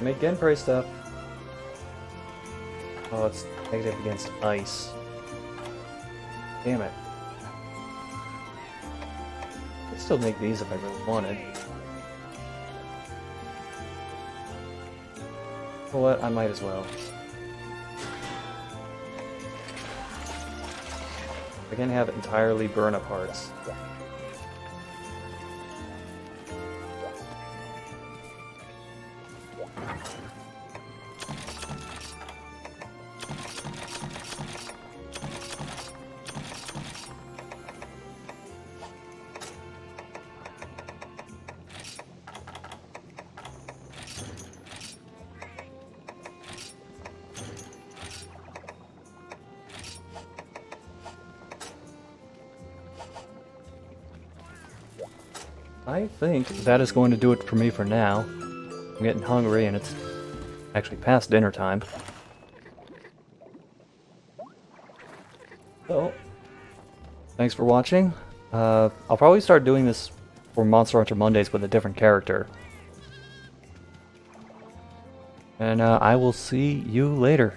Make Genpray stuff. Oh, it's negative against ice. Damn it. I could still make these if I really wanted. Well, what? I might as well. I can have entirely burn up hearts. I think that is going to do it for me for now. I'm getting hungry and it's actually past dinner time. So, thanks for watching. I'll probably start doing this for Monster Hunter Mondays with a different character. And I will see you later.